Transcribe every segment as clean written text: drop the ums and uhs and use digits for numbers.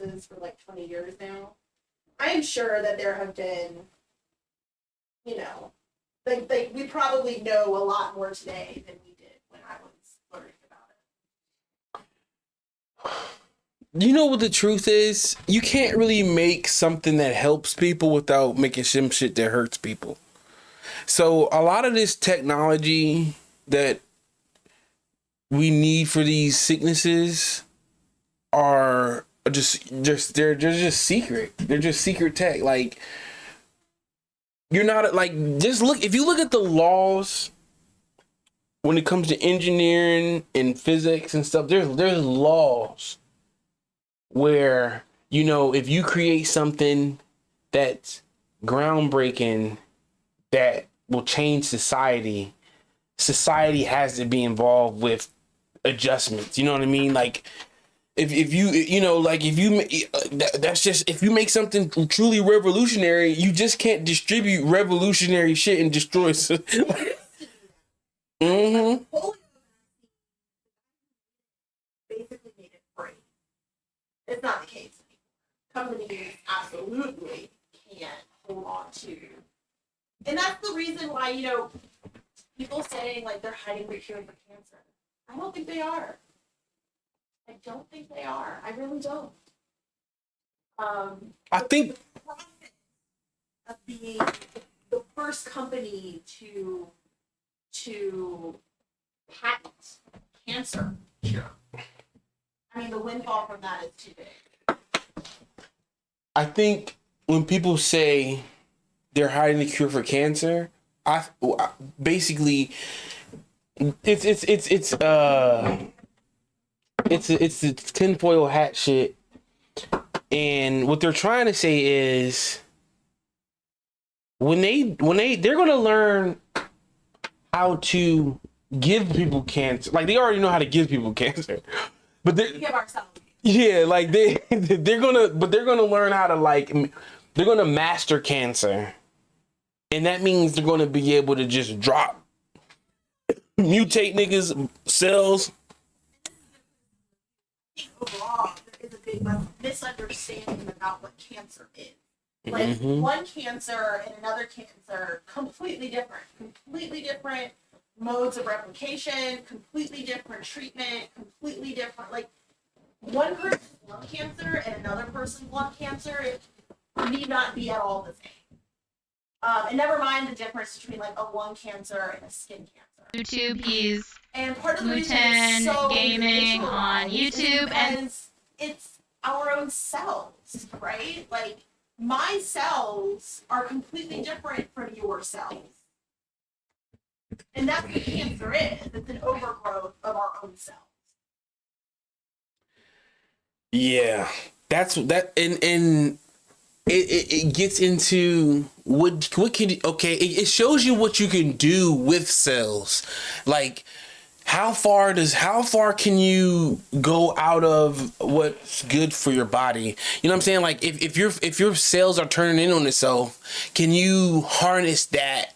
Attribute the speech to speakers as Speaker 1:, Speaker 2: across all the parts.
Speaker 1: advances for like 20 years now. I am sure that there have been, you know, like we probably know a lot more today than we did when I was learning about it.
Speaker 2: You know what the truth is? You can't really make something that helps people without making some shit that hurts people. So a lot of this technology that we need for these sicknesses are just they're just secret. They're just secret tech. Like, you're not like, just look, if you look at the laws when it comes to engineering and physics and stuff, there's laws where, you know, if you create something that's groundbreaking that will change society, society has to be involved with adjustments. You know what I mean? Like, if you, you know, like, if you, that's just, if you make something truly revolutionary, you just can't distribute revolutionary shit and destroy. Mm-hmm.
Speaker 1: Basically made it free. It's not the case anymore. Companies absolutely can't hold on to. And that's the reason why, you know, people saying like they're hiding the cure for cancer. I don't think they are. I don't think they are. I really don't.
Speaker 2: I think
Speaker 1: the profit of being the first company to patent cancer cure. I mean, the windfall from that is too big.
Speaker 2: I think when people say they're hiding the cure for cancer, I basically it's the tinfoil hat shit, and what they're trying to say is when they're gonna learn how to give people cancer, like they already know how to give people cancer, but they
Speaker 1: give ourselves.
Speaker 2: Yeah, like they're gonna learn how to, like, they're gonna master cancer, and that means they're gonna be able to just mutate niggas cells.
Speaker 1: Overall, there is a big misunderstanding about what cancer is. Like, one cancer and another cancer, completely different modes of replication, completely different treatment, completely different, like, one person's lung cancer and another person's lung cancer, it need not be at all the same. And never mind the difference between like a lung cancer and a skin cancer.
Speaker 3: YouTube, he's
Speaker 1: and part of the reason it's
Speaker 3: Muten
Speaker 1: so
Speaker 3: gaming on YouTube,
Speaker 1: and it's our own cells, right? Like, my cells are completely different from your cells. And that's what cancer is. It's an overgrowth of our own cells.
Speaker 2: Yeah, that's that, and it gets into what can you, okay, it shows you what you can do with cells, like how far can you go out of what's good for your body? You know what I'm saying? Like, if your cells are turning in on itself, can you harness that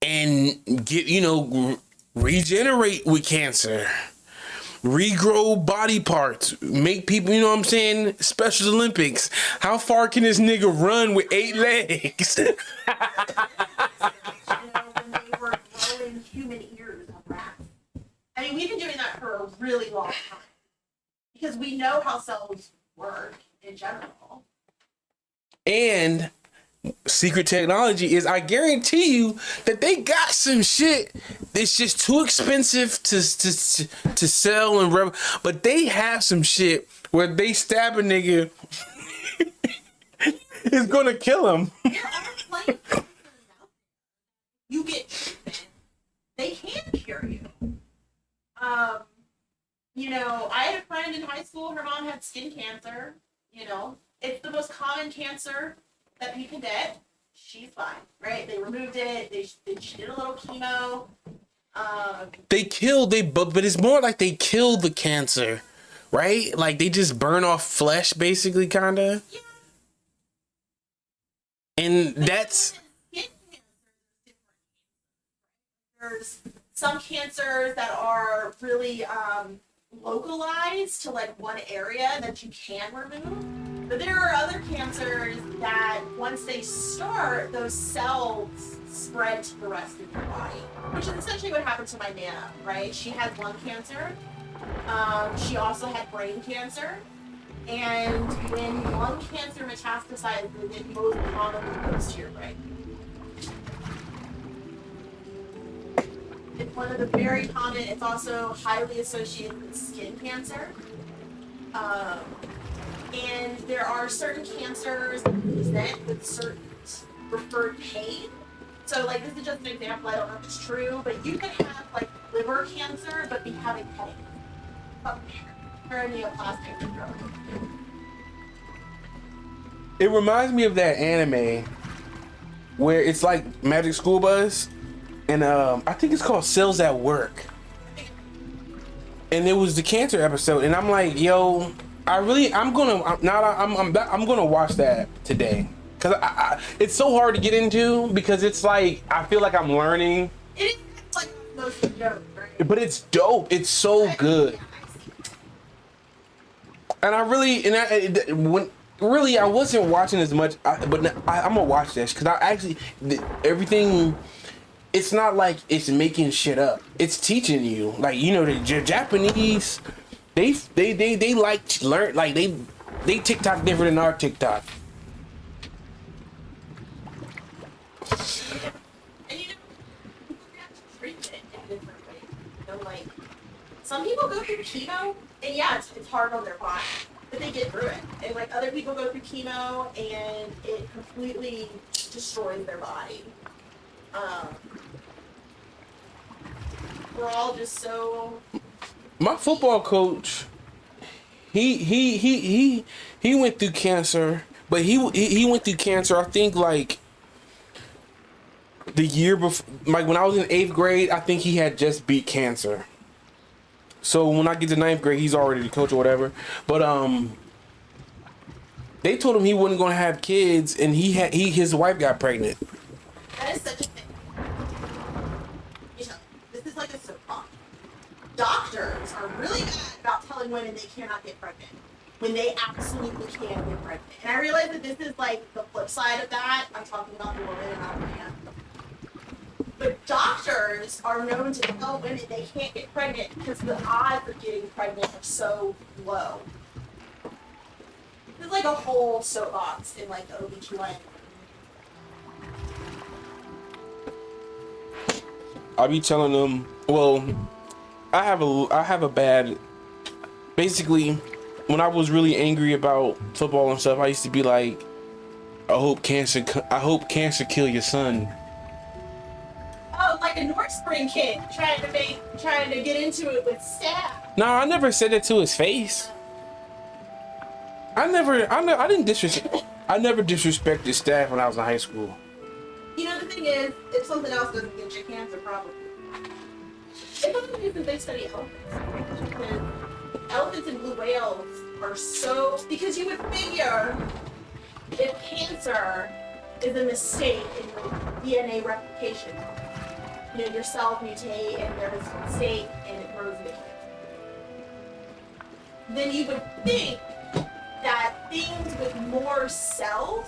Speaker 2: and get, you know, regenerate with cancer? Regrow body parts, make people, you know what I'm saying, Special Olympics. How far can this nigga run with 8 legs?
Speaker 1: You know, when they were growing human ears on rats. I mean, we've been doing that for a really long time. Because we know how cells work in general.
Speaker 2: And secret technology is, I guarantee you that they got some shit that's just too expensive to sell and but they have some shit where they stab a nigga it's gonna kill him.
Speaker 1: There are plenty of cancers out there. You get treatment, they can cure you. You know, I had a friend in high school, her mom had skin cancer. You know, it's the most common cancer that people get. She's fine, right? They removed it. She did a little chemo.
Speaker 2: But it's more like they kill the cancer, right? Like, they just burn off flesh, basically, kinda.
Speaker 1: Yeah.
Speaker 2: And that's
Speaker 1: there's some cancers that are really localized to like one area that you can remove. But there are other cancers that once they start, those cells spread to the rest of your body, which is essentially what happened to my Nana, right? She had lung cancer. She also had brain cancer. And when lung cancer metastasizes, it most commonly goes to your brain. It's one of the very common, it's also highly associated with skin cancer. And there are certain cancers that present with certain referred pain. So like this is just an example, I don't know if it's true, but you could have like liver cancer but be having pain. Paraneoplastic syndrome.
Speaker 2: It reminds me of that anime where it's like Magic School Bus, and I think it's called Cells at Work. And it was the cancer episode, and I'm like, yo, I'm gonna watch that today, cause it's so hard to get into because it's like I feel like I'm learning.
Speaker 1: It is like most of the joke, right?
Speaker 2: But it's dope. It's so good. And I wasn't watching as much, but I'm gonna watch this because I actually everything. It's not like it's making shit up. It's teaching you, like, you know, the Japanese, they like to learn, like they TikTok different than our TikTok.
Speaker 1: And you know, people react to treatment in different ways. You know, like some people go through chemo, and yeah, it's hard on their body, but they get through it. And like other people go through chemo, and it completely destroys their body. We're all just so.
Speaker 2: My football coach, he went through cancer, but he went through cancer. I think like the year before, like when I was in 8th grade, I think he had just beat cancer. So when I get to 9th grade, he's already the coach or whatever. But they told him he wasn't gonna have kids, and his wife got pregnant.
Speaker 1: That is such a thing. You know, this is like a soapbox. Doctors are really bad about telling women they cannot get pregnant when they absolutely can get pregnant. And I realize that this is like the flip side of that. I'm talking about the woman and not the man. But doctors are known to tell women they can't get pregnant because the odds of getting pregnant are so low. There's like a whole soapbox in like the OB/GYN.
Speaker 2: I be telling them, well, I have a bad. Basically, when I was really angry about football and stuff, I used to be like, I hope cancer kill your son.
Speaker 1: Oh, like a North Spring kid trying to get into it with staff.
Speaker 2: No, I never said it to his face. I never disrespected staff when I was in high school.
Speaker 1: You know, the thing is, if something else doesn't get you cancer, probably. It's one of the reasons they study elephants. Because elephants and blue whales are so... Because you would figure if cancer is a mistake in the DNA replication, you know, your cells mutate and there's a mistake and it grows into cancer, then you would think that things with more cells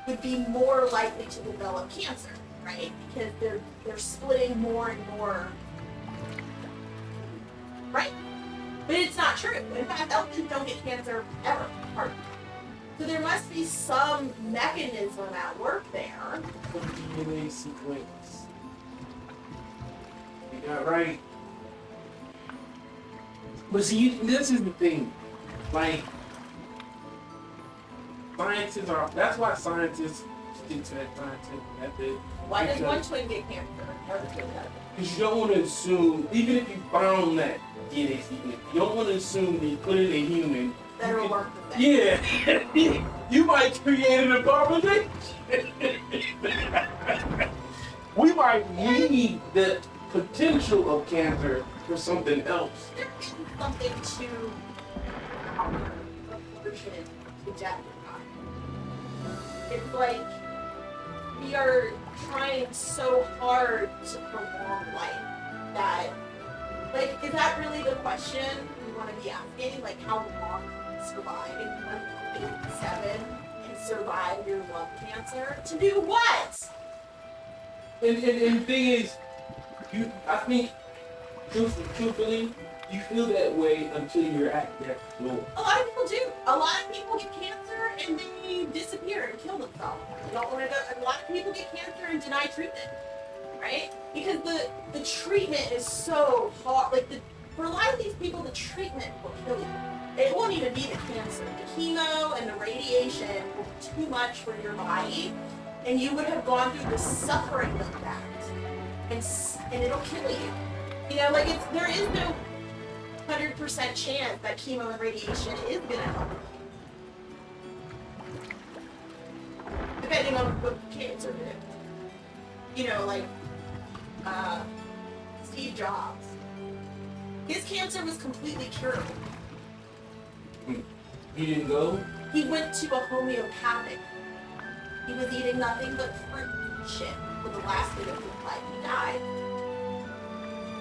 Speaker 1: would be more likely to develop cancer, right? Because they're splitting more and more, right? But it's not true. In fact, elephants don't get cancer ever, hardly. So there must be some mechanism at work there.
Speaker 2: DNA sequence. You got right. But see, this is the thing. Like, scientists are. That's why scientists stick to that scientific method.
Speaker 1: Why does one twin get cancer?
Speaker 2: Because you don't want to assume, even if you found that DNA sequence, you don't want to assume that you put it in a human.
Speaker 1: That'll work with that.
Speaker 2: Yeah. You might create an abomination. We might need the potential of cancer for something else.
Speaker 1: There is something to our aversion to death. It's like we are trying so hard to prolong life that, like, is that really the question? to be asking, like, how long you survive in 157 and survive your lung cancer? To do what?
Speaker 2: And the thing is, I think, truthfully, you feel that way until you're at that floor.
Speaker 1: A lot of people do. A lot of people get cancer and they disappear and kill themselves. They don't want to go. A lot of people get cancer and deny treatment, right? Because the treatment is so hard. Like, for a lot of these people, the treatment will kill you. It won't even be the cancer. The chemo and the radiation will be too much for your body, and you would have gone through the suffering of that, and it'll kill you. You know, like, there is no 100% chance that chemo and radiation is gonna help you, depending on what cancer it is. You know, like Steve Jobs. His cancer was completely curable.
Speaker 2: He didn't go?
Speaker 1: He went to a homeopathic. He was eating nothing but fruit and shit for the last bit of his life. He died.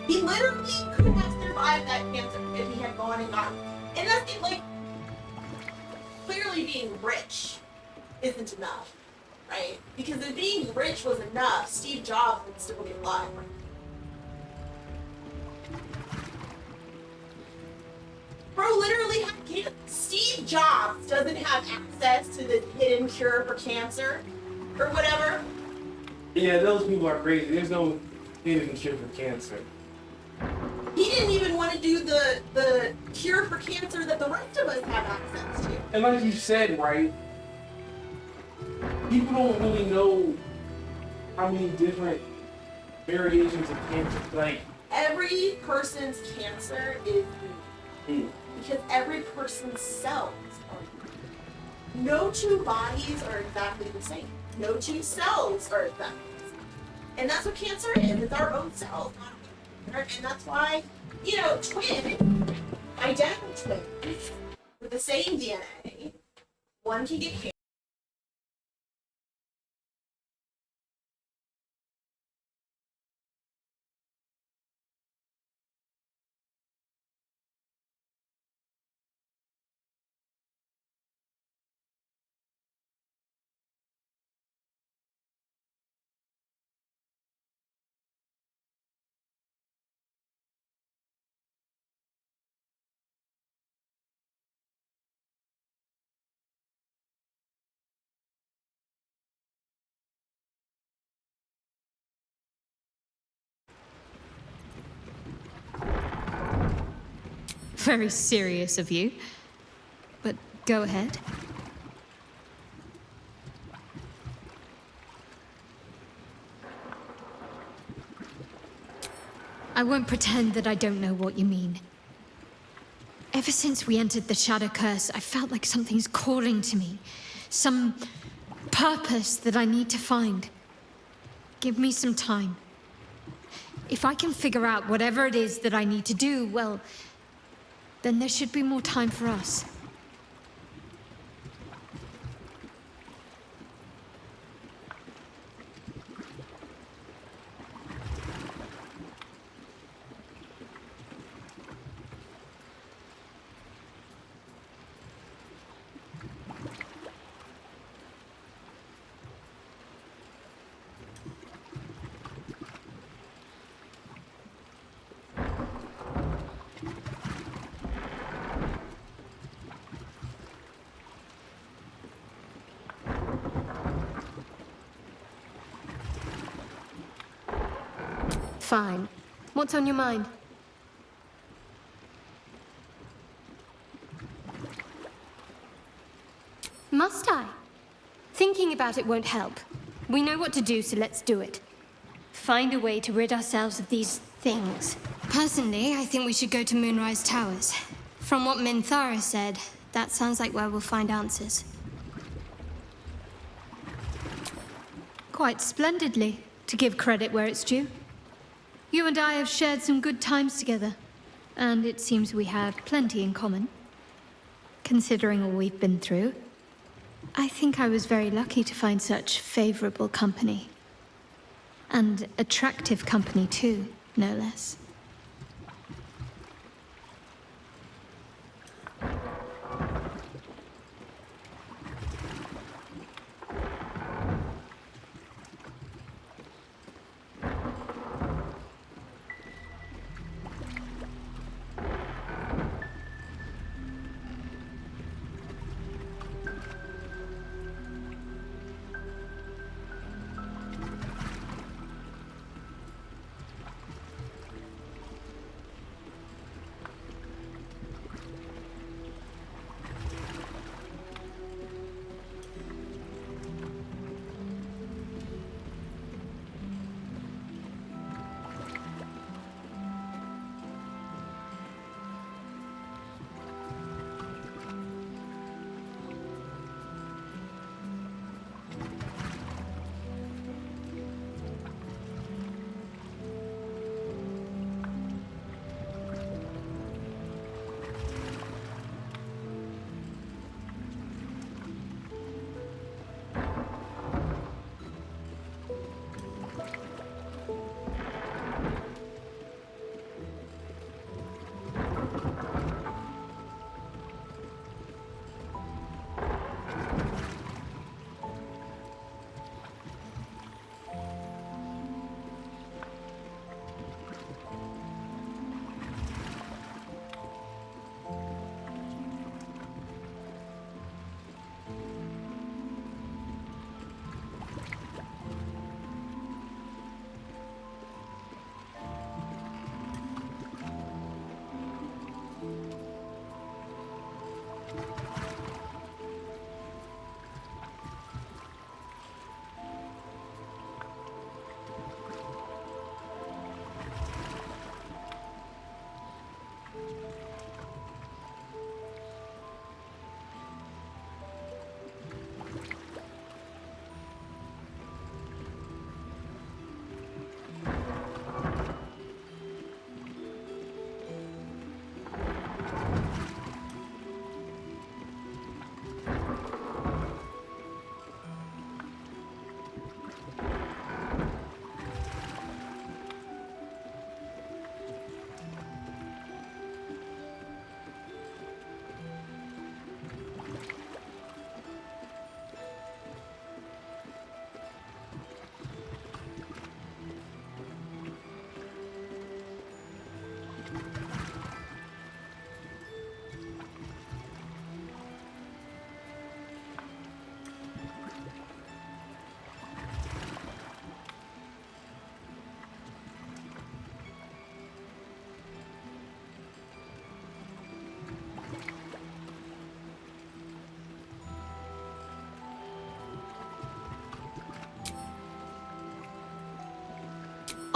Speaker 1: He literally could have survived that cancer if he had gone and gotten. And that's it, like, clearly being rich isn't enough, right? Because if being rich was enough, Steve Jobs would still be alive. Bro literally had cancer. Steve Jobs doesn't have access to the hidden cure for cancer or whatever.
Speaker 2: Yeah, those people are crazy. There's no hidden cure for cancer.
Speaker 1: He didn't even want to do the cure for cancer that the rest of us have access to.
Speaker 2: And like you said, right, people don't really know how many different variations of cancer. Like,
Speaker 1: Every person's cancer is unique because every person's cells are unique. No two bodies are exactly the same. No two cells are exactly the same. And that's what cancer is. It's our own cells, not and that's why, you know, identical twins with the same DNA, one can get cancer.
Speaker 4: Very serious of you. But go ahead. I won't pretend that I don't know what you mean. Ever since we entered the Shadow Curse, I felt like something's calling to me. Some purpose that I need to find. Give me some time. If I can figure out whatever it is that I need to do, well, then there should be more time for us. Fine. What's on your mind? Must I? Thinking about it won't help. We know what to do, so let's do it. Find a way to rid ourselves of these things. Personally, I think we should go to Moonrise Towers. From what Minthara said, that sounds like where we'll find answers. Quite splendidly, to give credit where it's due. You and I have shared some good times together, and it seems we have plenty in common. Considering all we've been through, I think I was very lucky to find such favorable company. And attractive company too, no less.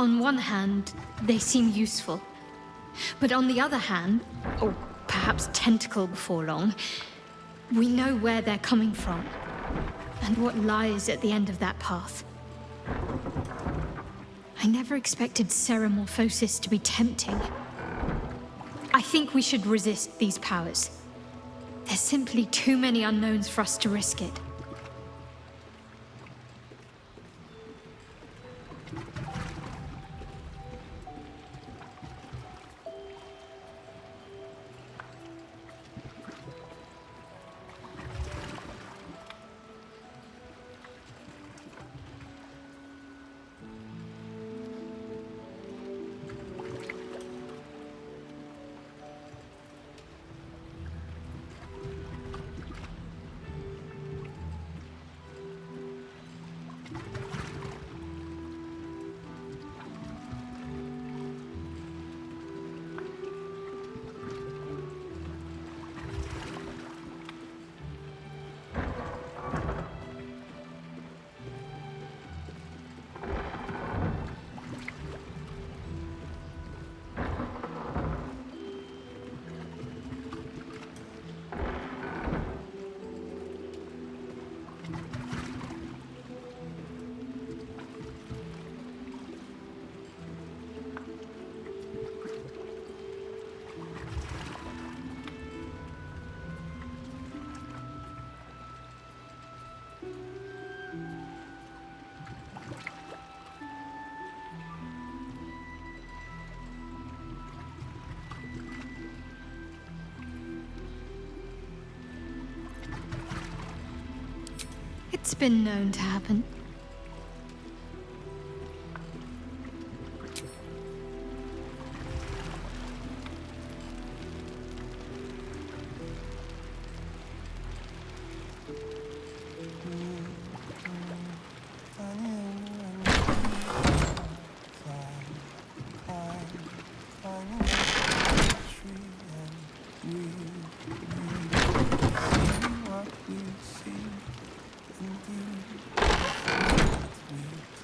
Speaker 4: On one hand, they seem useful. But on the other hand, or perhaps tentacle before long, we know where they're coming from and what lies at the end of that path. I never expected ceremorphosis to be tempting. I think we should resist these powers. There's simply too many unknowns for us to risk it. It's been known to happen.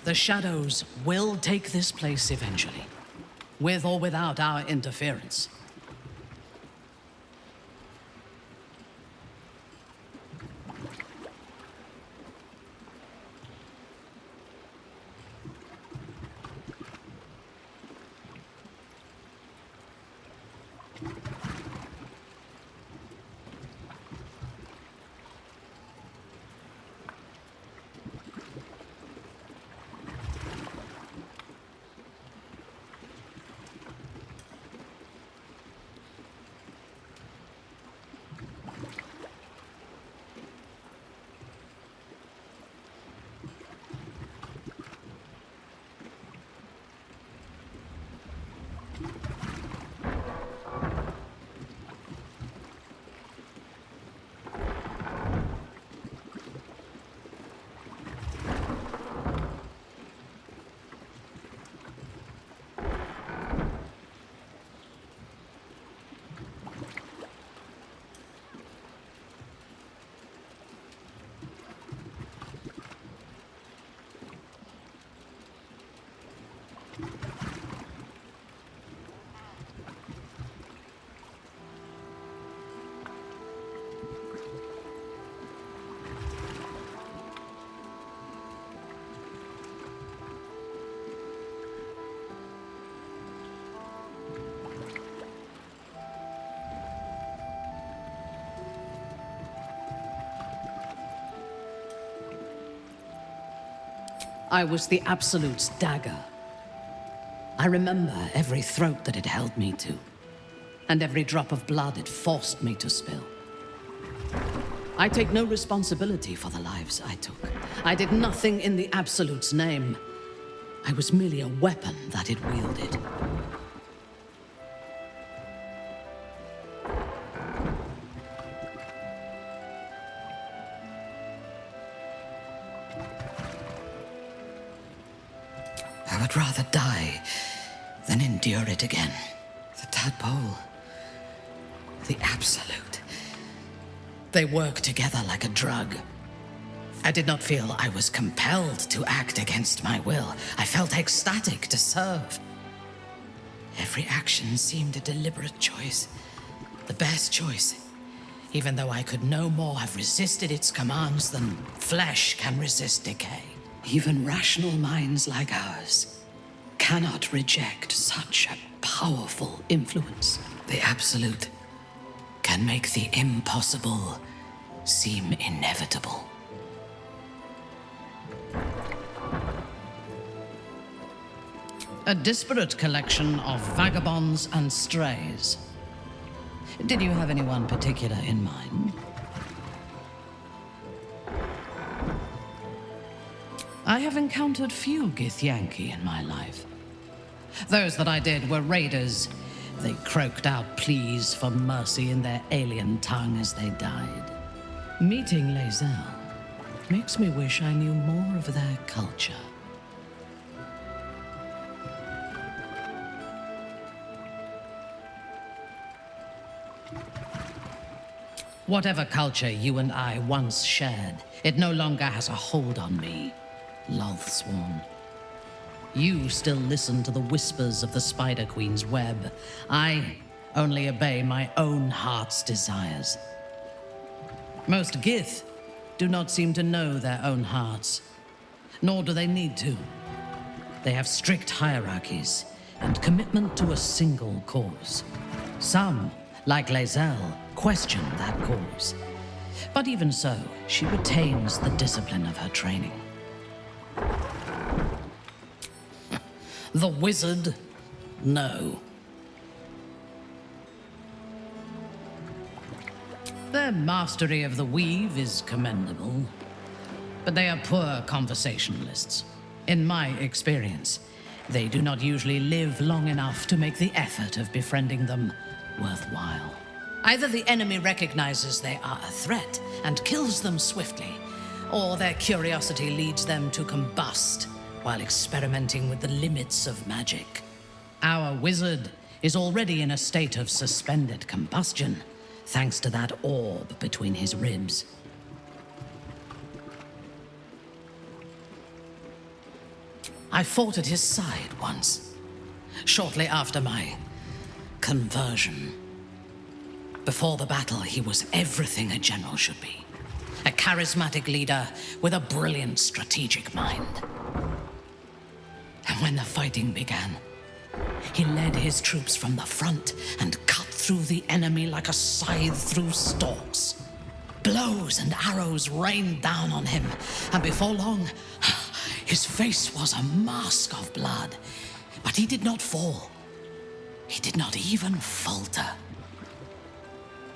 Speaker 5: The shadows will take this place eventually, with or without our interference. I was the Absolute's dagger. I remember every throat that it held me to, and every drop of blood it forced me to spill. I take no responsibility for the lives I took. I did nothing in the Absolute's name. I was merely a weapon that it wielded. I would rather die than endure it again. The tadpole, the Absolute. They work together like a drug. I did not feel I was compelled to act against my will. I felt ecstatic to serve. Every action seemed a deliberate choice. The best choice. Even though I could no more have resisted its commands than flesh can resist decay. Even rational minds like ours cannot reject such a powerful influence. The Absolute can make the impossible seem inevitable. A disparate collection of vagabonds and strays. Did you have anyone particular in mind? I have encountered few Githyanki in my life. Those that I did were raiders. They croaked out pleas for mercy in their alien tongue as they died. Meeting Lae'zel makes me wish I knew more of their culture. Whatever culture you and I once shared, it no longer has a hold on me, Lothsworn. You still listen to the whispers of the Spider Queen's web. I only obey my own heart's desires. Most Gith do not seem to know their own hearts, nor do they need to. They have strict hierarchies and commitment to a single cause. Some, like Lae'zel, question that cause. But even so, she retains the discipline of her training. The wizard? No. Their mastery of the weave is commendable, but they are poor conversationalists. In my experience, they do not usually live long enough to make the effort of befriending them worthwhile. Either the enemy recognizes they are a threat and kills them swiftly, or their curiosity leads them to combust while experimenting with the limits of magic. Our wizard is already in a state of suspended combustion, thanks to that orb between his ribs. I fought at his side once, shortly after my conversion. Before the battle, he was everything a general should be. A charismatic leader with a brilliant strategic mind. And when the fighting began, he led his troops from the front and cut through the enemy like a scythe through stalks. Blows and arrows rained down on him, and before long, his face was a mask of blood. But he did not fall. He did not even falter.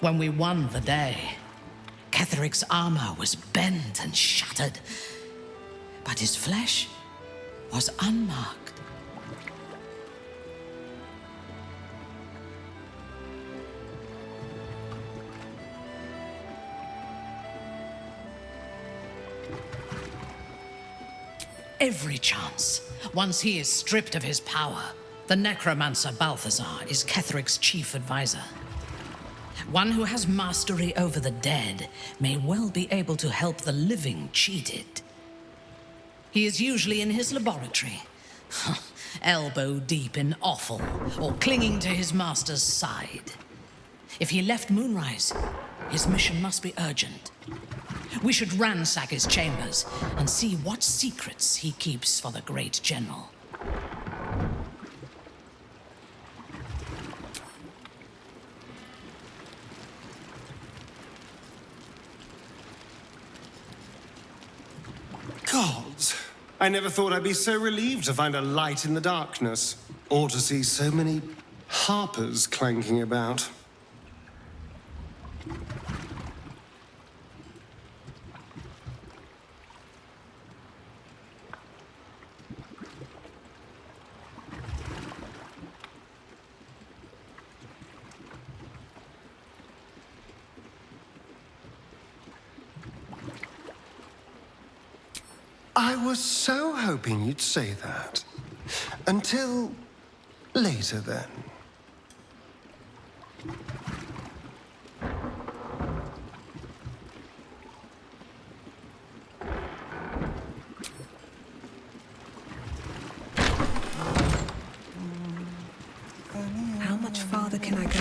Speaker 5: When we won the day, Ketheric's armor was bent and shattered, but his flesh was unmarked. Every chance. Once he is stripped of his power, the necromancer Balthazar is Ketheric's chief advisor. One who has mastery over the dead may well be able to help the living cheated. He is usually in his laboratory, elbow deep in offal, or clinging to his master's side. If he left Moonrise, his mission must be urgent. We should ransack his chambers and see what secrets he keeps for the great general.
Speaker 6: Gods, I never thought I'd be so relieved to find a light in the darkness, or to see so many harpers clanking about. I was so hoping you'd say that. Until later, then.
Speaker 7: How much farther can I go?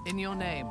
Speaker 8: In your name.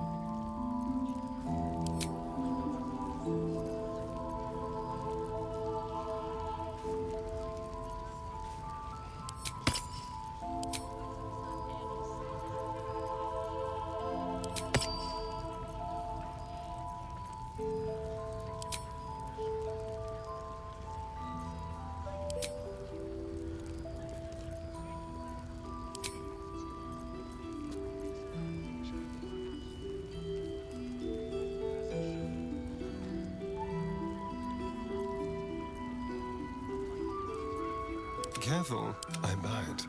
Speaker 6: Careful, I bite.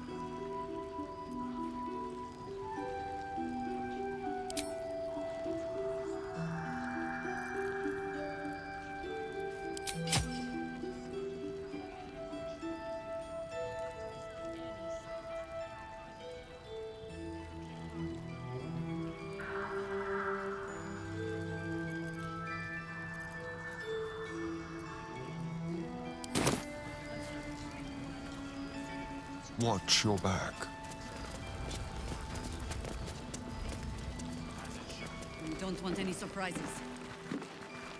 Speaker 6: Watch your back.
Speaker 9: You don't want any surprises.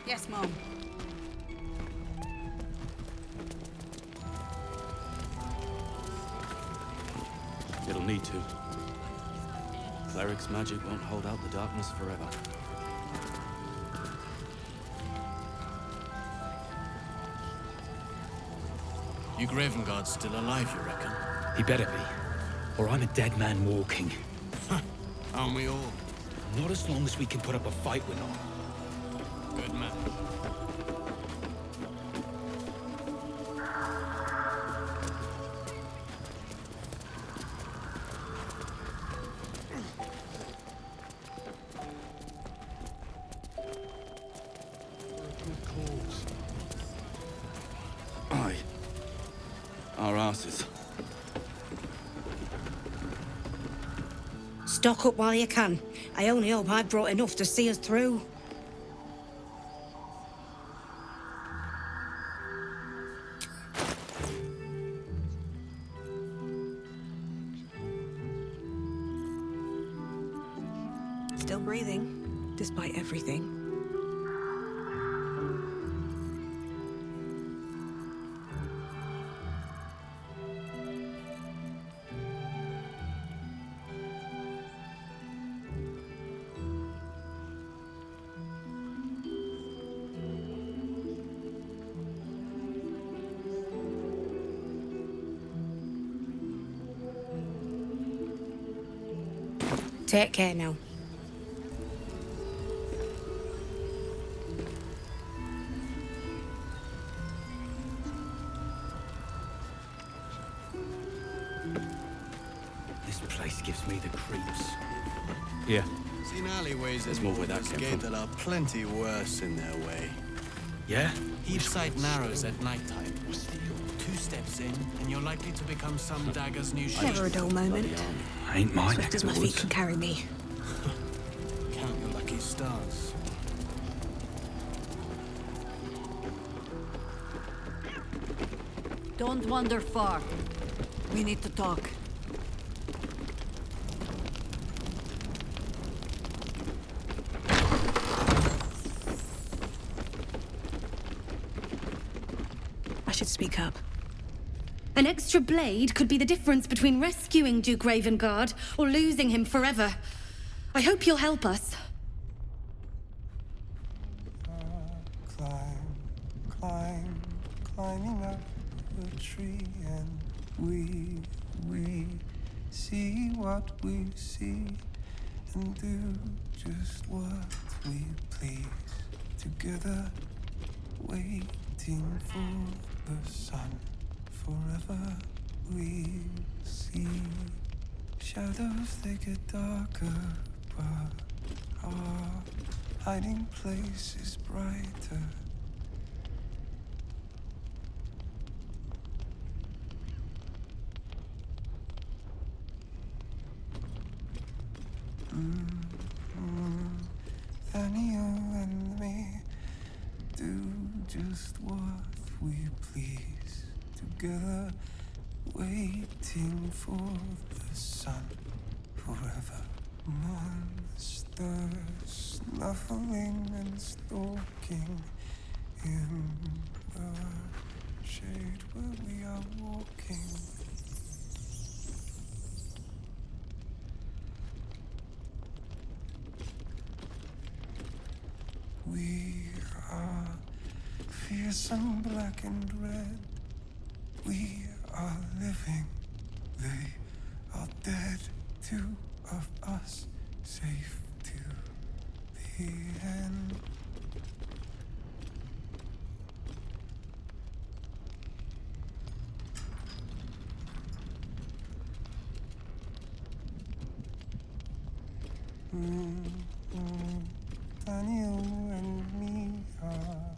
Speaker 9: Yes, Mom.
Speaker 10: It'll need to. Cleric's magic won't hold out the darkness forever. You Gravenguard's still alive, you reckon?
Speaker 8: He better be, or I'm a dead man walking.
Speaker 10: Aren't we all?
Speaker 8: Not as long as we can put up a fight with them.
Speaker 10: Good man.
Speaker 8: Aye. Our asses.
Speaker 11: Stock up while you can. I only hope I've brought enough to see us through.
Speaker 7: Still breathing, despite everything.
Speaker 11: Take care now.
Speaker 8: This place gives me the creeps.
Speaker 10: Yeah.
Speaker 6: Seen alleyways
Speaker 10: There's
Speaker 6: in
Speaker 10: more where that
Speaker 6: Baldur's
Speaker 10: came
Speaker 6: Gate
Speaker 10: from.
Speaker 6: that are plenty worse in their way.
Speaker 8: Yeah?
Speaker 10: Each side narrows at nighttime. 2 steps in, and you're likely to become some dagger's new shield.
Speaker 7: Never a dull moment.
Speaker 8: Ain't mine.
Speaker 7: Swift as my feet can carry me.
Speaker 6: Count your lucky stars.
Speaker 9: Don't wander far. We need to talk.
Speaker 7: I should speak up.
Speaker 11: An extra blade could be the difference between rescuing Duke Ravengard or losing him forever. I hope you'll help us.
Speaker 12: Climbing up a tree, and we see what we see and do just what we please. Together, waiting for the sun. Forever we see shadows, they get darker, but our hiding place is brighter. Daniel and me do just what we please. Together, waiting for the sun. Forever, monsters snuffling and stalking in the shade where we are walking. We are fearsome, black and red. We are living, they are dead. 2 of us safe to the end. Daniel and me are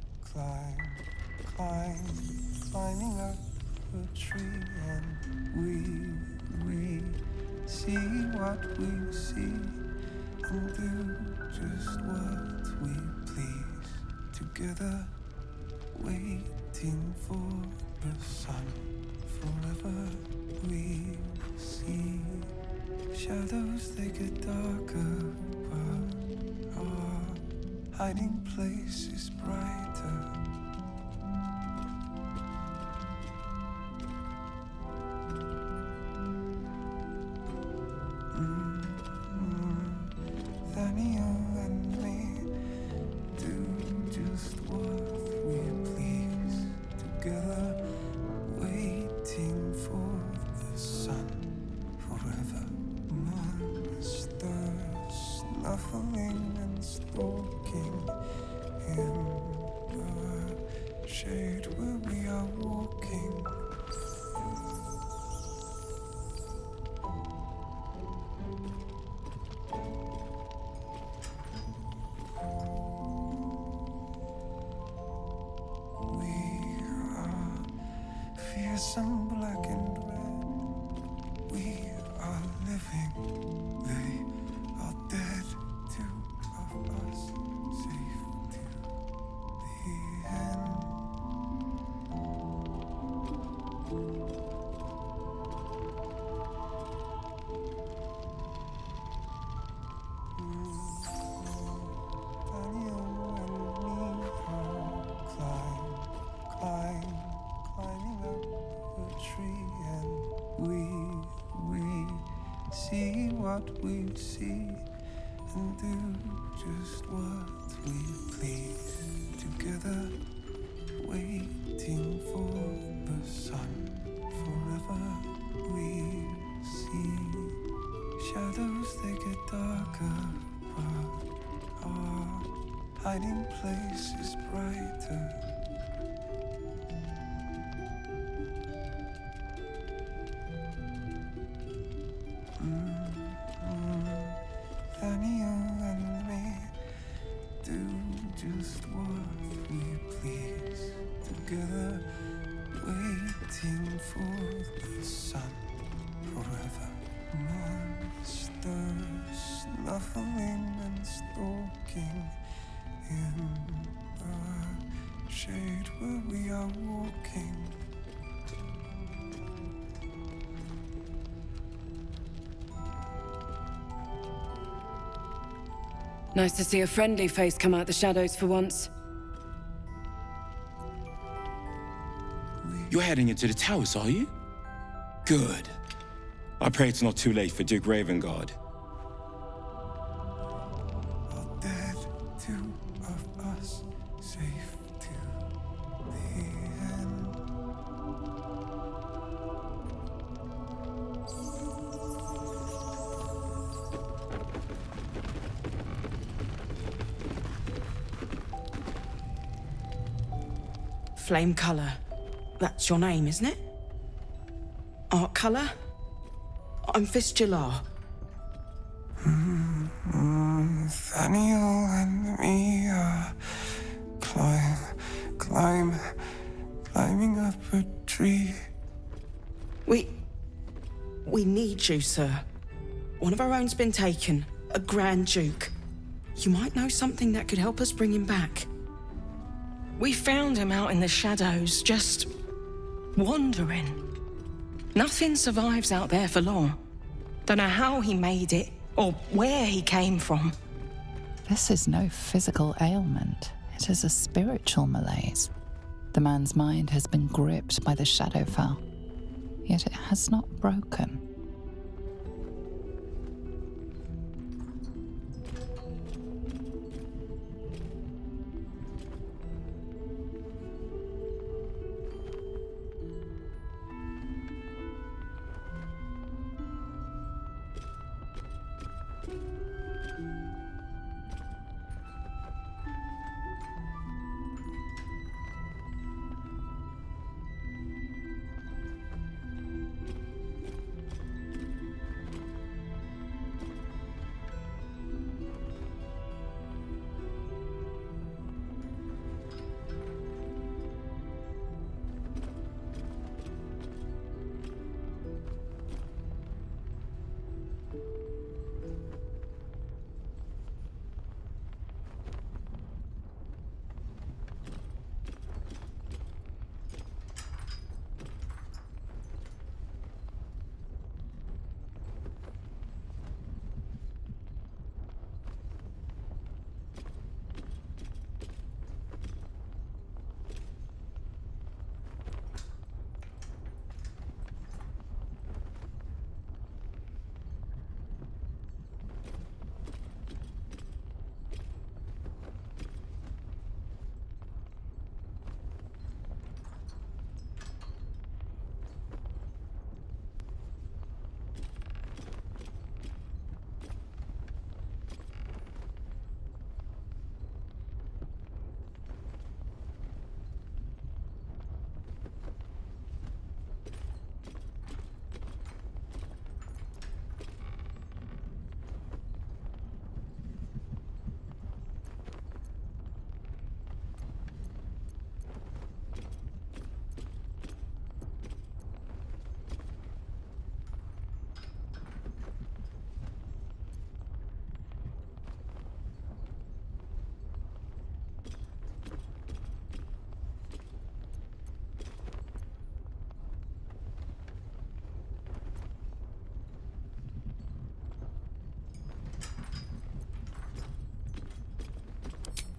Speaker 12: climbing up a tree, and we see what we see and do just what we please. Together, waiting for the sun. Forever we see shadows, they get darker, but our hiding place is brighter. Daniel and me do just what we please. Together, wait. walking in the shade where we are walking. We are fearsome, black and red. We are living. They are dead. Two of us safe to the end. Daniel and me are climbing up a tree, and we see what we see and do just what we please. Together, waiting for the sun. Forever we see shadows, they get darker, but our hiding place is brighter. Daniel and me do just what we please. Together, waiting for the sun. Forever. Monsters snuffling and stalking in the shade where we are walking.
Speaker 13: Nice to see a friendly face come out the shadows for once.
Speaker 8: You're heading into the towers, are you? Good. I pray it's not too late for Duke Ravengard.
Speaker 12: Are dead, two of us safe to the end.
Speaker 14: Flame Colour. That's your name, isn't it? Art Colour? I'm Fistula.
Speaker 12: Nathaniel and me are climbing up a tree.
Speaker 14: We need you, sir. One of our own's been taken, a Grand Duke. You might know something that could help us bring him back. We found him out in the shadows, just wandering. Nothing survives out there for long. Don't know how he made it, or where he came from.
Speaker 15: This is no physical ailment. It is a spiritual malaise. The man's mind has been gripped by the Shadowfell, yet it has not broken.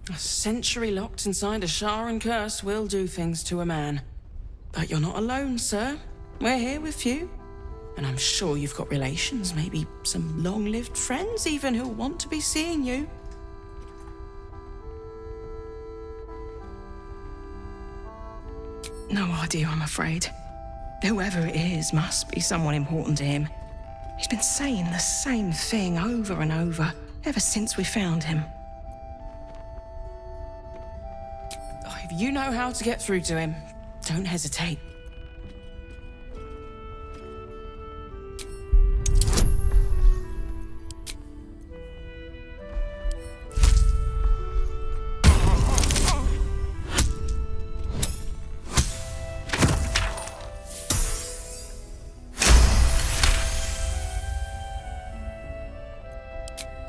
Speaker 14: A century locked inside a Sharan curse will do things to a man. But you're not alone, sir. We're here with you. And I'm sure you've got relations, maybe some long-lived friends even who want to be seeing you. No idea, I'm afraid. Whoever it is must be someone important to him. He's been saying the same thing over and over, ever since we found him. If you know how to get through to him, don't hesitate.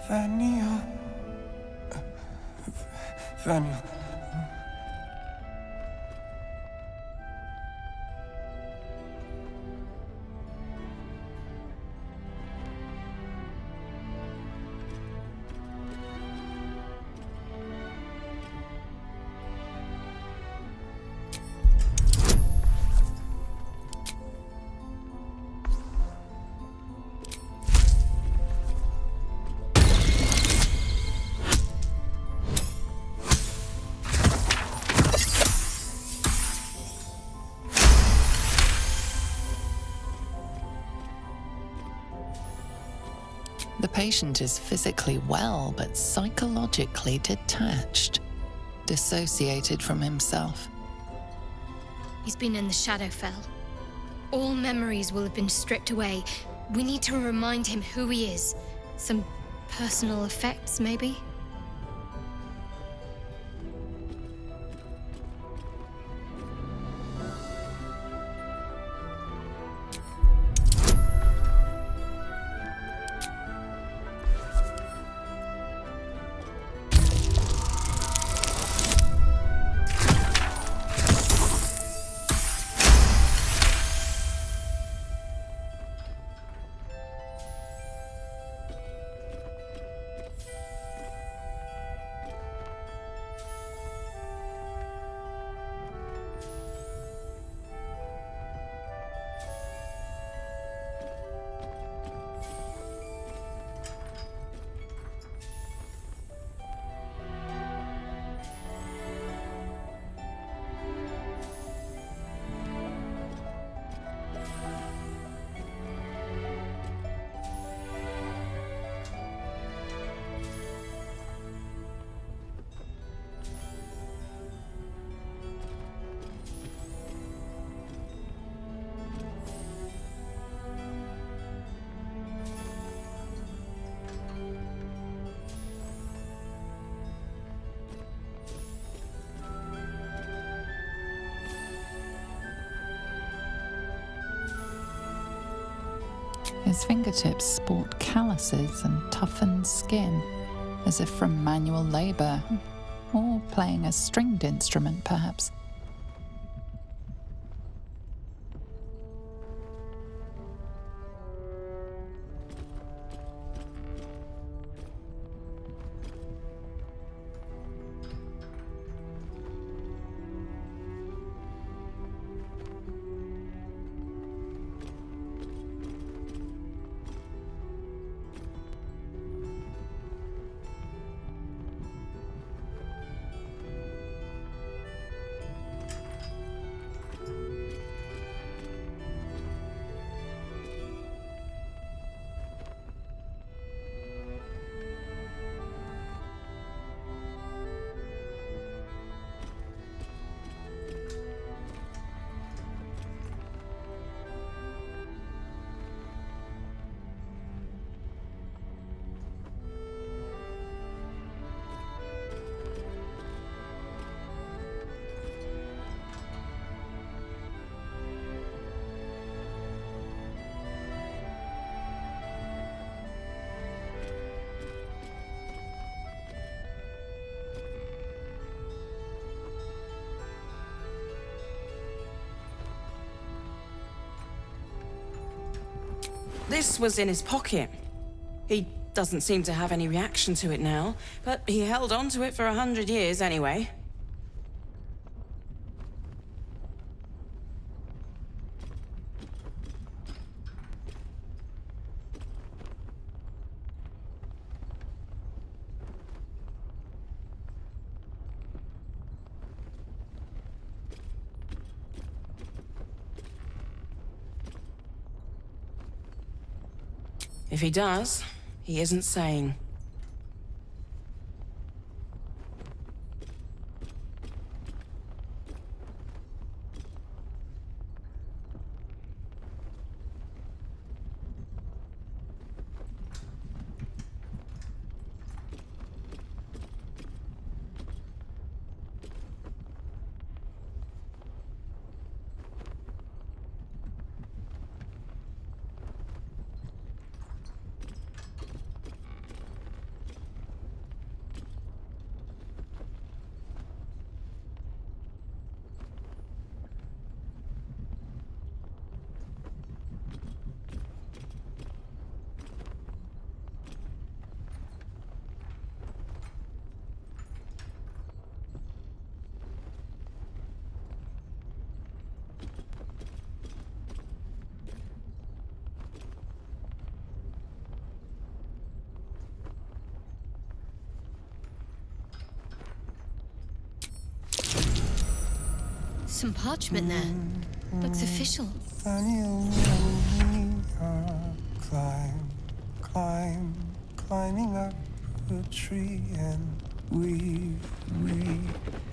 Speaker 12: Vaniel.
Speaker 15: The patient is physically well, but psychologically detached, dissociated from himself.
Speaker 4: He's been in the Shadowfell. All memories will have been stripped away. We need to remind him who he is. Some personal effects, maybe?
Speaker 15: His fingertips sport calluses and toughened skin, as if from manual labor, or playing a stringed instrument, perhaps.
Speaker 14: This was in his pocket. He doesn't seem to have any reaction to it now, but he held on to it for 100 years anyway. If he does, he isn't sane.
Speaker 4: Some parchment there. Looks official.
Speaker 12: Climbing up a tree, and we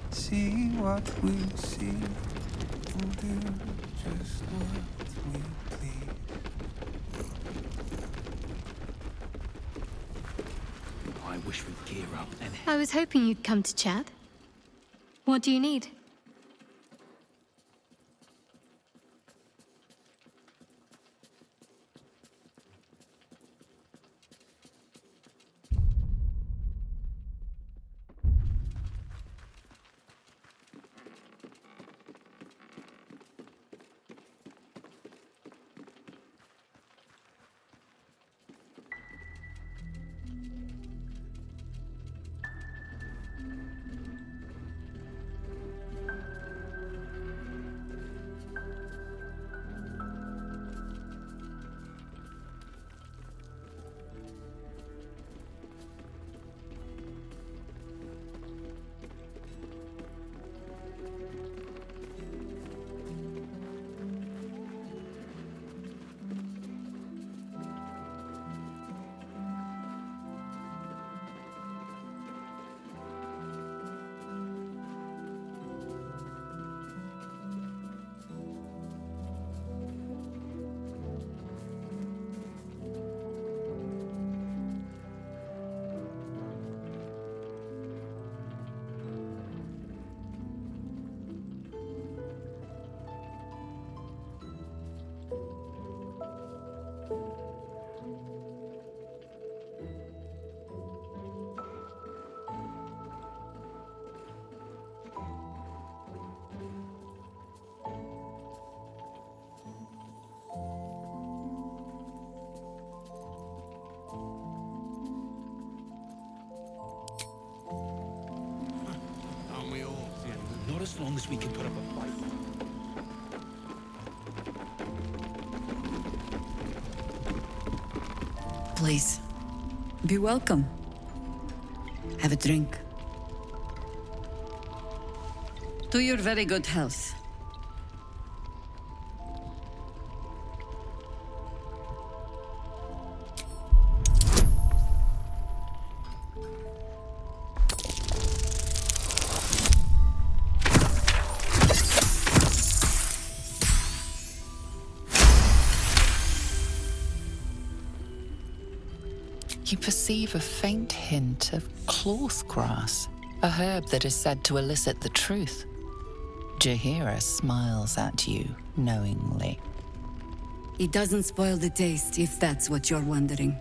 Speaker 12: see what we see and do just what we please.
Speaker 10: I wish we'd gear up and
Speaker 4: I was hoping you'd come to chat. What do you need?
Speaker 10: not as long as we can put up a fight.
Speaker 9: Please, be welcome. Have a drink. To your very good health.
Speaker 15: You perceive a faint hint of cloth grass, a herb that is said to elicit the truth. Jahira smiles at you knowingly.
Speaker 9: It doesn't spoil the taste, if that's what you're wondering.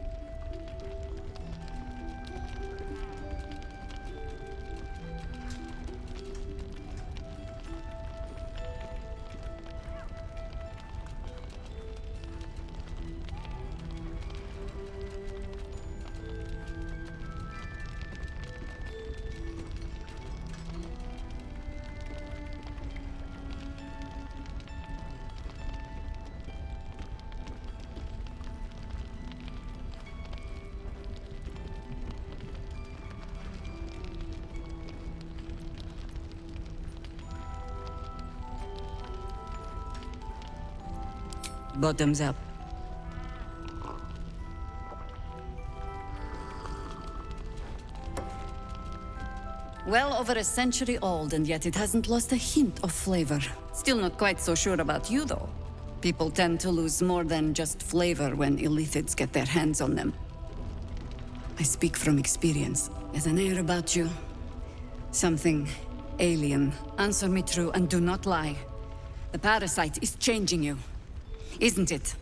Speaker 9: Bottoms up. Well over a century old, and yet it hasn't lost a hint of flavor. Still not quite so sure about you, though. People tend to lose more than just flavor when illithids get their hands on them. I speak from experience. There's an air about you. Something alien. Answer me true and do not lie. The parasite is changing you, isn't it?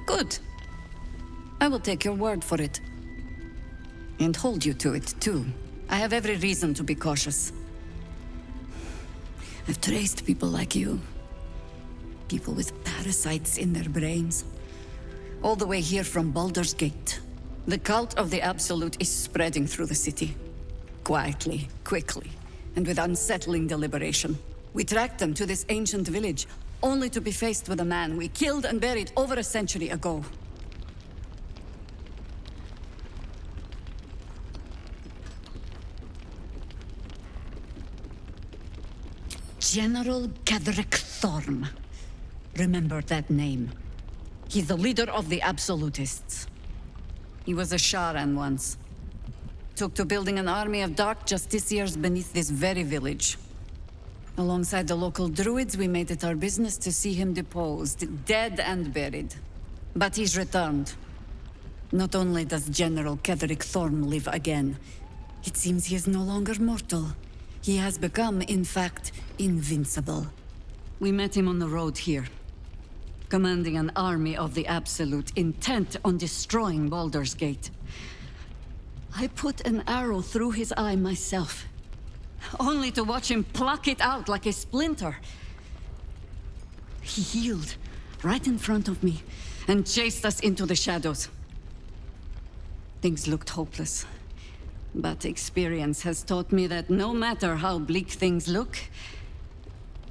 Speaker 9: Good. I will take your word for it. And hold you to it, too. I have every reason to be cautious. I've traced people like you. People with parasites in their brains. All the way here from Baldur's Gate. The cult of the Absolute is spreading through the city. Quietly, quickly, and with unsettling deliberation. We tracked them to this ancient village, only to be faced with a man we killed and buried over a century ago. General Ketheric Thorm. Remember that name. He's the leader of the Absolutists. He was a Sharan once. Took to building an army of dark justiciars beneath this very village. Alongside the local druids, we made it our business to see him deposed, dead and buried. But he's returned. Not only does General Ketheric Thorm live again, it seems he is no longer mortal. He has become, in fact, invincible. We met him on the road here, commanding an army of the Absolute, intent on destroying Baldur's Gate. I put an arrow through his eye myself, only to watch him pluck it out like a splinter. He healed right in front of me and chased us into the shadows. Things looked hopeless, but experience has taught me that no matter how bleak things look,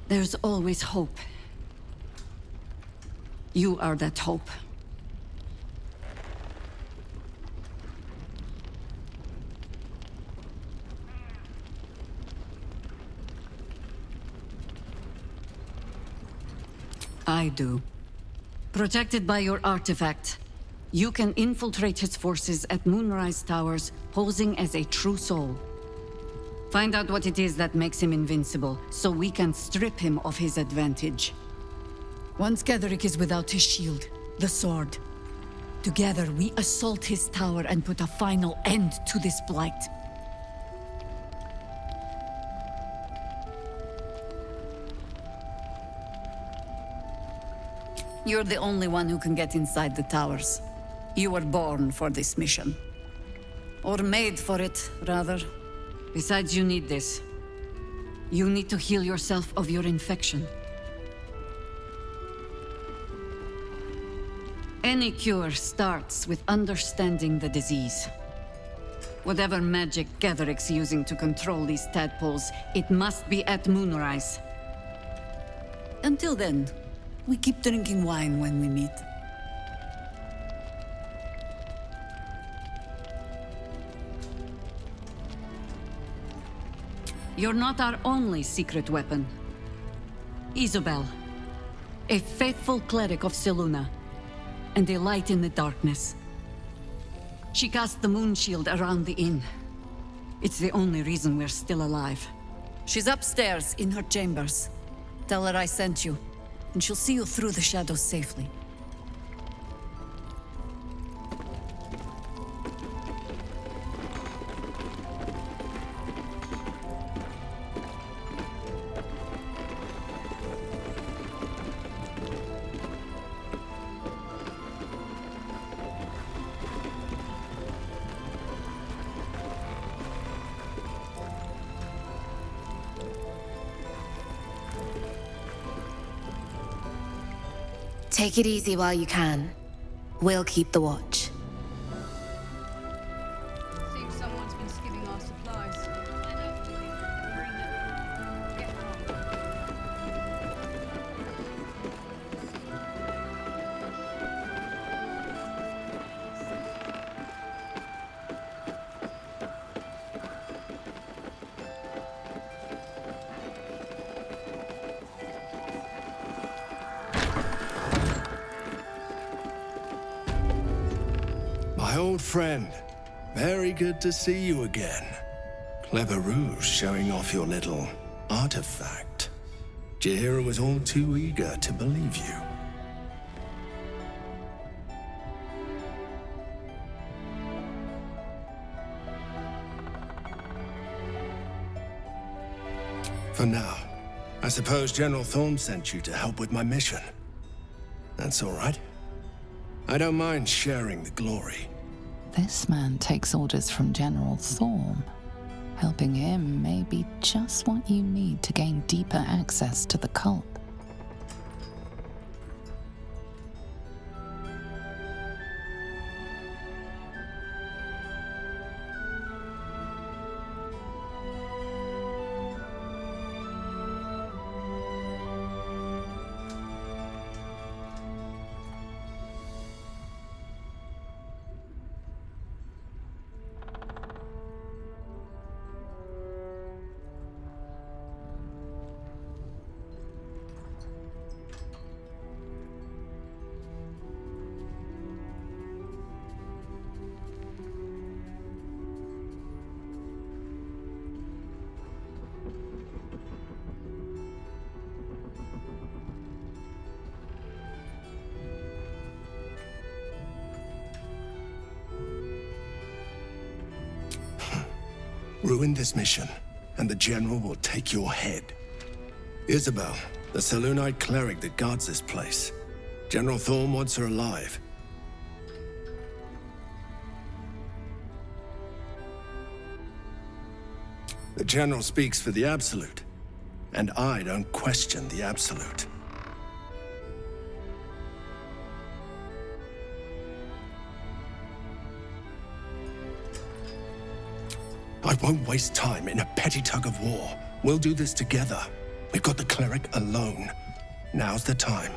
Speaker 9: there's always hope. You are that hope. I do. Protected by your artifact, you can infiltrate his forces at Moonrise Towers, posing as a true soul. Find out what it is that makes him invincible, so we can strip him of his advantage. Once Ketheric is without his shield, the sword, together we assault his tower and put a final end to this blight. You're the only one who can get inside the towers. You were born for this mission. Or made for it, rather. Besides, you need this. You need to heal yourself of your infection. Any cure starts with understanding the disease. Whatever magic Ketheric's using to control these tadpoles, it must be at Moonrise. Until then, we keep drinking wine when we meet. You're not our only secret weapon. Isobel. A faithful cleric of Selûne, and a light in the darkness. She cast the moon shield around the inn. It's the only reason we're still alive. She's upstairs in her chambers. Tell her I sent you, and she'll see you through the shadows safely.
Speaker 16: Take it easy while you can. We'll keep the watch.
Speaker 9: Seems someone's been skimming our supplies.
Speaker 17: My old friend, very good to see you again. Clever ruse showing off your little artifact. Jaheira was all too eager to believe you. For now, I suppose General Thorm sent you to help with my mission. That's all right. I don't mind sharing the glory.
Speaker 15: This man takes orders from General Thorm. Helping him may be just what you need to gain deeper access to the cult.
Speaker 17: Ruin this mission, and the General will take your head. Isabel, the Selûnite cleric that guards this place. General Thorm wants her alive. The General speaks for the Absolute, and I don't question the Absolute. I won't waste time in a petty tug of war. We'll do this together. We've got the cleric alone. Now's the time.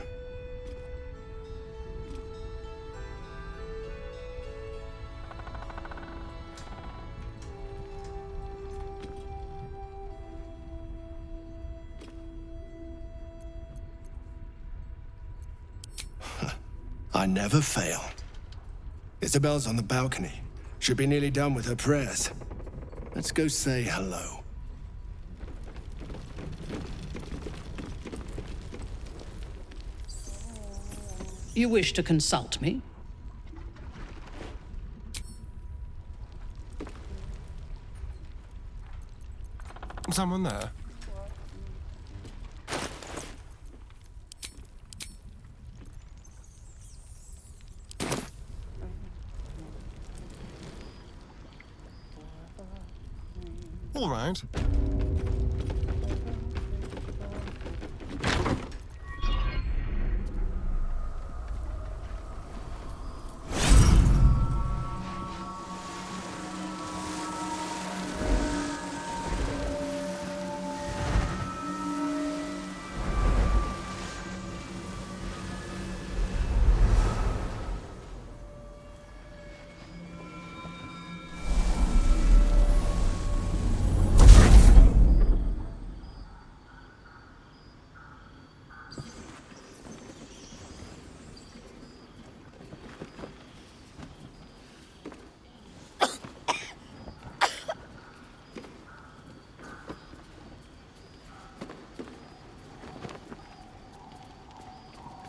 Speaker 17: I never fail. Isabel's on the balcony. Should be nearly done with her prayers. Let's go say hello.
Speaker 18: You wish to consult me?
Speaker 6: Someone there? All right.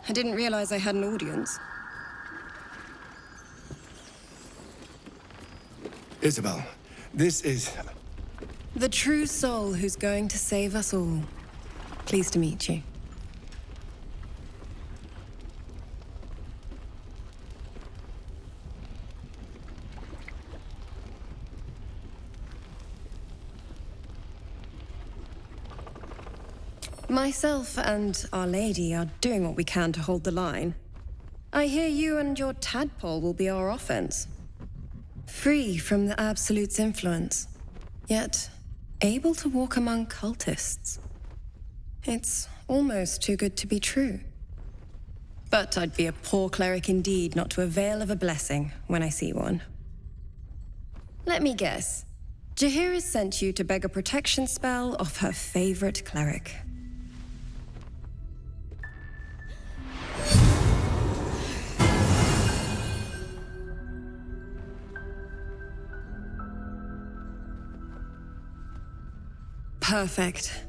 Speaker 13: I didn't realize I had an audience.
Speaker 17: Isabel, this is...
Speaker 13: The true soul who's going to save us all. Pleased to meet you. Myself and Our Lady are doing what we can to hold the line. I hear you and your tadpole will be our offense. Free from the Absolute's influence, yet able to walk among cultists. It's almost too good to be true. But I'd be a poor cleric indeed not to avail of a blessing when I see one. Let me guess. Jaheira's sent you to beg a protection spell off her favorite cleric. Perfect.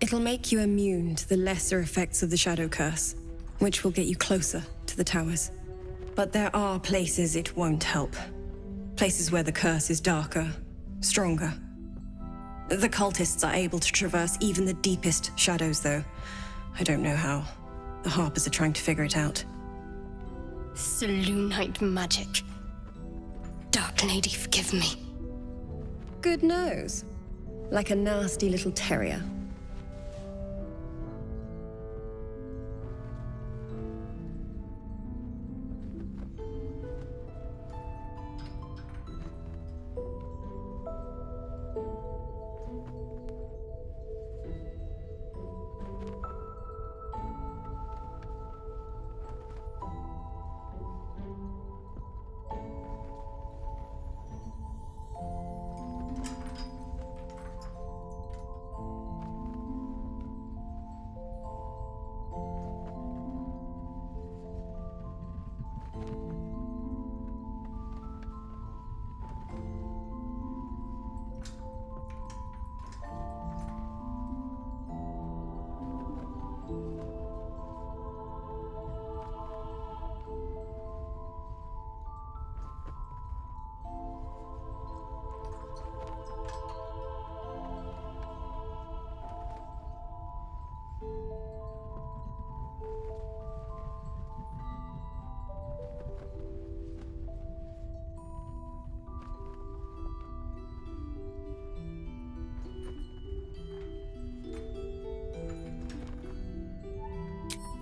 Speaker 13: It'll make you immune to the lesser effects of the Shadow Curse, which will get you closer to the towers. But there are places it won't help. Places where the curse is darker, stronger. The cultists are able to traverse even the deepest shadows, though. I don't know how. The Harpers are trying to figure it out.
Speaker 11: Selûnite magic. Dark Lady, forgive me.
Speaker 13: Good nose. Like a nasty little terrier.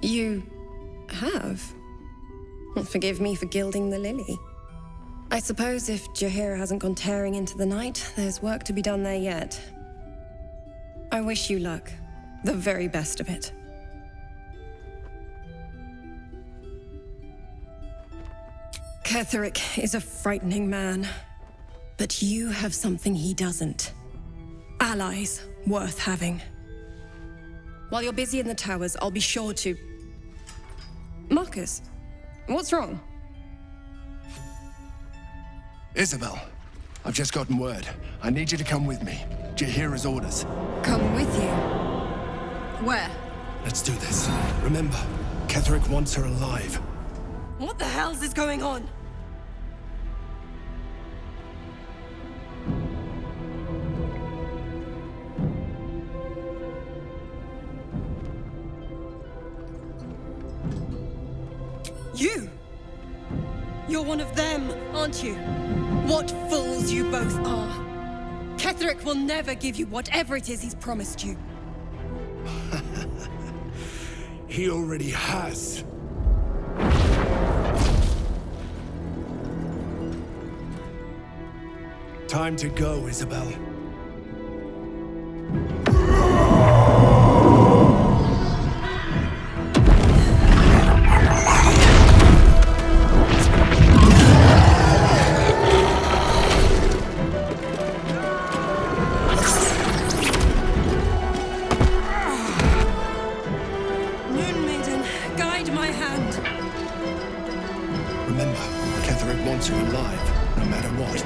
Speaker 13: You have? Well, forgive me for gilding the lily. I suppose if Jaheira hasn't gone tearing into the night, there's work to be done there yet. I wish you luck. The very best of it. Ketheric is a frightening man. But you have something he doesn't. Allies worth having. While you're busy in the towers, I'll be sure to... Marcus, what's wrong?
Speaker 17: Isabel, I've just gotten word. I need you to come with me. Jaheira's orders.
Speaker 13: Come with you? Where?
Speaker 17: Let's do this. Remember, Ketheric wants her alive.
Speaker 13: What the hell's is going on? You! You're one of them, aren't you? What fools you both are. Ketheric will never give you whatever it is he's promised you.
Speaker 17: He already has. Time to go, Isabel. Remember, Ketheric wants you alive, no matter what.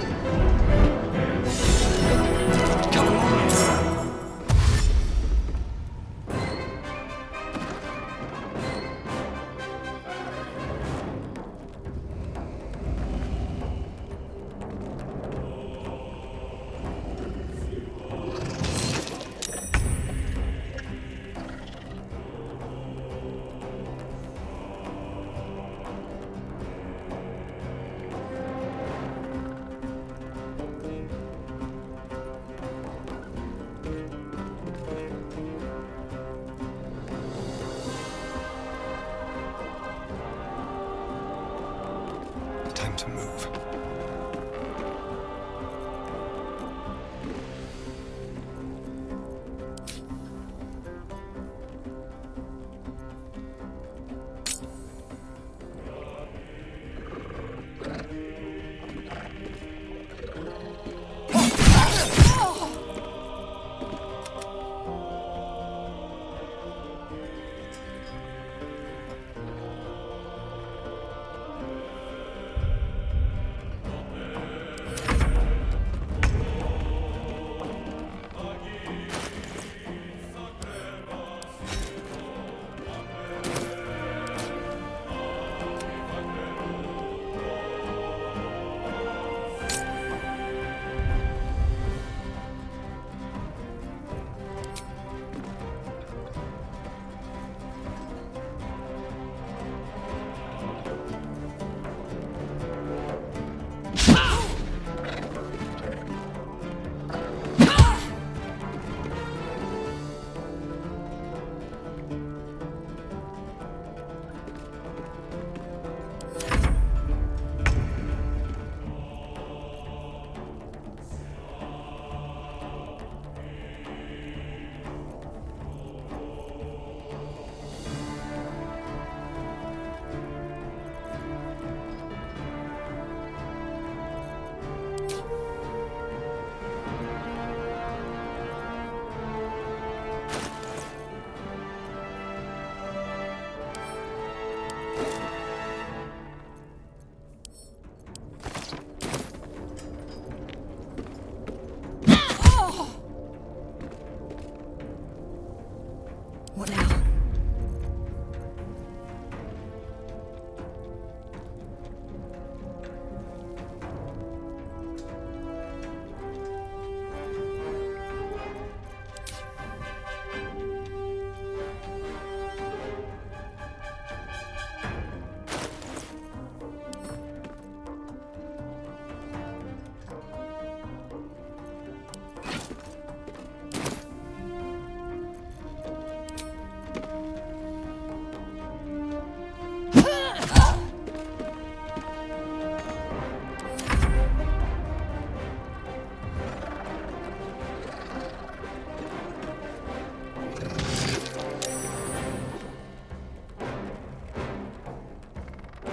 Speaker 17: to move.
Speaker 11: What now?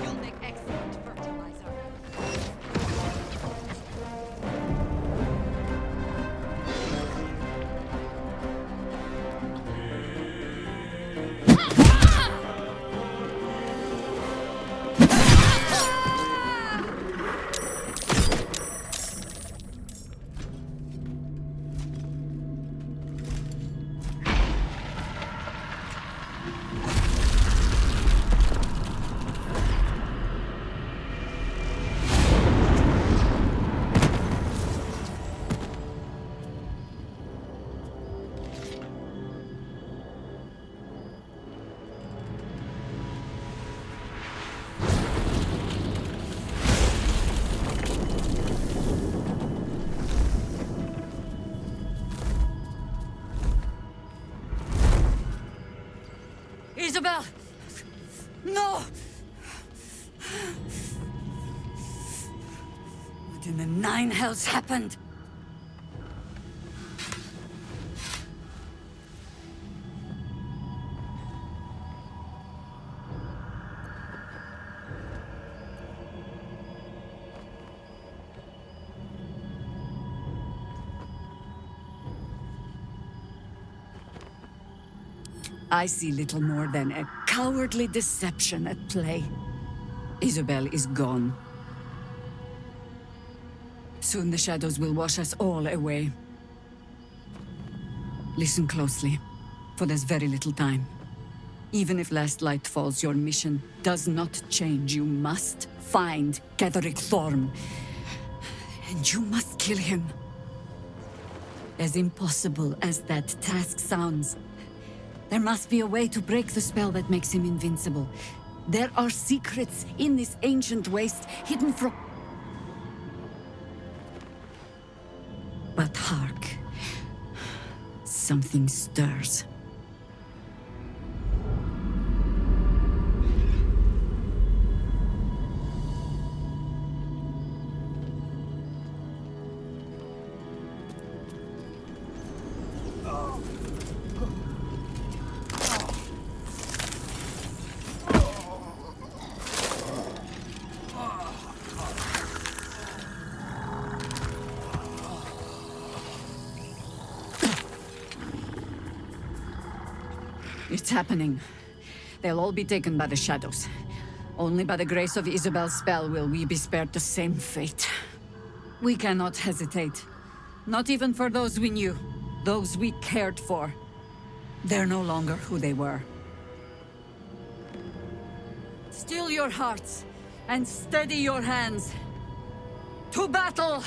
Speaker 9: You'll make excellent fertilizer. Isabel! No! What in the nine hells happened? I see little more than a cowardly deception at play. Isabel is gone. Soon the shadows will wash us all away. Listen closely, for there's very little time. Even if last light falls, your mission does not change. You must find Ketheric Thorm. And you must kill him. As impossible as that task sounds, there must be a way to break the spell that makes him invincible. There are secrets in this ancient waste hidden from... But hark. Something stirs. It's happening. They'll all be taken by the shadows. Only by the grace of Isabel's spell will we be spared the same fate. We cannot hesitate. Not even for those we knew. Those we cared for. They're no longer who they were. Still your hearts, and steady your hands. To battle!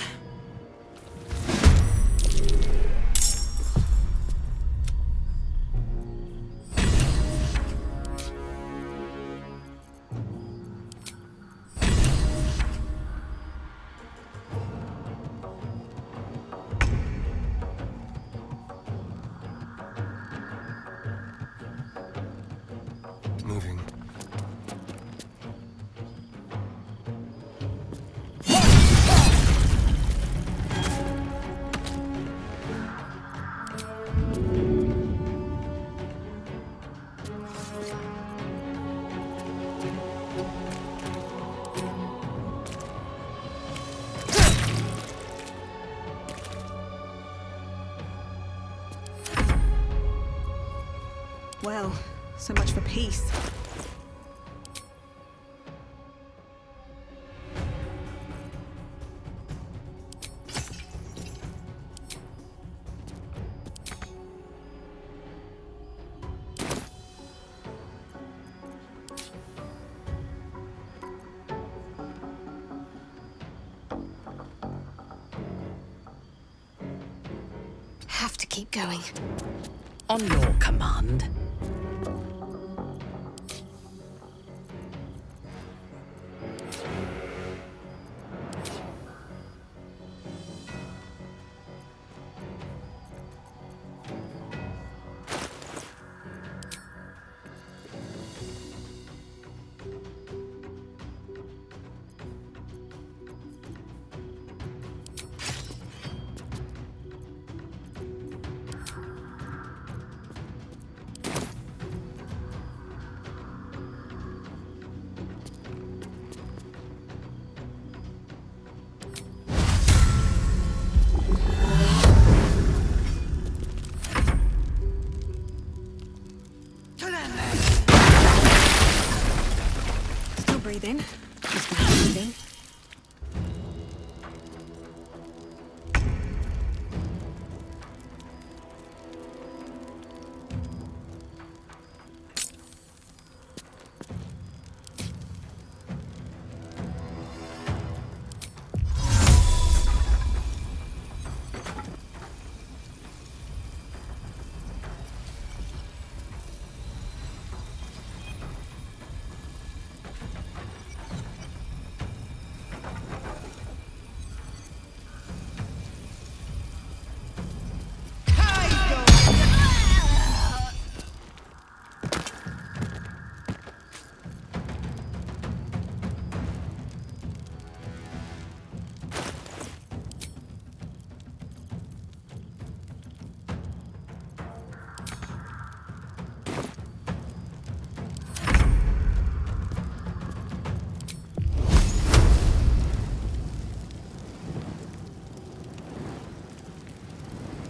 Speaker 6: Moving.
Speaker 7: Well, so much for peace.
Speaker 16: Have to keep going.
Speaker 5: On your command.
Speaker 7: Still breathing. Just breathing.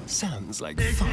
Speaker 6: Sounds like fun.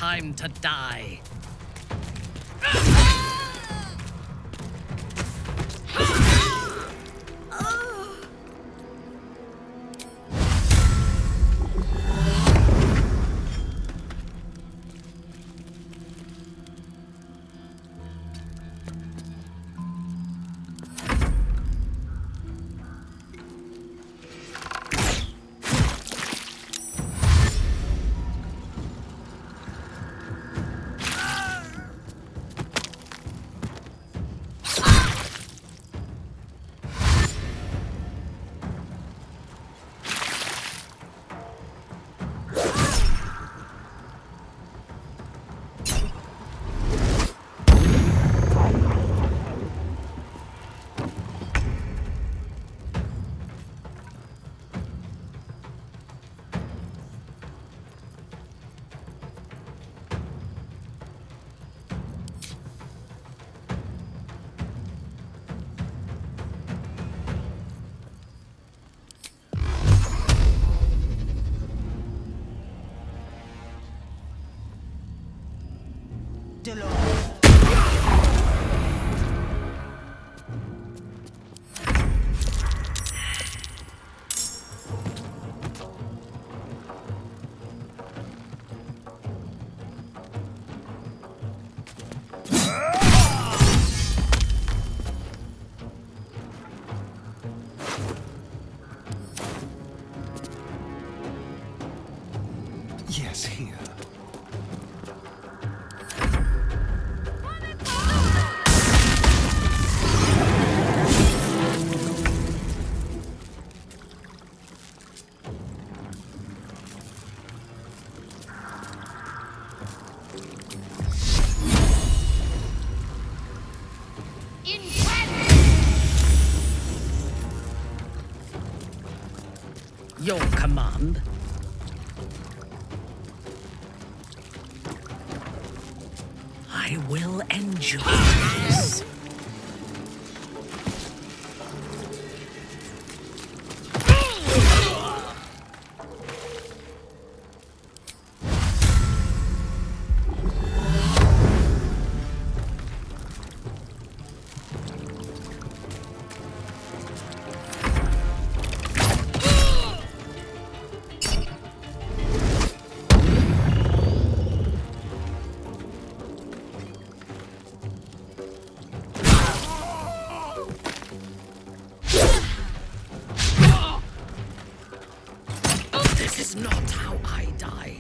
Speaker 18: time to die.
Speaker 12: Yes, here.
Speaker 18: Your command. I will enjoy this. This is not how I die.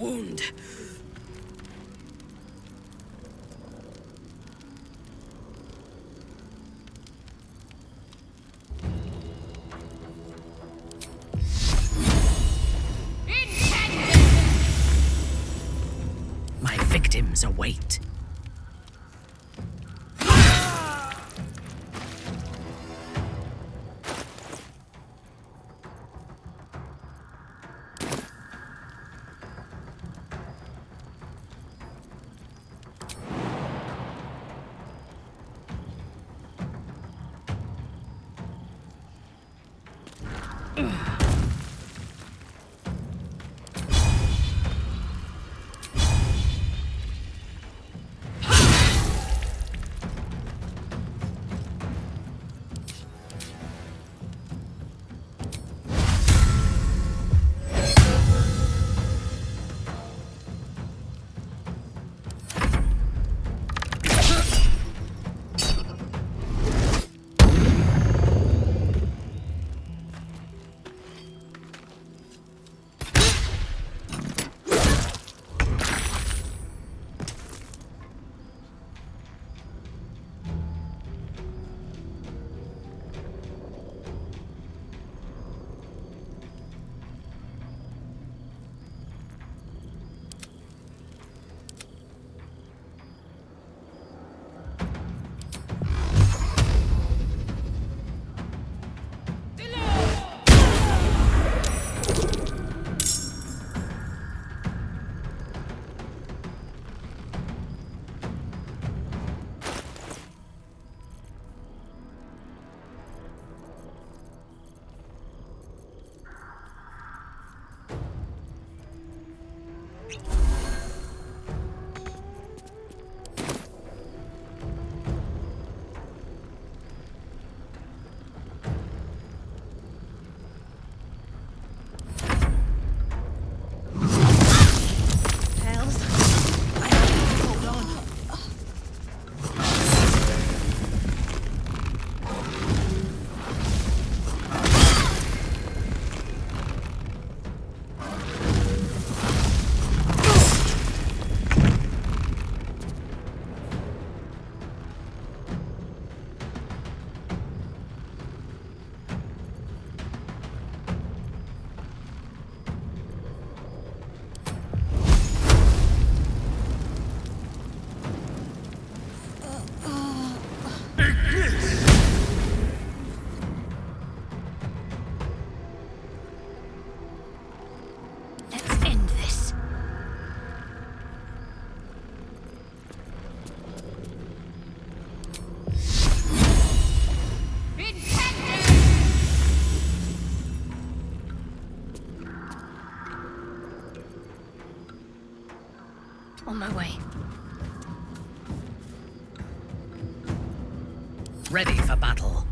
Speaker 18: wound. My victims await.
Speaker 4: Let's end this. On my way.
Speaker 18: Ready for battle.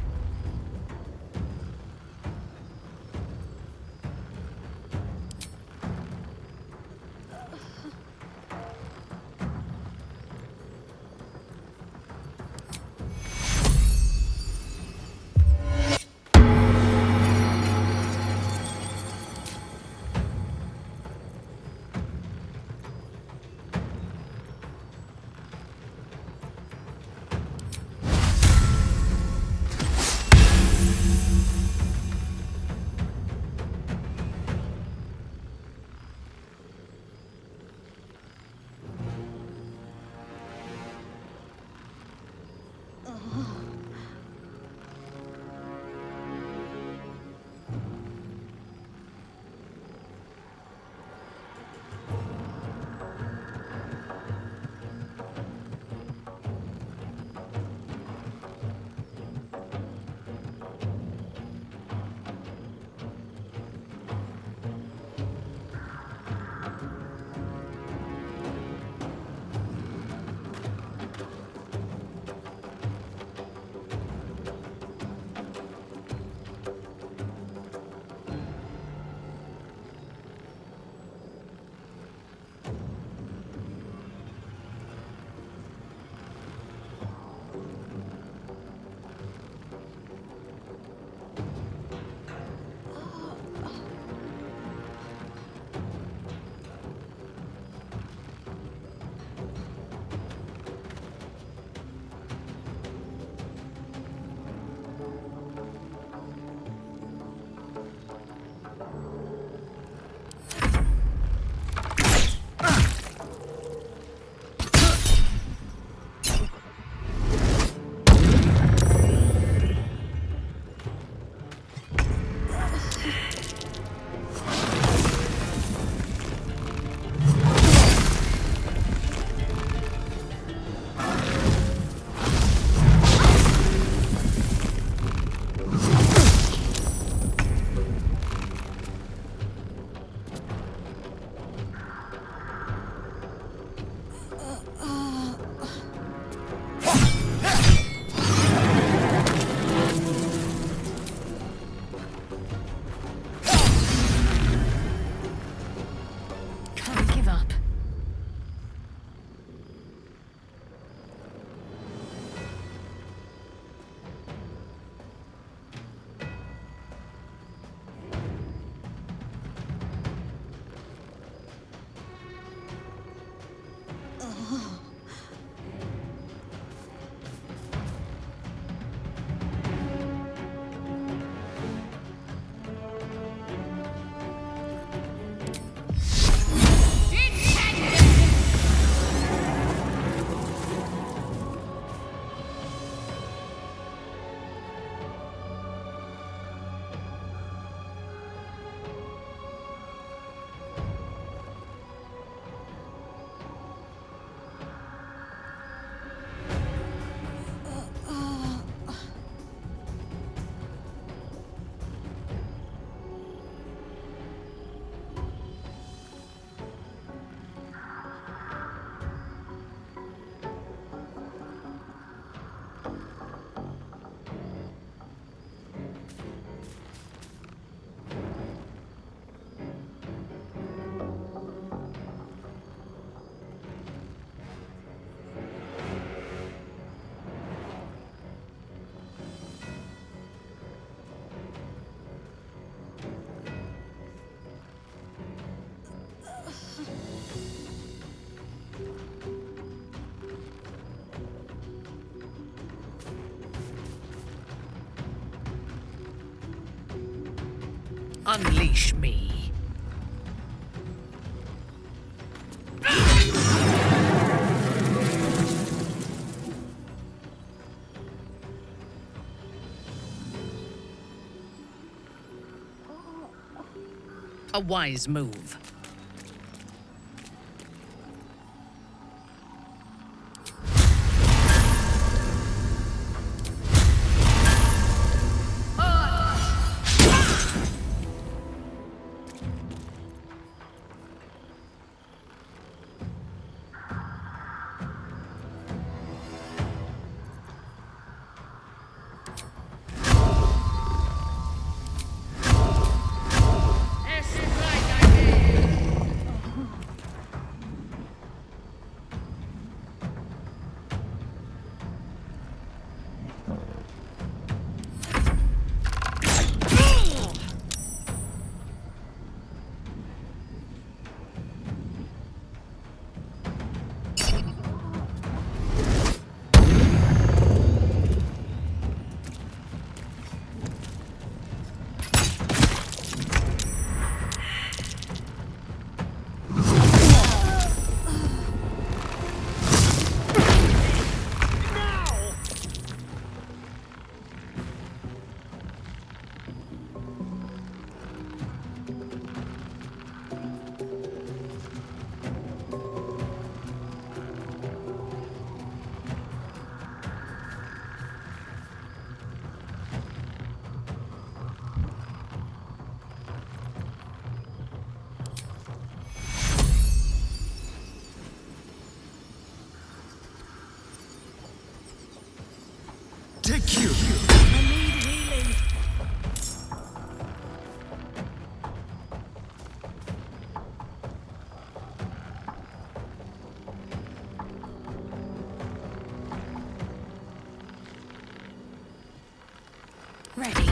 Speaker 4: Can't give up.
Speaker 18: Unleash me. A wise move.
Speaker 12: Take you.
Speaker 4: Ready.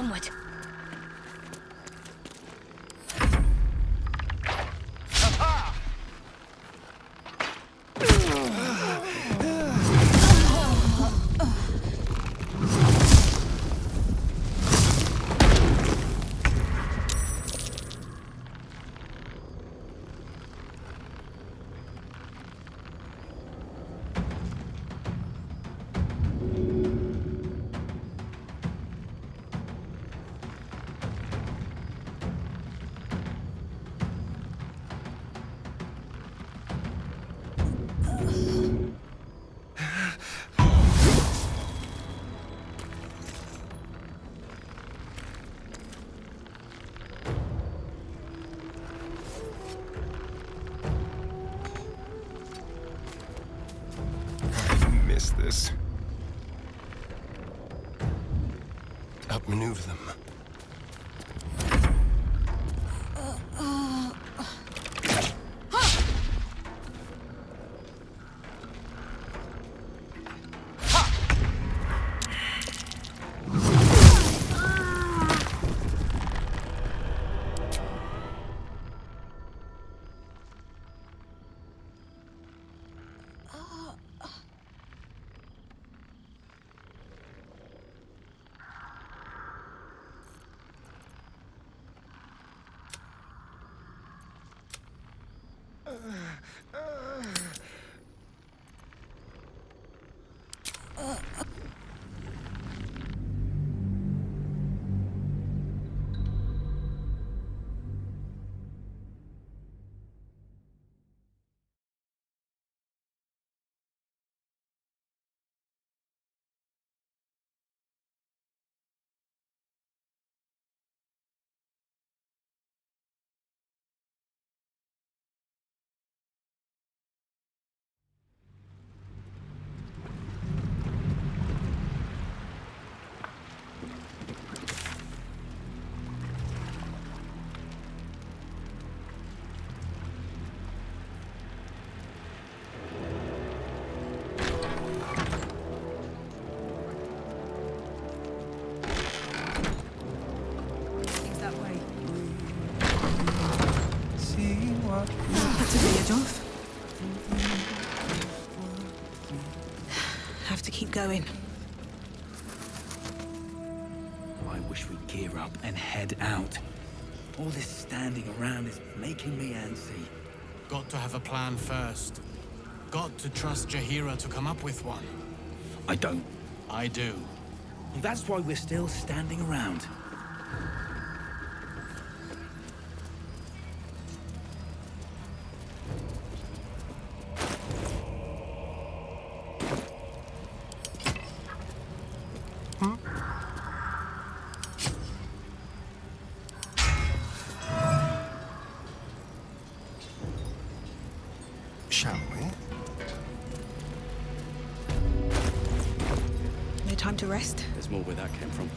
Speaker 11: Onward.
Speaker 6: This. Outmaneuver them.
Speaker 7: That's a village off. Have to keep going.
Speaker 19: I wish we'd gear up and head out. All this standing around is making me antsy.
Speaker 10: Got to have a plan first. Got to trust Jaheira to come up with one.
Speaker 19: I don't.
Speaker 10: I do.
Speaker 19: Well, that's why we're still standing around.
Speaker 6: Shall we?
Speaker 7: No time to rest.
Speaker 8: There's more where that came from.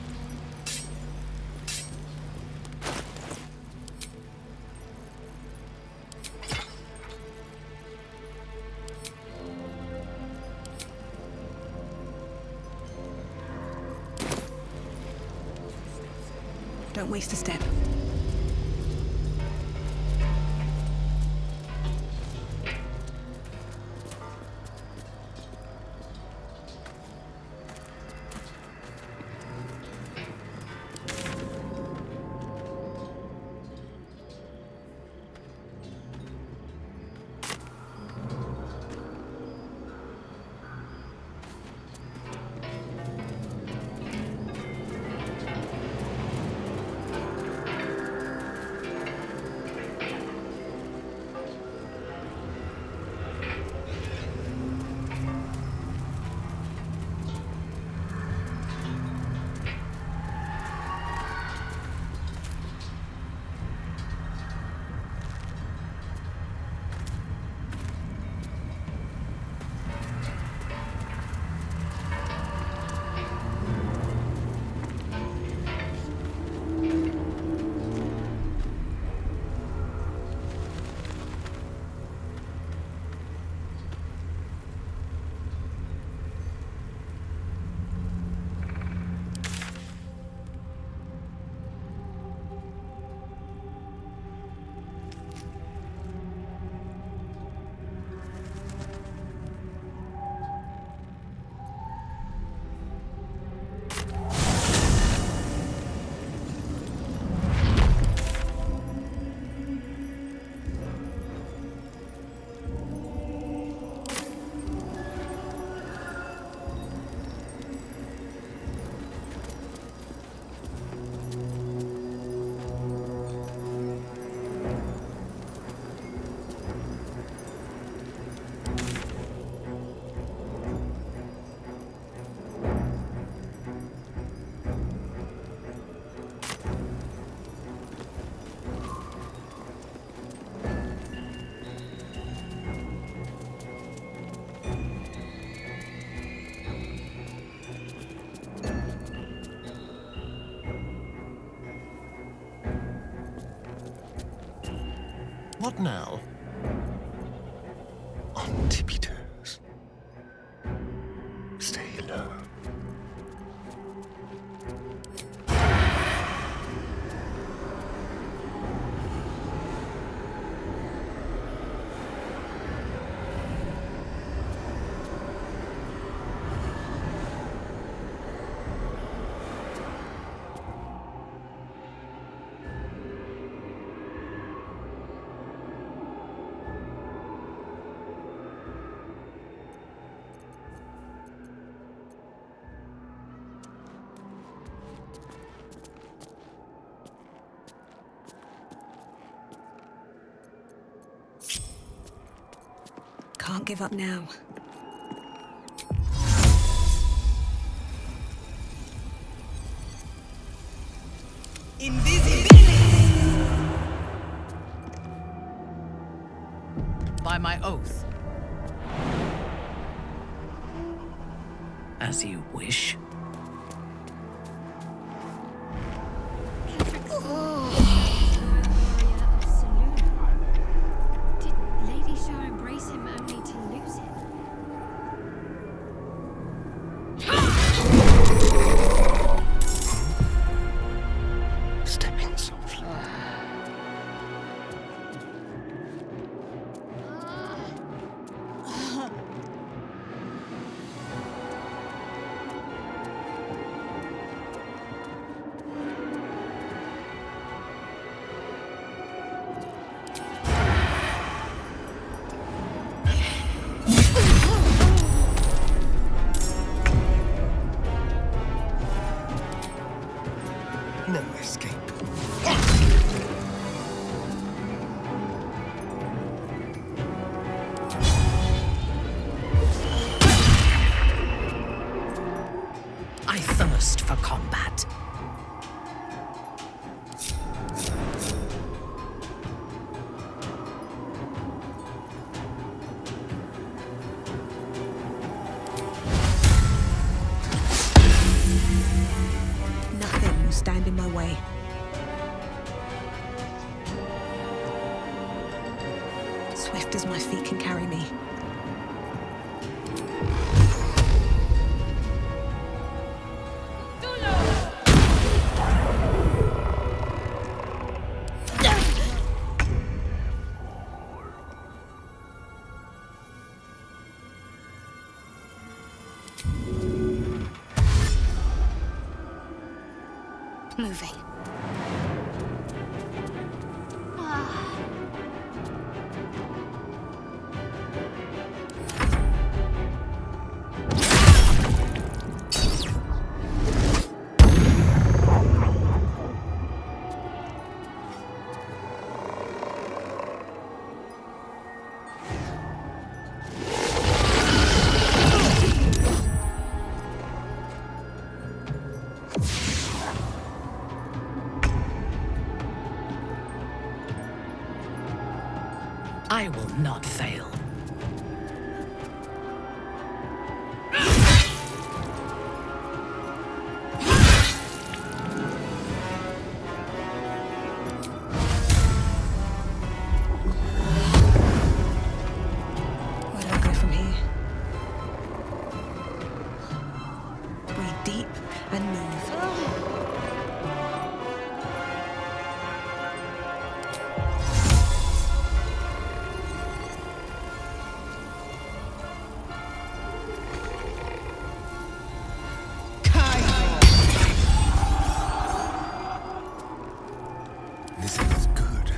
Speaker 7: Don't waste a step.
Speaker 6: What now? On tippy toes. Stay low.
Speaker 7: Can't give up now.
Speaker 18: By my oath. As you wish.
Speaker 4: Did Lady Shah embrace him only to lose him?
Speaker 6: Stepping softly. No escape.
Speaker 18: I thirst for combat.
Speaker 7: Nothing will stand in my way. Swift as my feet can carry me.
Speaker 11: Moving.
Speaker 18: I will not fail.
Speaker 7: Where do I go from here? Breathe deep and move.
Speaker 6: This is good.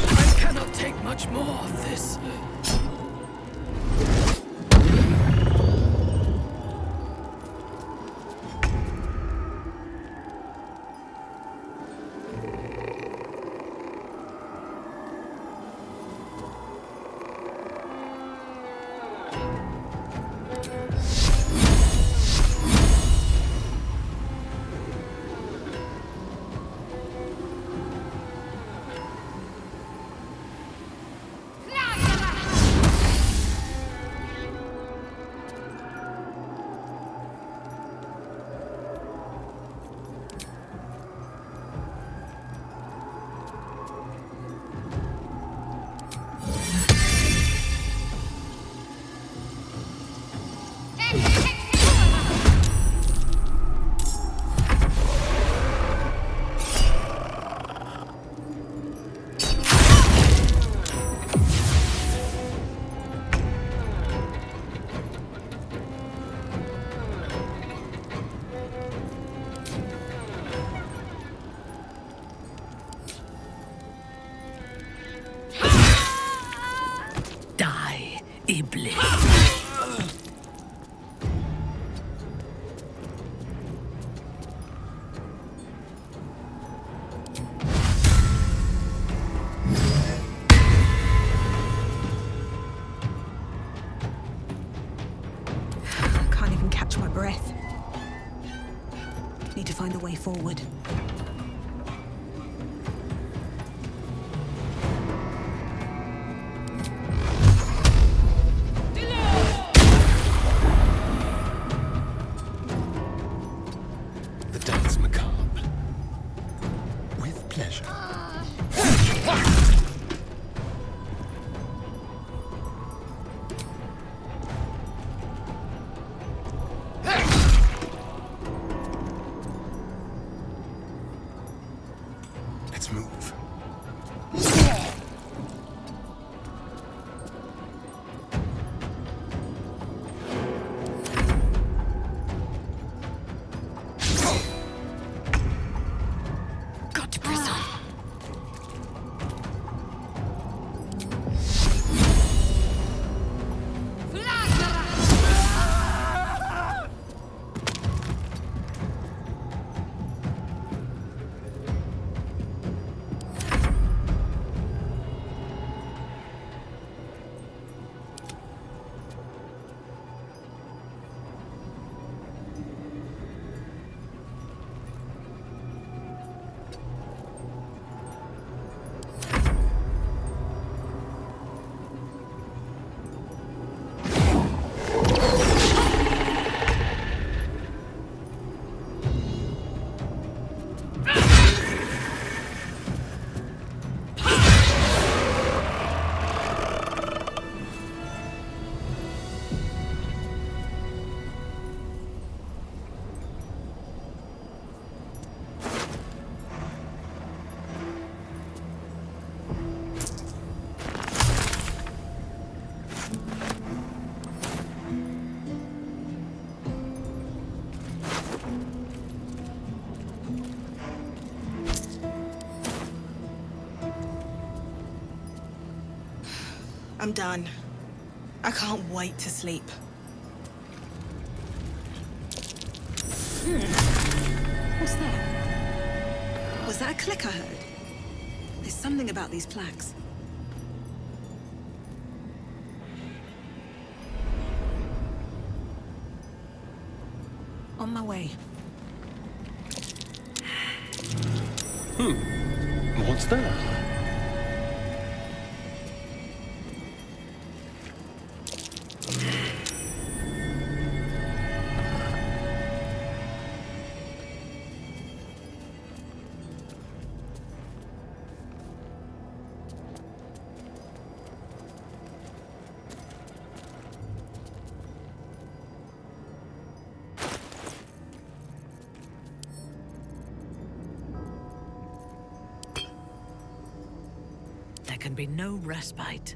Speaker 18: I cannot take much more of this. Iblis.
Speaker 7: I can't even catch my breath. Need to find a way forward.
Speaker 17: The dance macabre. With pleasure. Let's move.
Speaker 4: Got to press on.
Speaker 14: I'm done. I can't wait to sleep.
Speaker 7: What's that? Was that a click I heard? There's something about these plaques. On my way.
Speaker 6: What's that?
Speaker 18: There can be no respite.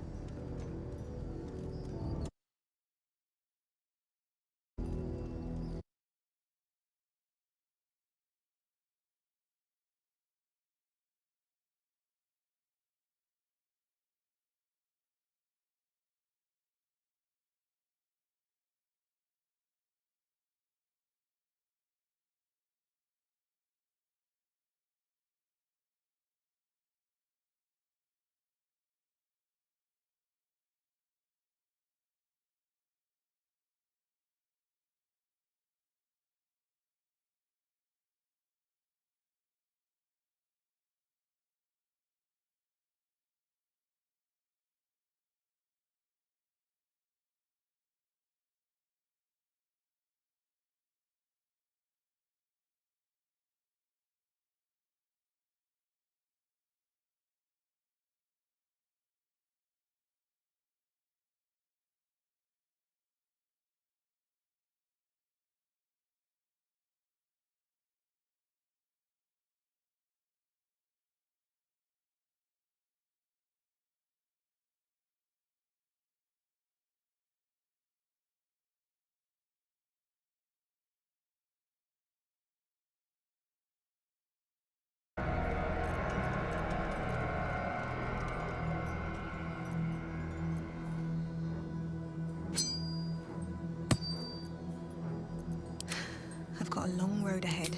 Speaker 7: road ahead.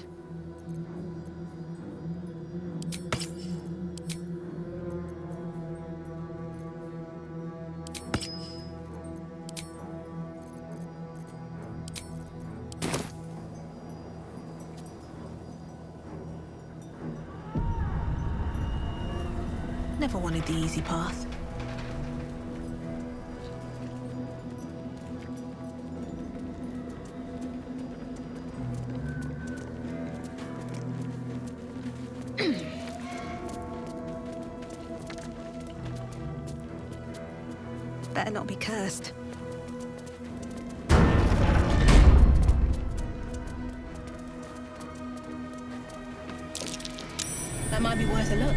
Speaker 7: Never wanted the easy path. Better not be cursed. That might be worth a look.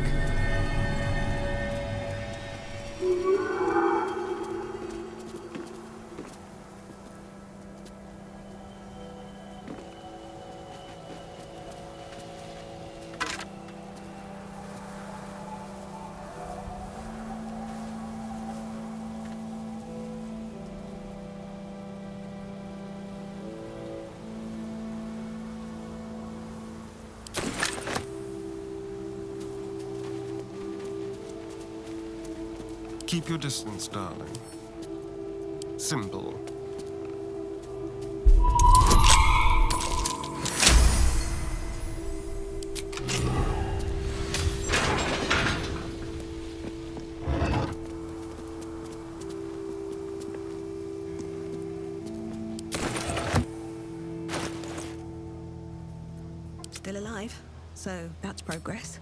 Speaker 6: Keep your distance, darling. Simple.
Speaker 7: Still alive, so that's progress.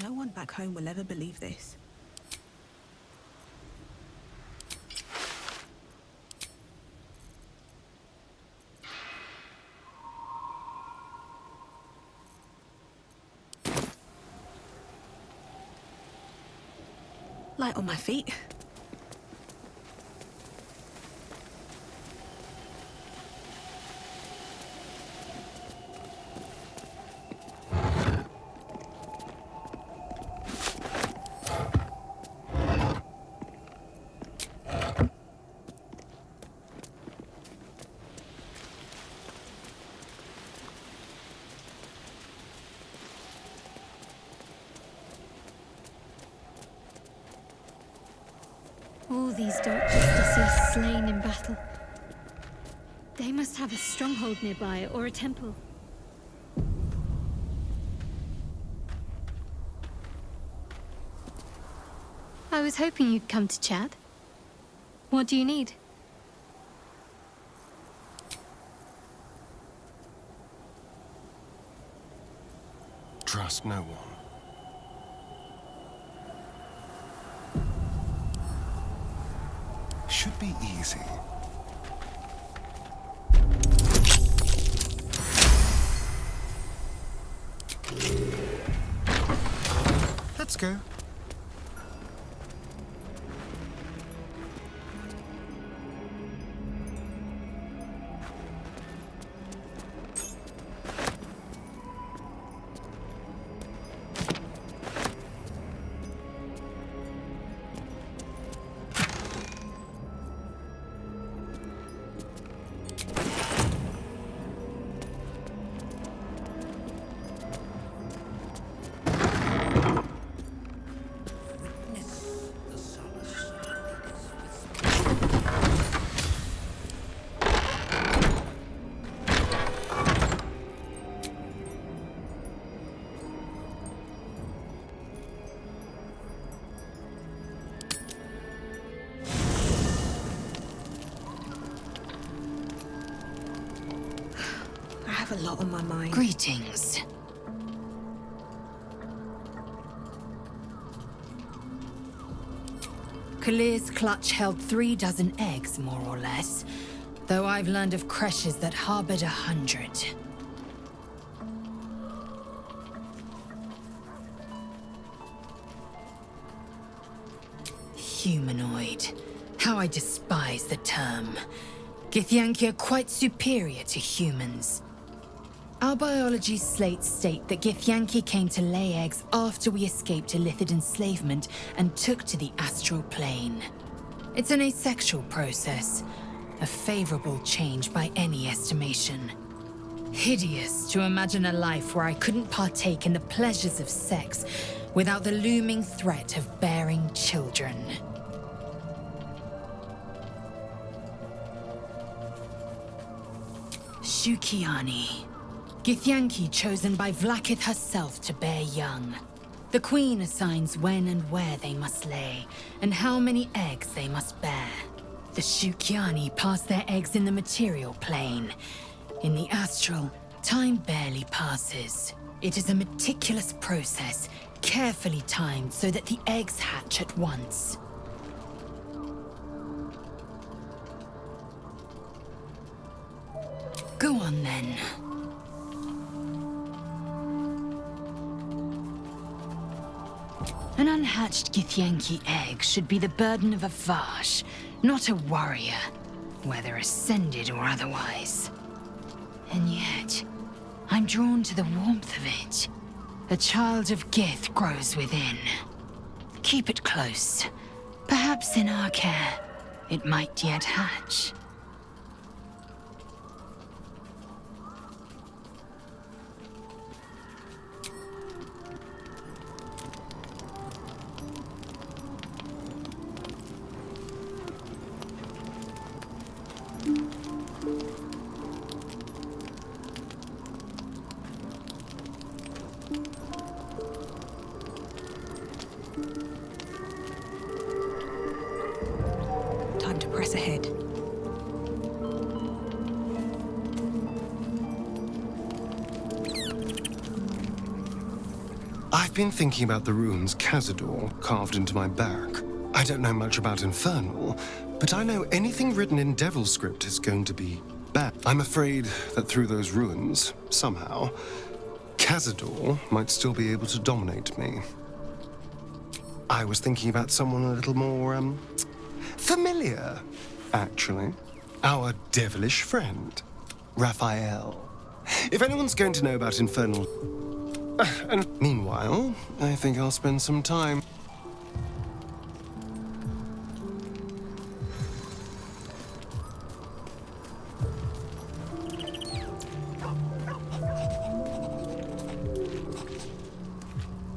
Speaker 7: No one back home will ever believe this. Light on my feet.
Speaker 4: All these dark justices slain in battle. They must have a stronghold nearby, or a temple. I was hoping you'd come to chat. What do you need?
Speaker 6: Trust no one. Should be easy. Let's go.
Speaker 7: A lot on my mind.
Speaker 16: Greetings.
Speaker 20: Kalir's clutch held 36 eggs, more or less, though I've learned of creches that harbored 100. humanoid. How I despise the term. Githyanki are quite superior to humans. Our biology slates state that Githyanki came to lay eggs after we escaped Illithid enslavement and took to the astral plane. It's an asexual process, a favorable change by any estimation. Hideous to imagine a life where I couldn't partake in the pleasures of sex without the looming threat of bearing children. Shukiani. Githyanki chosen by Vlaakith herself to bear young. The Queen assigns when and where they must lay, and how many eggs they must bear. The Shukiani pass their eggs in the material plane. In the astral, time barely passes. It is a meticulous process, carefully timed so that the eggs hatch at once. Go on then. An unhatched Githyanki egg should be the burden of a Vash, not a warrior, whether ascended or otherwise. And yet, I'm drawn to the warmth of it. A child of Gith grows within. Keep it close. Perhaps in our care, it might yet hatch.
Speaker 7: Time to press ahead.
Speaker 6: I've been thinking about the runes Cazador carved into my back. I don't know much about Infernal, but I know anything written in Devil script is going to be bad. I'm afraid that through those runes, somehow, Cazador might still be able to dominate me. I was thinking about someone a little more, familiar, actually. Our devilish friend, Raphael. If anyone's going to know about Infernal... and meanwhile, I think I'll spend some time...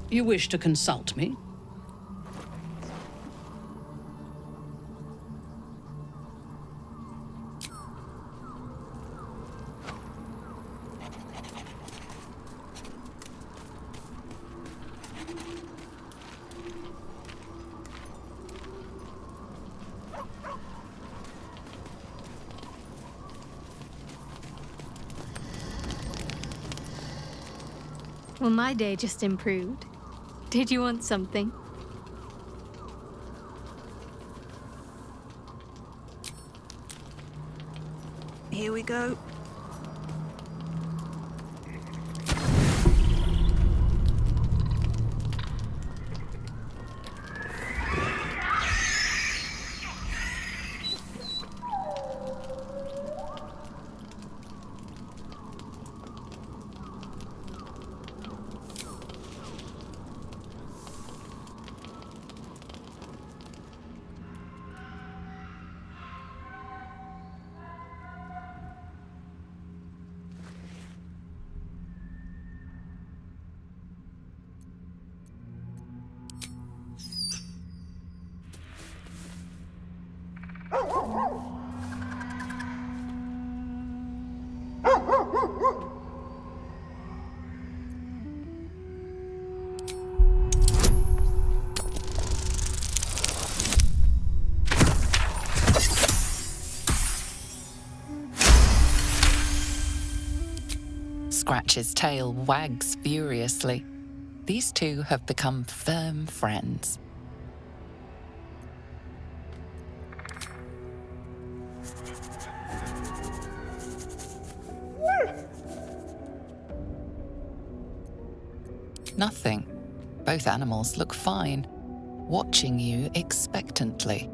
Speaker 21: You wish to consult me?
Speaker 4: Well, my day just improved. Did you want something?
Speaker 7: Here we go.
Speaker 15: Scratch's tail wags furiously. These two have become firm friends. Nothing. Both animals look fine. watching you expectantly.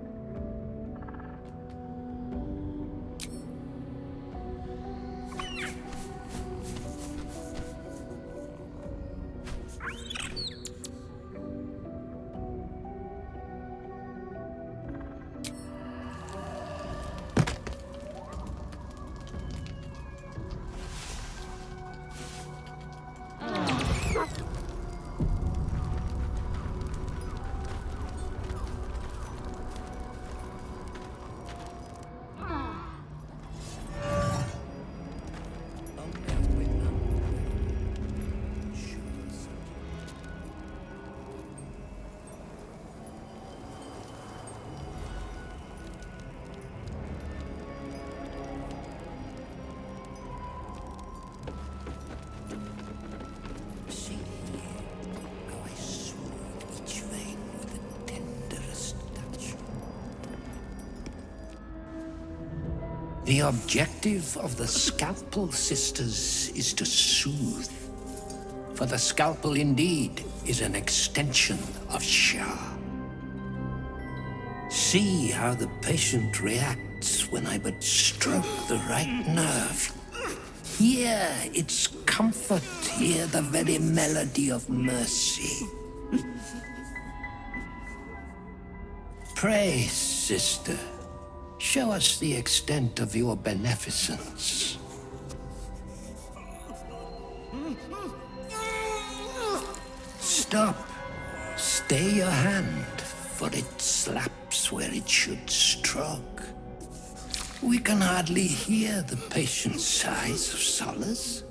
Speaker 3: The objective of the Scalpel Sisters is to soothe. For the scalpel indeed is an extension of Shah. See how the patient reacts when I but stroke the right nerve. Hear its comfort, hear the very melody of mercy. Pray, sister, show us the extent of your beneficence. Stop. Stay your hand, for it slaps where it should stroke. We can hardly hear the patient's sighs of solace.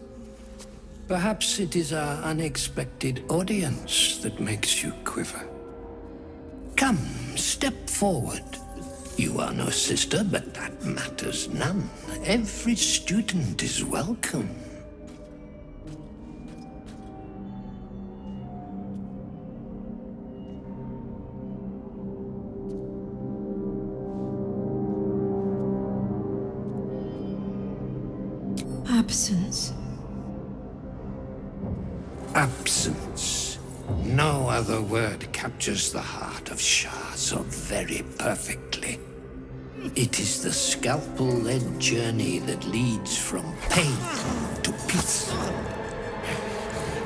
Speaker 3: Perhaps it is our unexpected audience that makes you quiver. Come, step forward. You are no sister, but that matters none. Every student is welcome.
Speaker 11: Absence.
Speaker 3: Absence. No other word captures the heart of Shah so very perfectly. It is the scalpel-led journey that leads from pain to peace.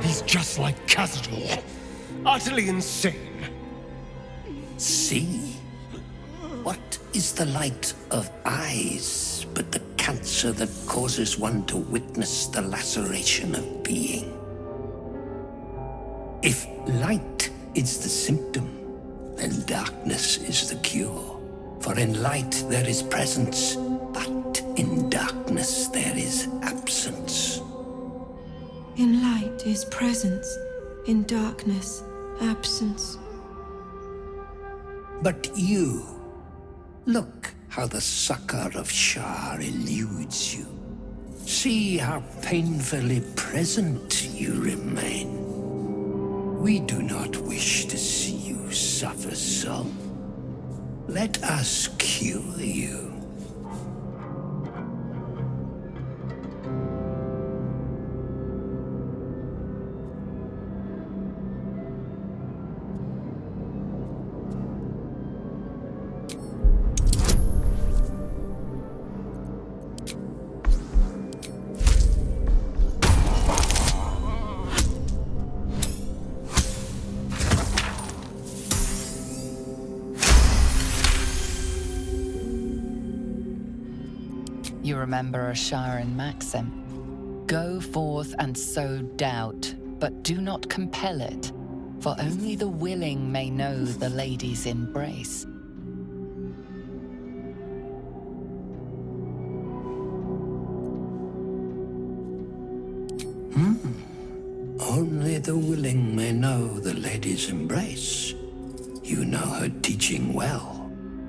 Speaker 6: He's just like Khazad-dûr. Utterly insane.
Speaker 3: See? What is the light of eyes but the cancer that causes one to witness the laceration of being? If light is the symptom, then darkness is the cure. For in light there is presence, but in darkness there is absence.
Speaker 11: In light is presence, in darkness, absence.
Speaker 3: But you, look how the succor of Shah eludes you. See how painfully present you remain. We do not wish to see you suffer so. Let us cure you.
Speaker 15: You remember a Sharon maxim. Go forth and sow doubt, but do not compel it, for only the willing may know the lady's embrace.
Speaker 3: Only the willing may know the lady's embrace. You know her teaching well.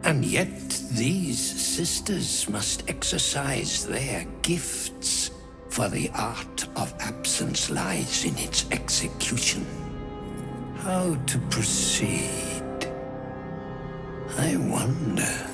Speaker 3: And yet these sisters must exercise their gifts, for the art of absence lies in its execution. How to proceed? I wonder.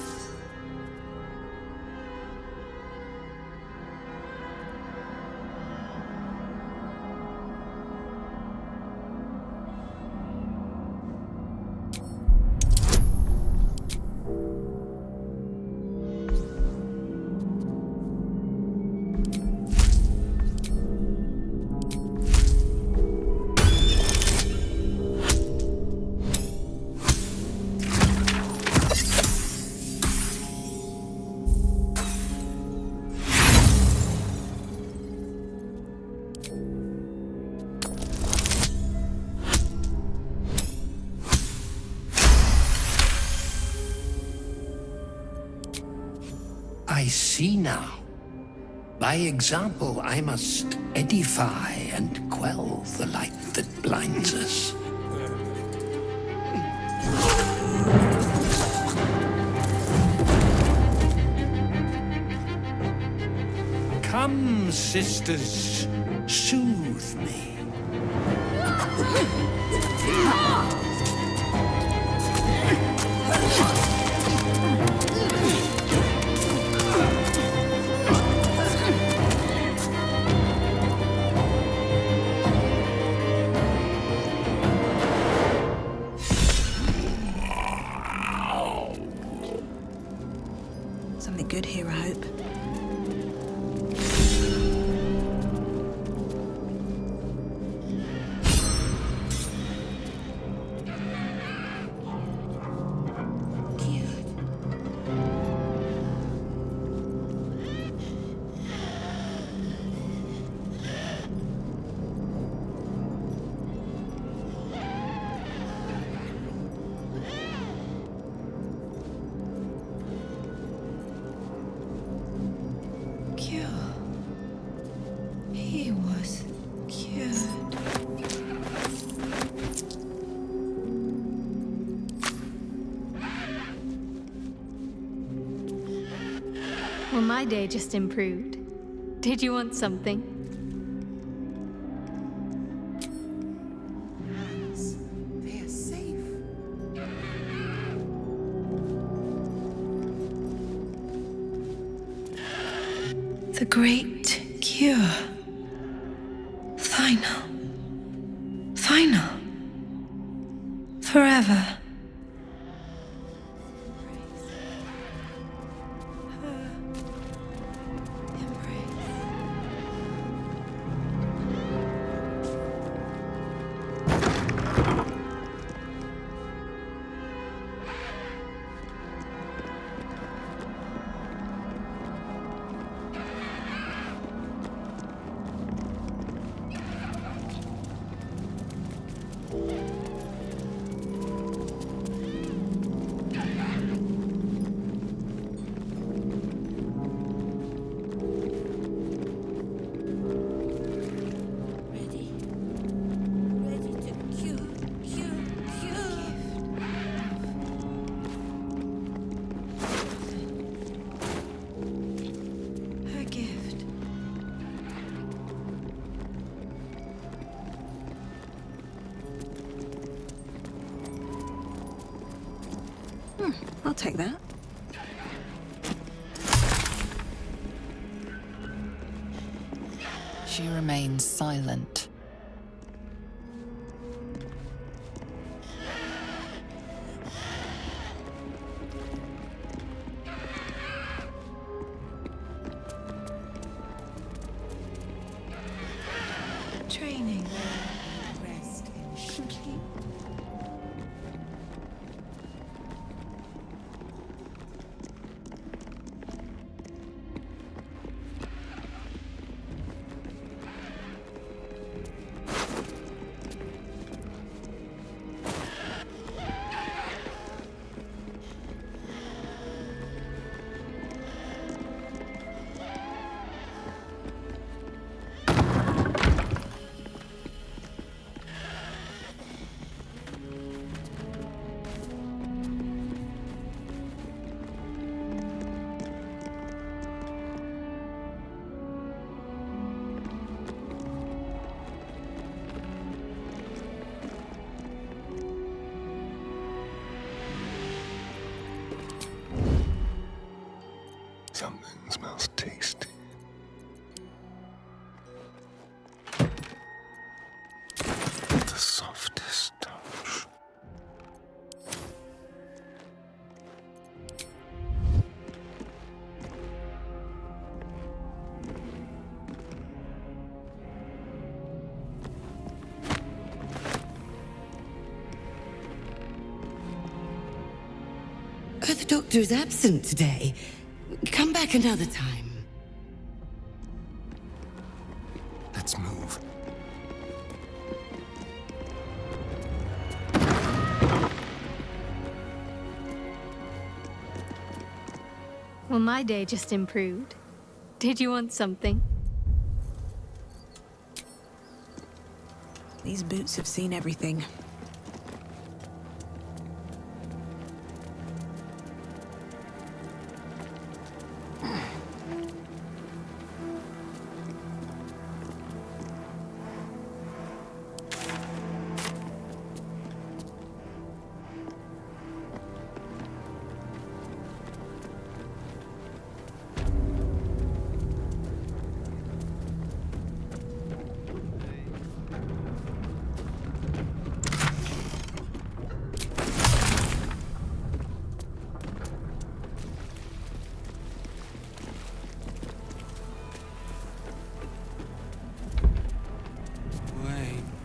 Speaker 3: I see now. By example, I must edify and quell the light that blinds us. Come, sisters, soothe me.
Speaker 7: Something good here, I hope.
Speaker 11: He was cured.
Speaker 4: Well, my day just improved. Did you want something?
Speaker 7: They are safe. The great cure. Final. Final. Forever. I'll take that.
Speaker 15: She remains silent.
Speaker 11: Training. Rest complete.
Speaker 6: Something smells tasty. The softest touch.
Speaker 2: The doctor's absent today. Come back another time.
Speaker 6: Let's move.
Speaker 4: Well, my day just improved. Did you want something?
Speaker 7: These boots have seen everything.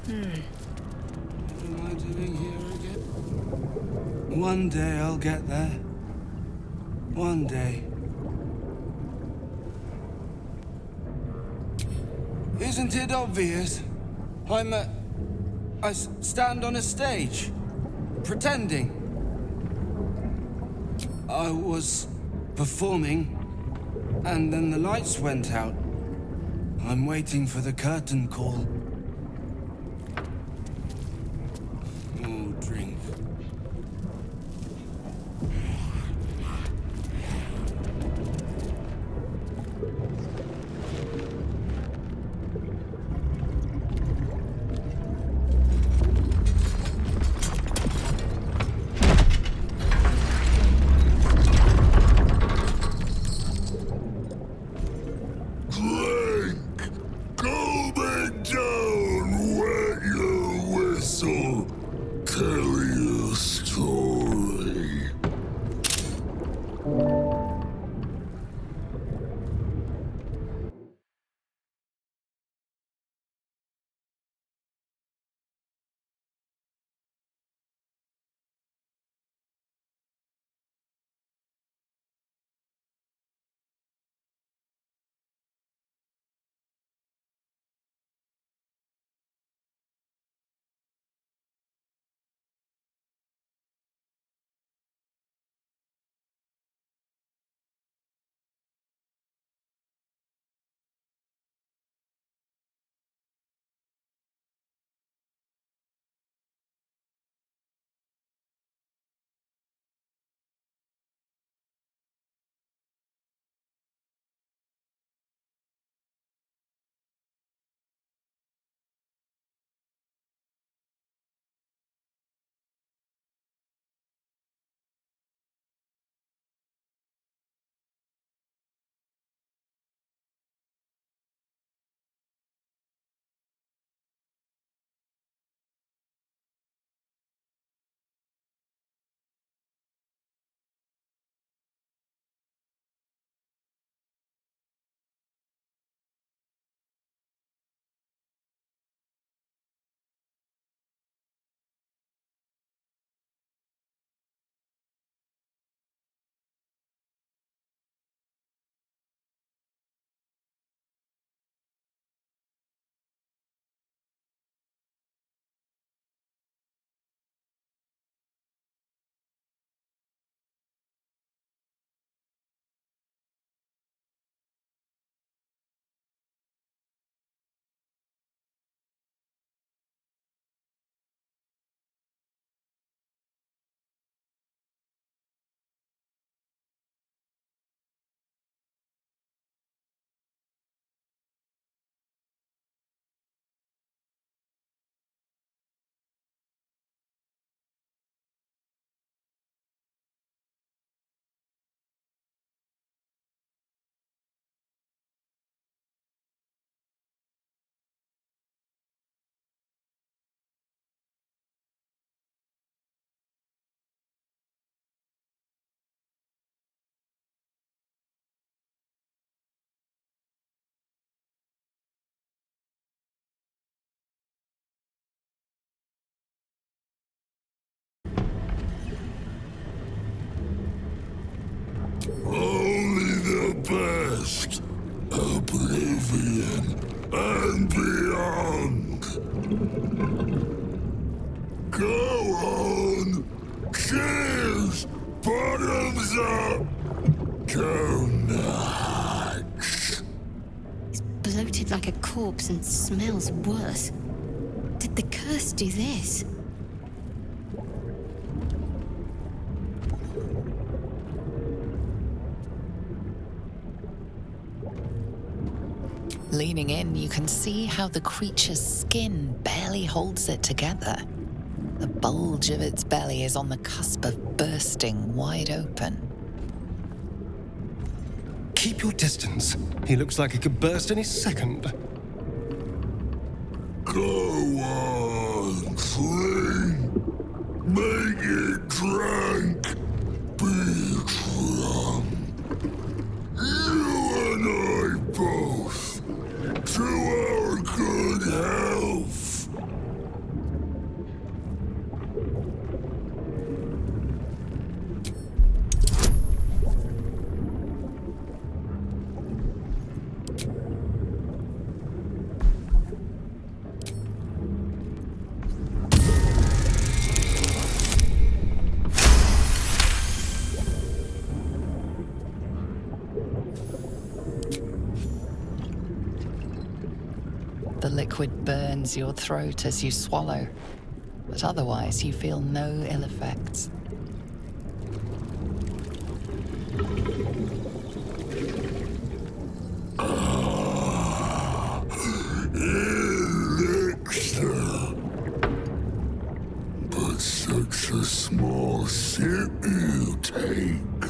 Speaker 12: What am I doing here again? One day I'll get there. One day. Isn't it obvious? I stand on a stage, pretending. I was performing, and then the lights went out. I'm waiting for the curtain call. Oh, drink.
Speaker 1: Only the best. Oblivion and beyond. Go on. Cheers. Bottoms up. Down the hatch.
Speaker 4: Bloated like a corpse and smells worse. Did the curse do this?
Speaker 15: Leaning in, you can see how the creature's skin barely holds it together. The bulge of its belly is on the cusp of bursting wide open.
Speaker 6: Keep your distance. He looks like he could burst any second.
Speaker 1: Go on, drink. Make it drunk. Be drunk. You and I both. To our good health.
Speaker 15: The liquid burns your throat as you swallow, but otherwise you feel no ill effects.
Speaker 1: Elixir. But such a small sip you take.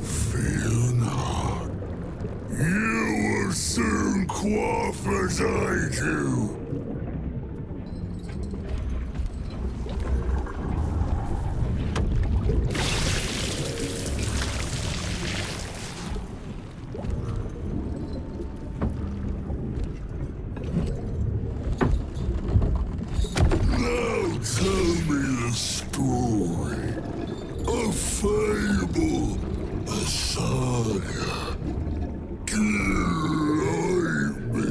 Speaker 1: Fear not. You will soon quaff as I do. Now tell me the story. A fable, a saga. Delight me.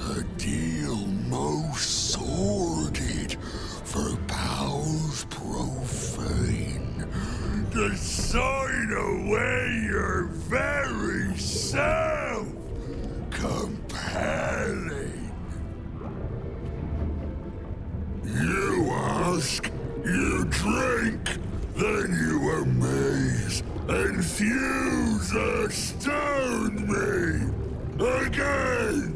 Speaker 1: A deal most sordid for powers profane. To sign away your very self. Compelling. You ask, you drink, then you amaze, infuse, astound me. Again.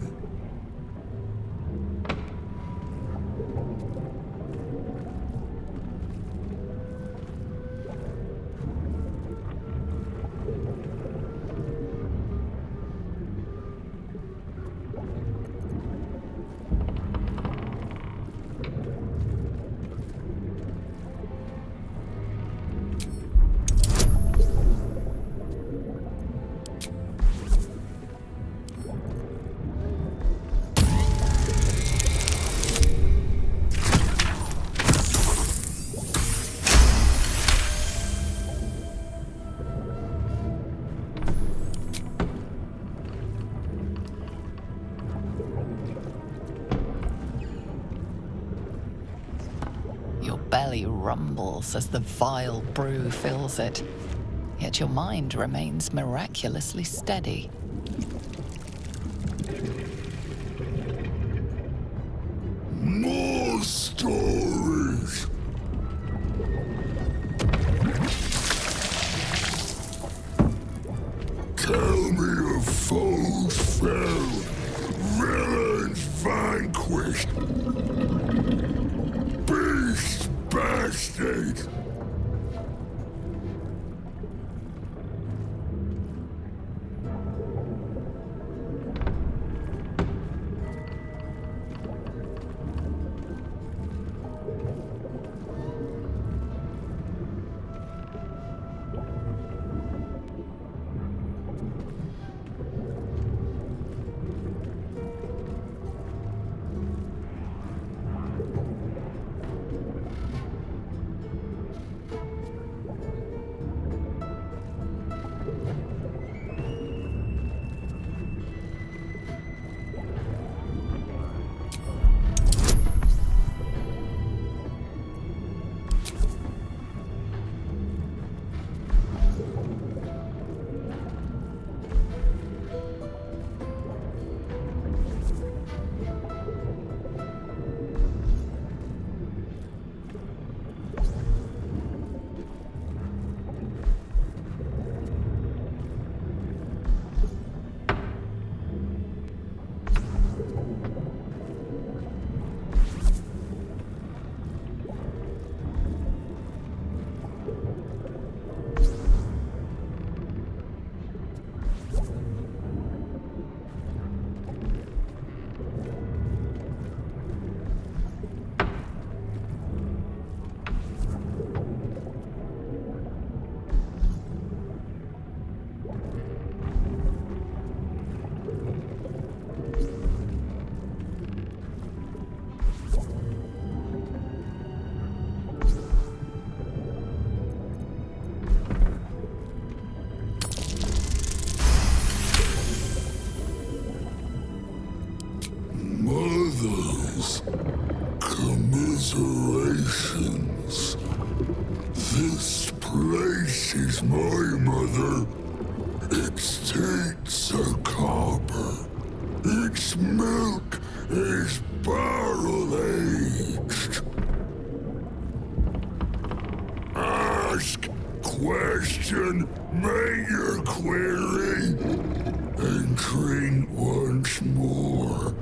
Speaker 15: Your belly rumbles as the vile brew fills it, yet your mind remains miraculously steady.
Speaker 1: More stories. Tell me of foes found, villains vanquished, beast bastard. my mother. Its teats are copper. Its milk is barrel-aged. Ask question, make your query, and drink once more.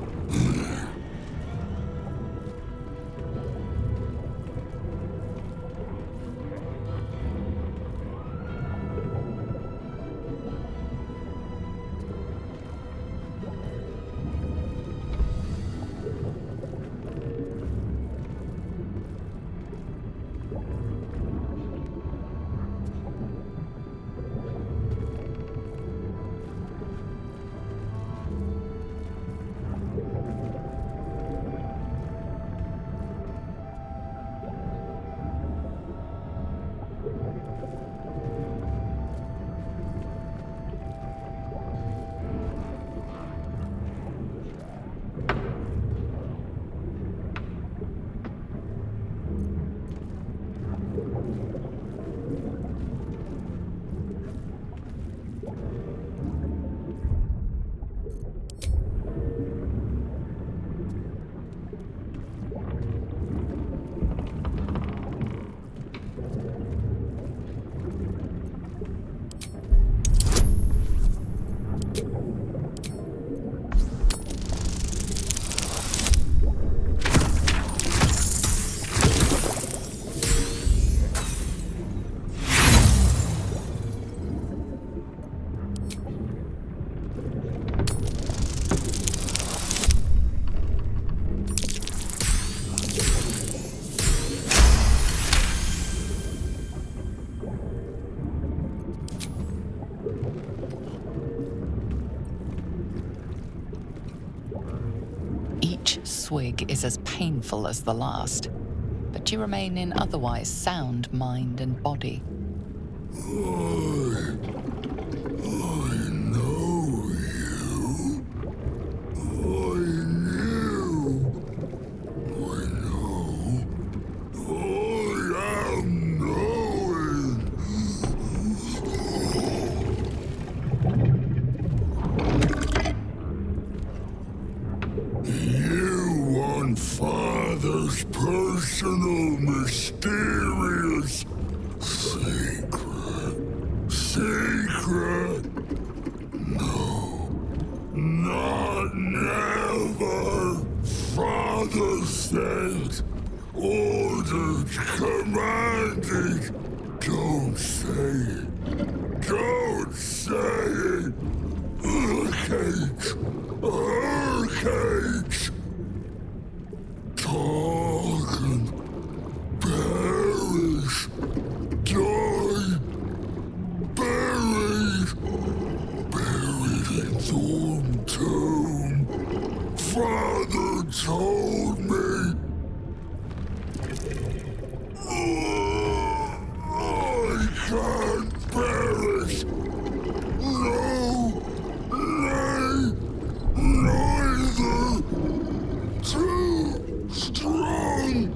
Speaker 15: Each swig is as painful as the last, but you remain in otherwise sound mind and body.
Speaker 1: I know you. I know. I am knowing. You want Father's personal, mysterious secret. Secret? No. Not never. Father said, ordered, commanded. Don't say it. Don't say it. Cage. Cage. Talk and perish. Die. Buried. Buried in Thorn Tomb. Father told me. I can't perish. No. Nay. Neither. Too strong.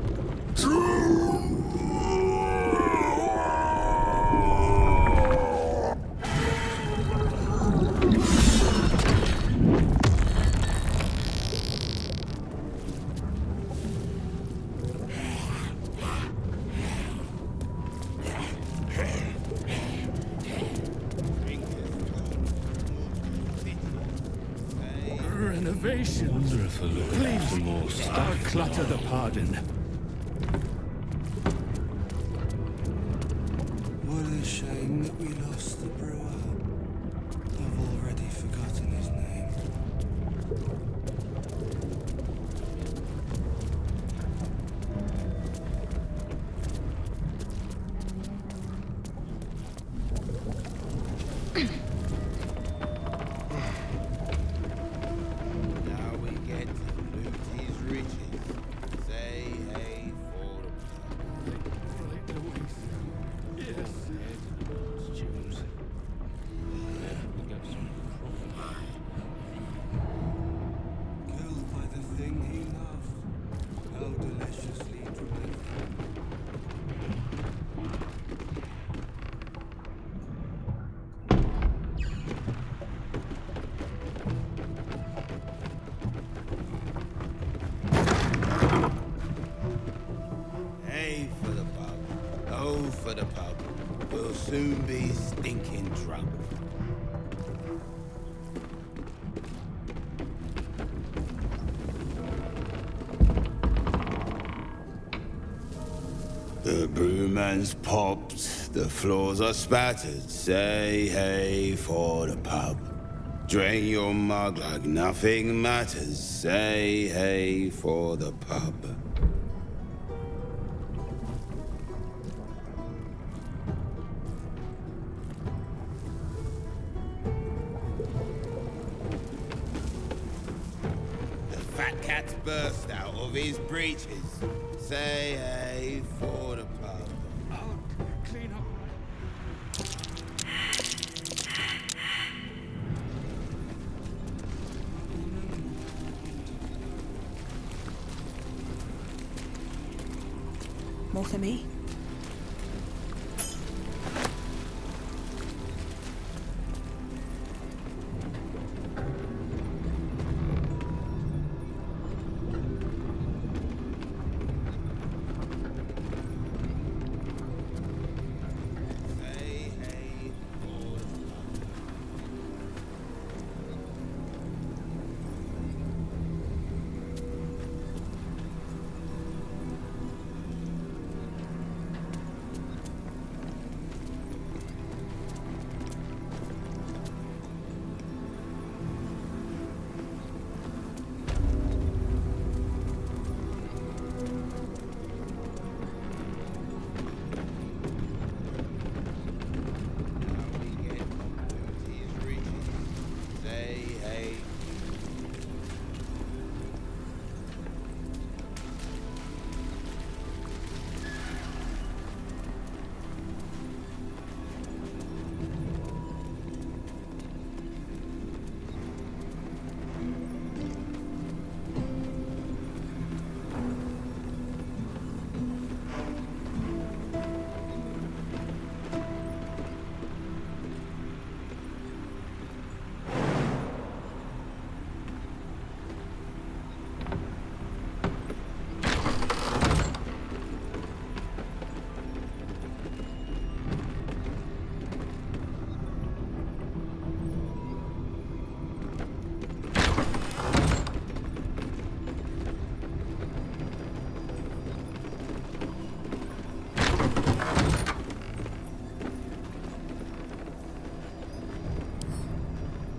Speaker 19: Renovation. Wonder if I look at some more stuff. Clutter the pardon.
Speaker 12: What a shame that we lost the brewer. I've already forgotten his name.
Speaker 13: Now we get to loot his riches. Say hey for the
Speaker 19: Yes.
Speaker 13: tunes.
Speaker 12: Killed by the thing he loved. How deliciously dramatic.
Speaker 13: soon be stinking drunk. The brewman's popped, the floors are spattered. Say hey for the pub. Drain your mug like nothing matters. Say hey for the pub. The fat cat's burst out of his breeches. Say hey for the pub.
Speaker 19: Oh, clean up.
Speaker 7: More for me?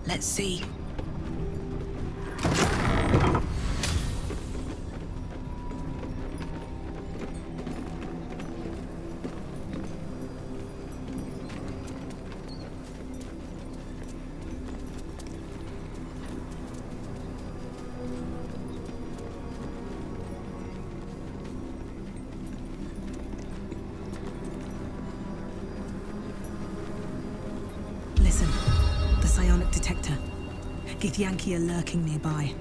Speaker 7: Let's see. Listen, the psionic detector. Githyanki are lurking nearby.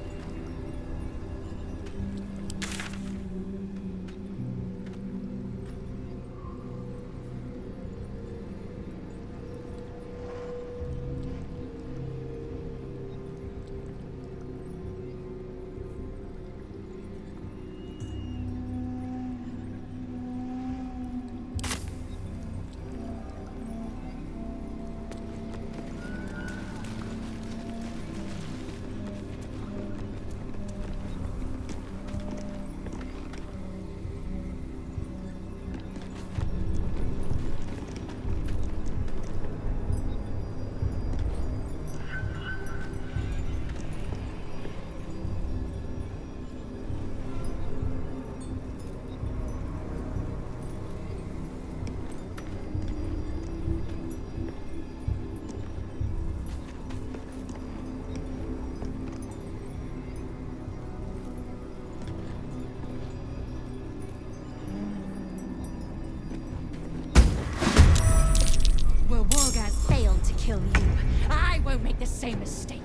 Speaker 4: Where Wargaz failed to kill you, I won't make the same mistake.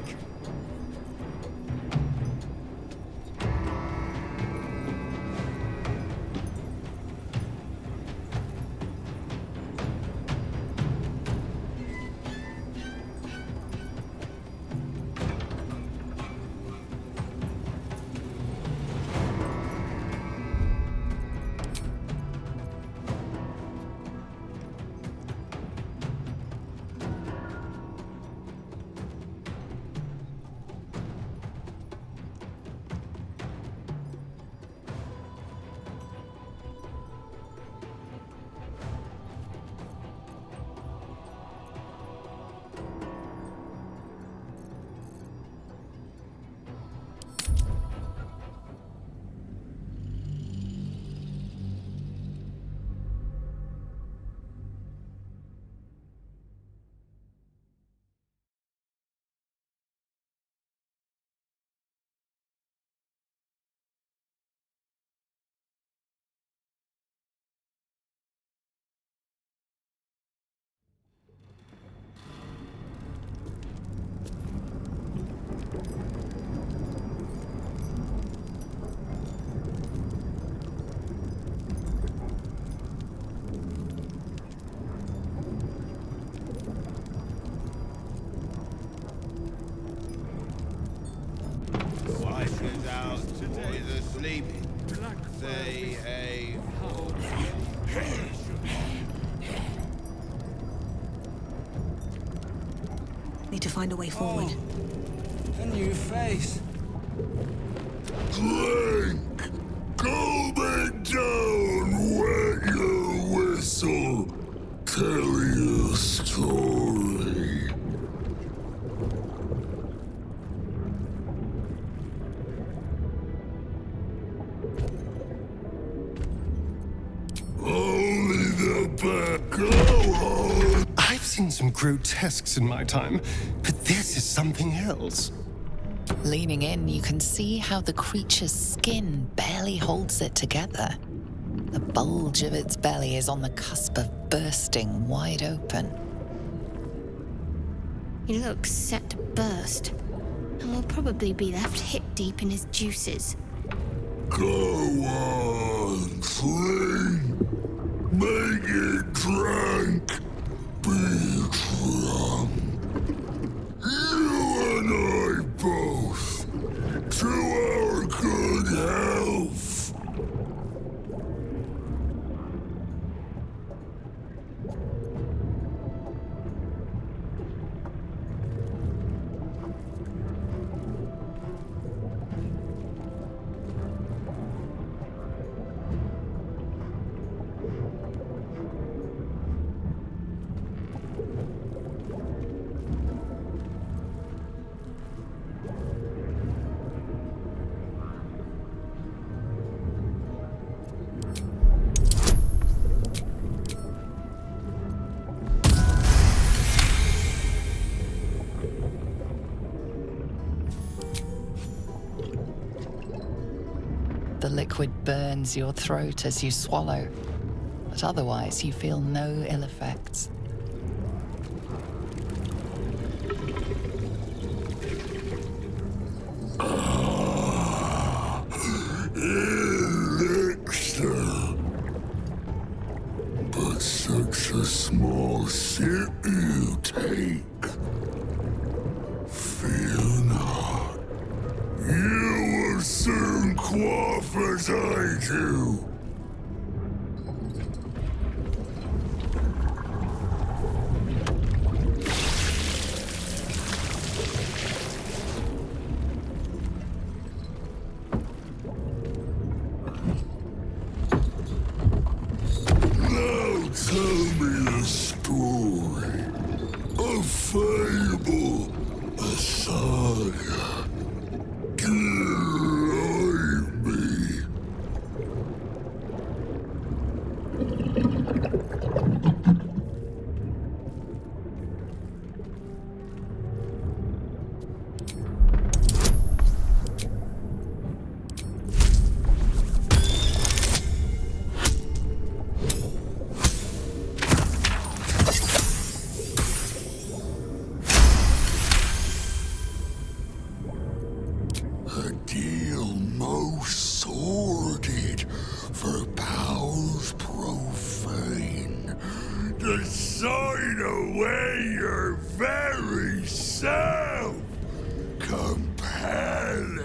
Speaker 13: out, boys are sleeping. Say hey for
Speaker 7: Need to find a way forward.
Speaker 3: A new face.
Speaker 1: Drink! Go back down, wet your whistle. Tell your story. Only the back. Go on!
Speaker 6: I've seen some grotesques in my time, but this is something else.
Speaker 15: Leaning in, you can see how the creature's skin barely holds it together. The bulge of its belly is on the cusp of bursting wide open.
Speaker 4: He looks set to burst, and will probably be left hip-deep in his juices.
Speaker 1: Go on, drink. Make it drunk. Be drunk. You and I both. To our good health.
Speaker 15: The liquid burns your throat as you swallow, but otherwise you feel no ill effects.
Speaker 1: Elixir. But such a small sip you take. Fear not. You will soon quaff as I do. Now tell me a story, a fable, a saga. Guide me. A deal most sordid for powers profane. To sign away your very self. Compelling.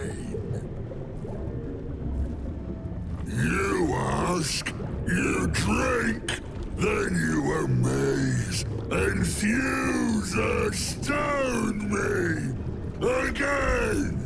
Speaker 1: You ask, you drink, then you amaze, enthuse, astound me. Again.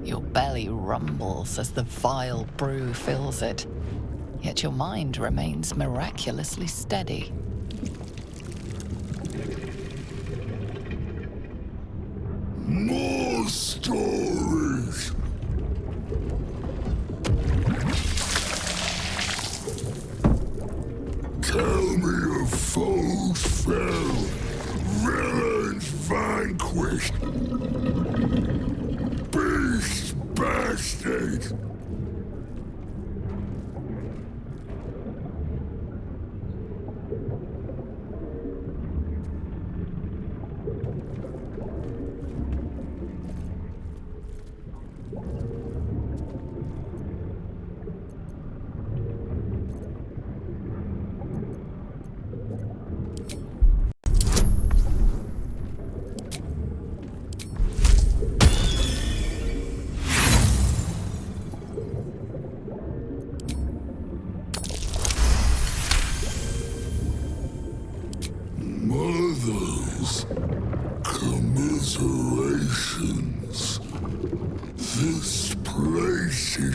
Speaker 15: Your belly rumbles as the vile brew fills it, yet your mind remains miraculously steady.
Speaker 1: More stories. Tell me of foes fell, villains vanquished, beast bastard.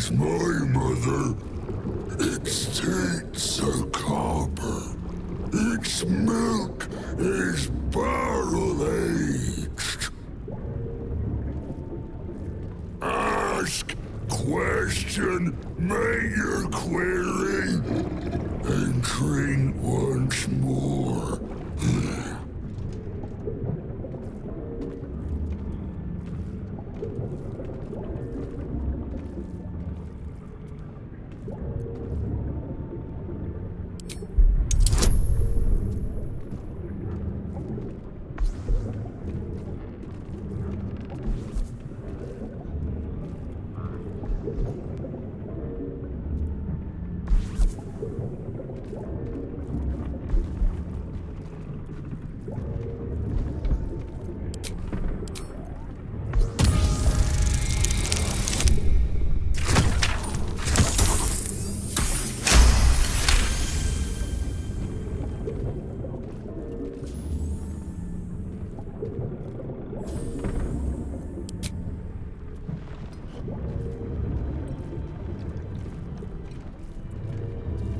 Speaker 1: is my mother. Its teats are copper. Its milk is barrel-aged. Ask question, make your query, and drink once more.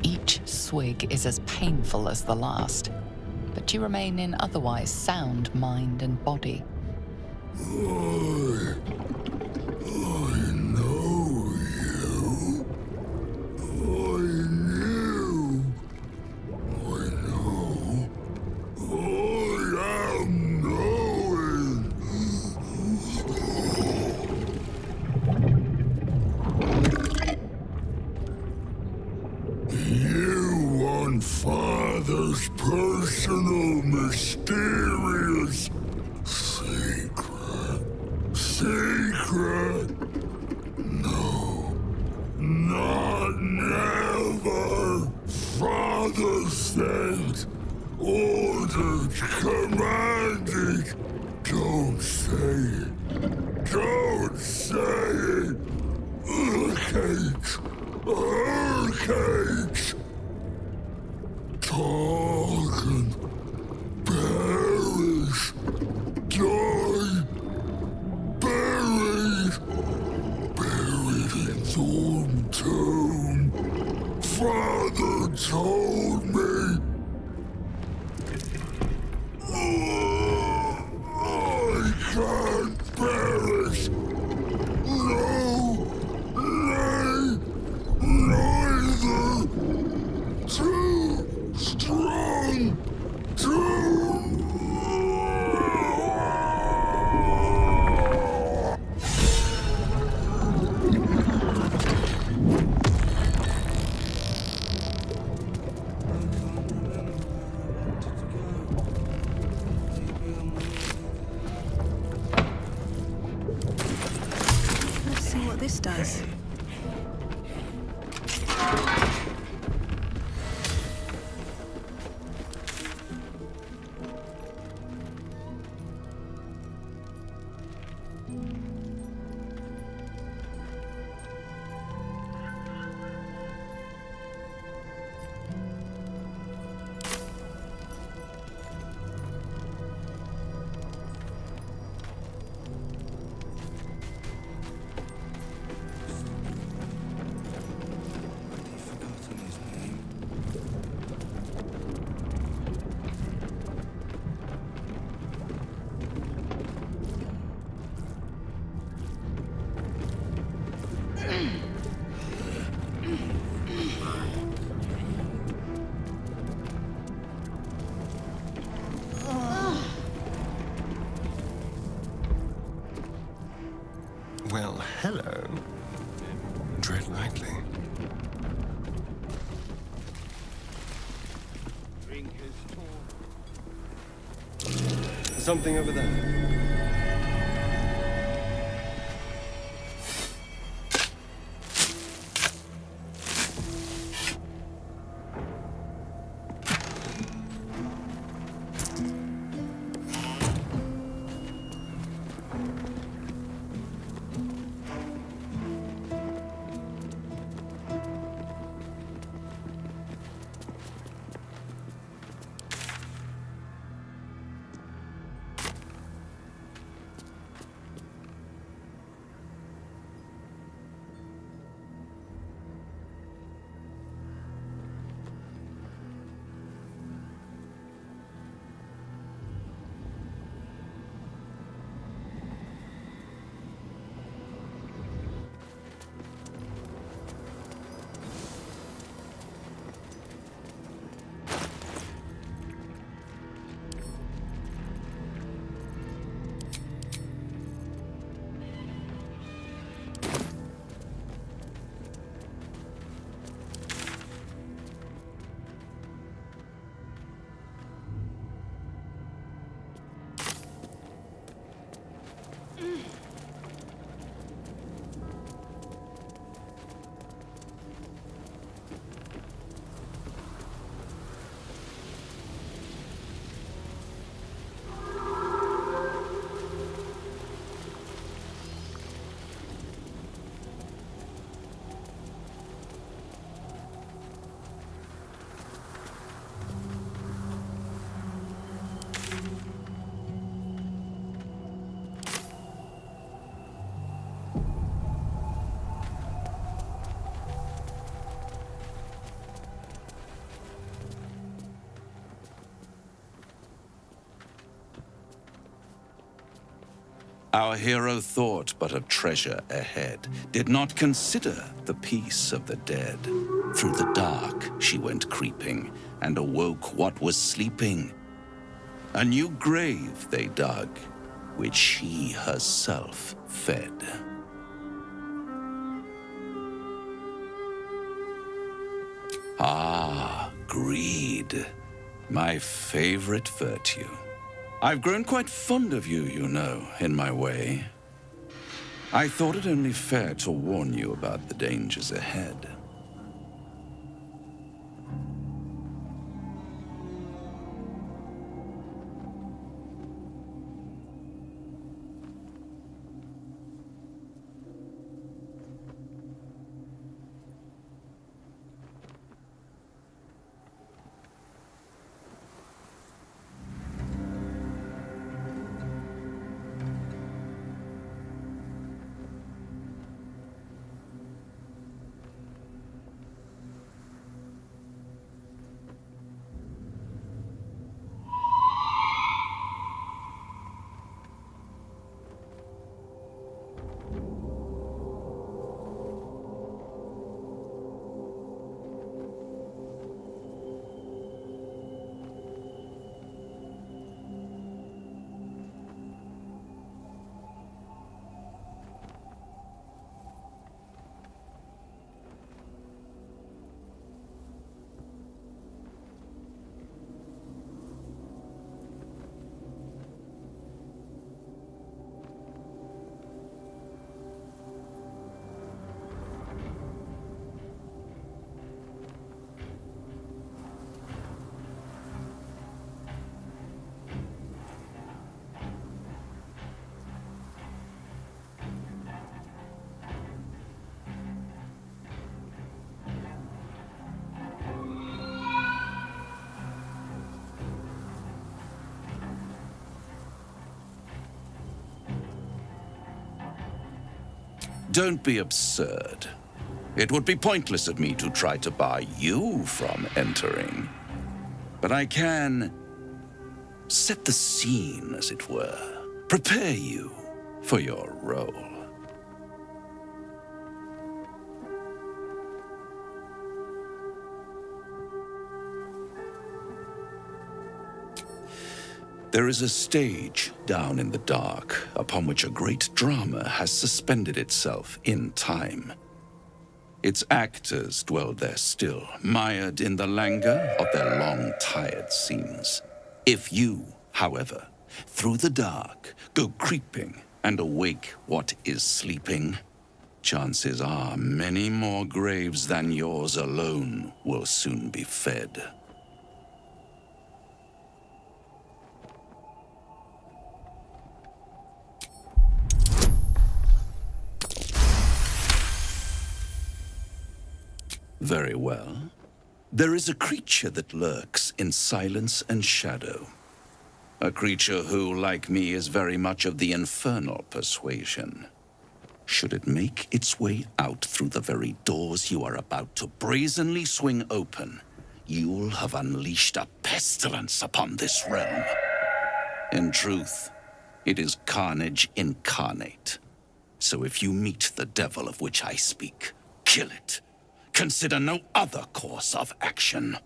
Speaker 15: Each swig is as painful as the last, but you remain in otherwise sound mind and body.
Speaker 1: I know you. I knew. I know. I am knowing. You want Father's personal, mysterious secret. Secret? No. Not never. Father said, ordered, commanded. Don't say it. Don't say it. Earthquakes. Earthquakes. Talk and perish. Die. Buried. Buried in Thorntown. Father told me. I can't perish. No. Nay. Neither. Too strong.
Speaker 7: Let's see what this does.
Speaker 6: Well, hello. Tread lightly. Something over there.
Speaker 9: Our hero thought but of treasure ahead, did not consider the peace of the dead. Through the dark she went creeping, and awoke what was sleeping. A new grave they dug, which she herself fed. Ah, greed, my favorite virtue. I've grown quite fond of you, you know, in my way. I thought it only fair to warn you about the dangers ahead. Don't be absurd. It would be pointless of me to try to bar you from entering. But I can set the scene, as it were. Prepare you for your role. There is a stage down in the dark upon which a great drama has suspended itself in time. Its actors dwell there still, mired in the languor of their long, tired scenes. If you, however, through the dark, go creeping and awake what is sleeping, chances are many more graves than yours alone will soon be fed. Very well. There is a creature that lurks in silence and shadow. A creature who, like me, is very much of the infernal persuasion. Should it make its way out through the very doors you are about to brazenly swing open, you'll have unleashed a pestilence upon this realm. In truth, it is carnage incarnate. So if you meet the devil of which I speak, kill it. Consider no other course of action.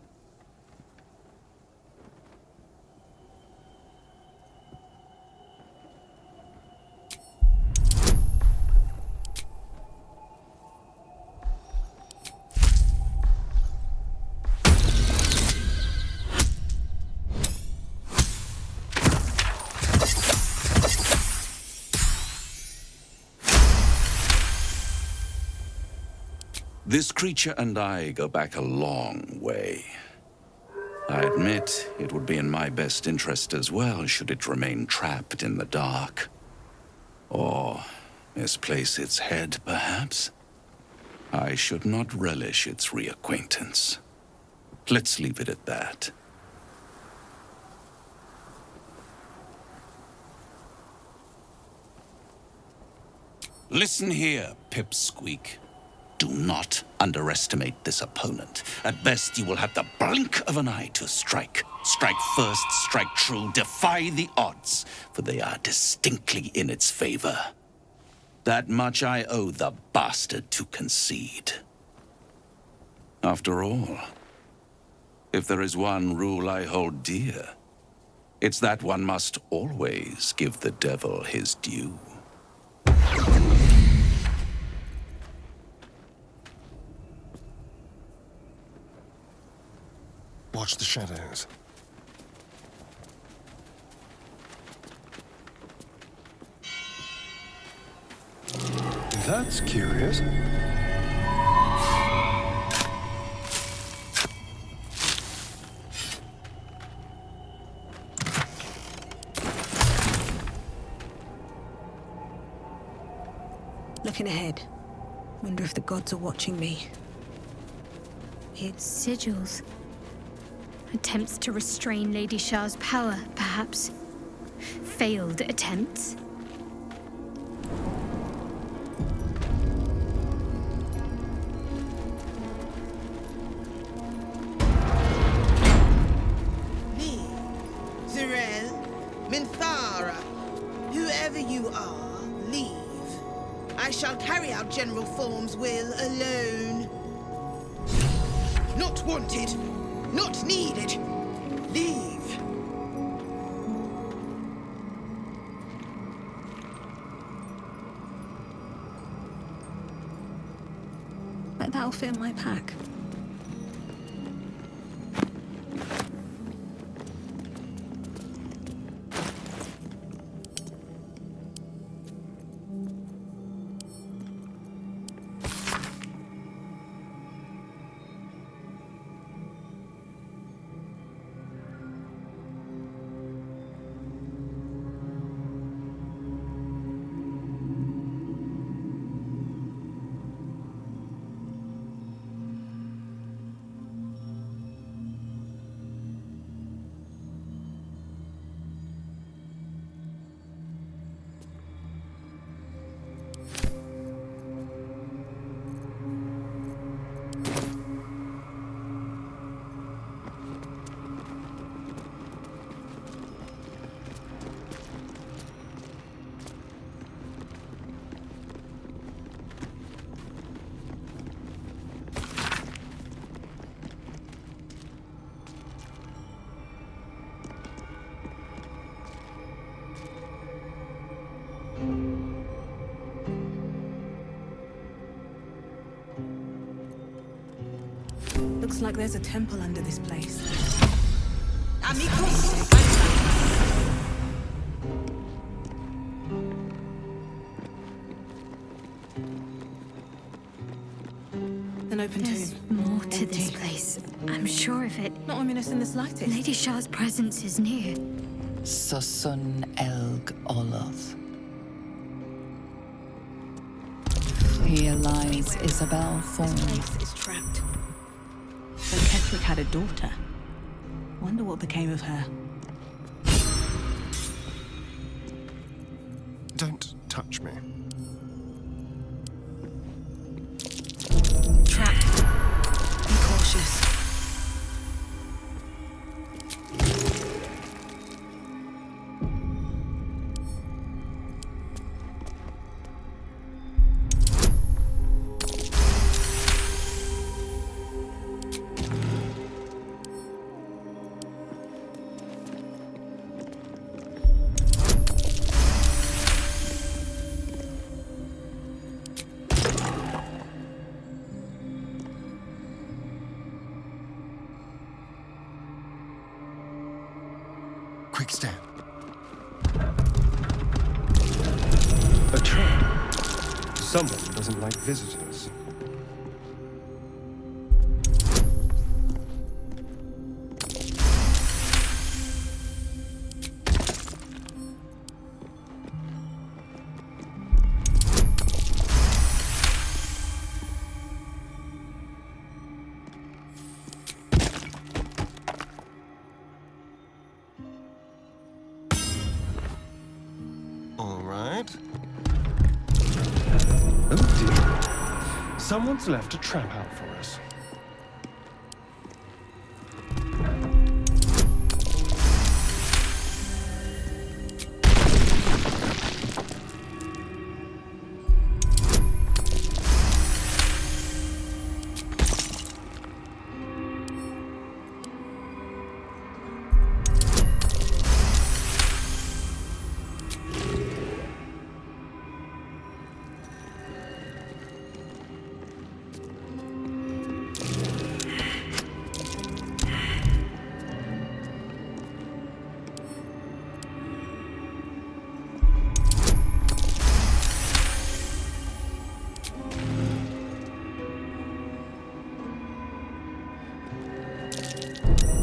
Speaker 9: This creature and I go back a long way. I admit it would be in my best interest as well should it remain trapped in the dark. Or misplace its head, perhaps? I should not relish its reacquaintance. Let's leave it at that. Listen here, Pipsqueak. Do not underestimate this opponent. At best, you will have the blink of an eye to strike. Strike first, strike true, defy the odds, for they are distinctly in its favor. That much I owe the bastard to concede. After all, if there is one rule I hold dear, it's that one must always give the devil his due.
Speaker 6: Watch the shadows. That's curious.
Speaker 7: Looking ahead. Wonder if the gods are watching me.
Speaker 4: Sigils. Attempts to restrain Lady Shah's power, perhaps. Failed attempts.
Speaker 5: Minthara, whoever you are, leave. I shall carry out General Form's will alone. Not wanted, not needed. Leave.
Speaker 7: But that'll fit in my pack. Looks like there's a temple under this place.
Speaker 5: Amigos!
Speaker 7: An open
Speaker 4: There's
Speaker 7: tomb.
Speaker 4: more to this place. I'm sure of it.
Speaker 7: Not ominous in the slightest.
Speaker 4: Lady Shah's presence is near.
Speaker 15: Susun Elg Oloth. Here lies Isabel Thorne.
Speaker 7: This place is trapped. So Ketherick had a daughter. Wonder what became of her.
Speaker 6: Don't touch me.
Speaker 7: Trapped. Be cautious.
Speaker 6: Quick step. A trap. Someone doesn't like visitors. All right. Oh dear. Someone's left a trap out for us.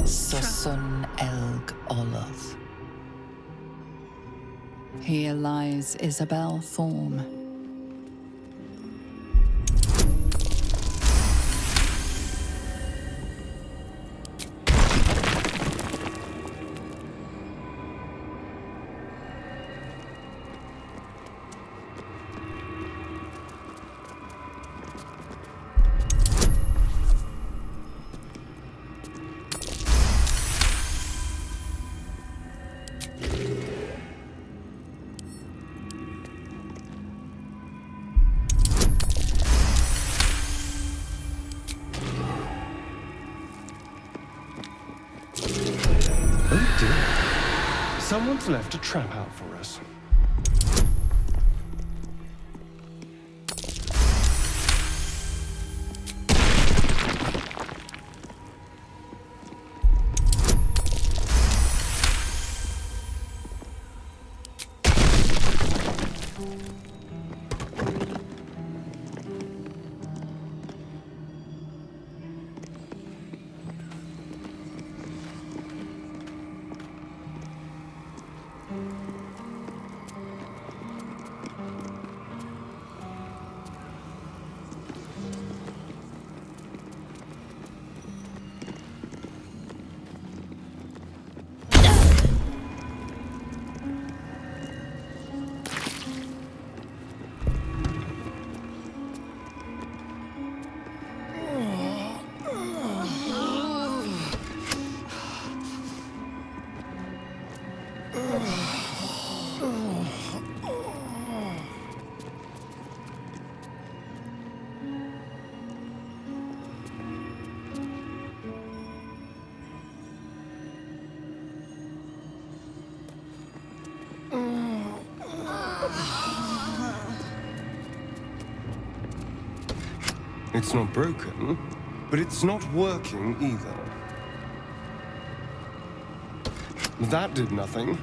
Speaker 15: Susun Elg Oloth. Here lies Isabel Thorm.
Speaker 6: Oh dear. Someone's left a trap out for us. It's not broken, but it's not working either. That did nothing.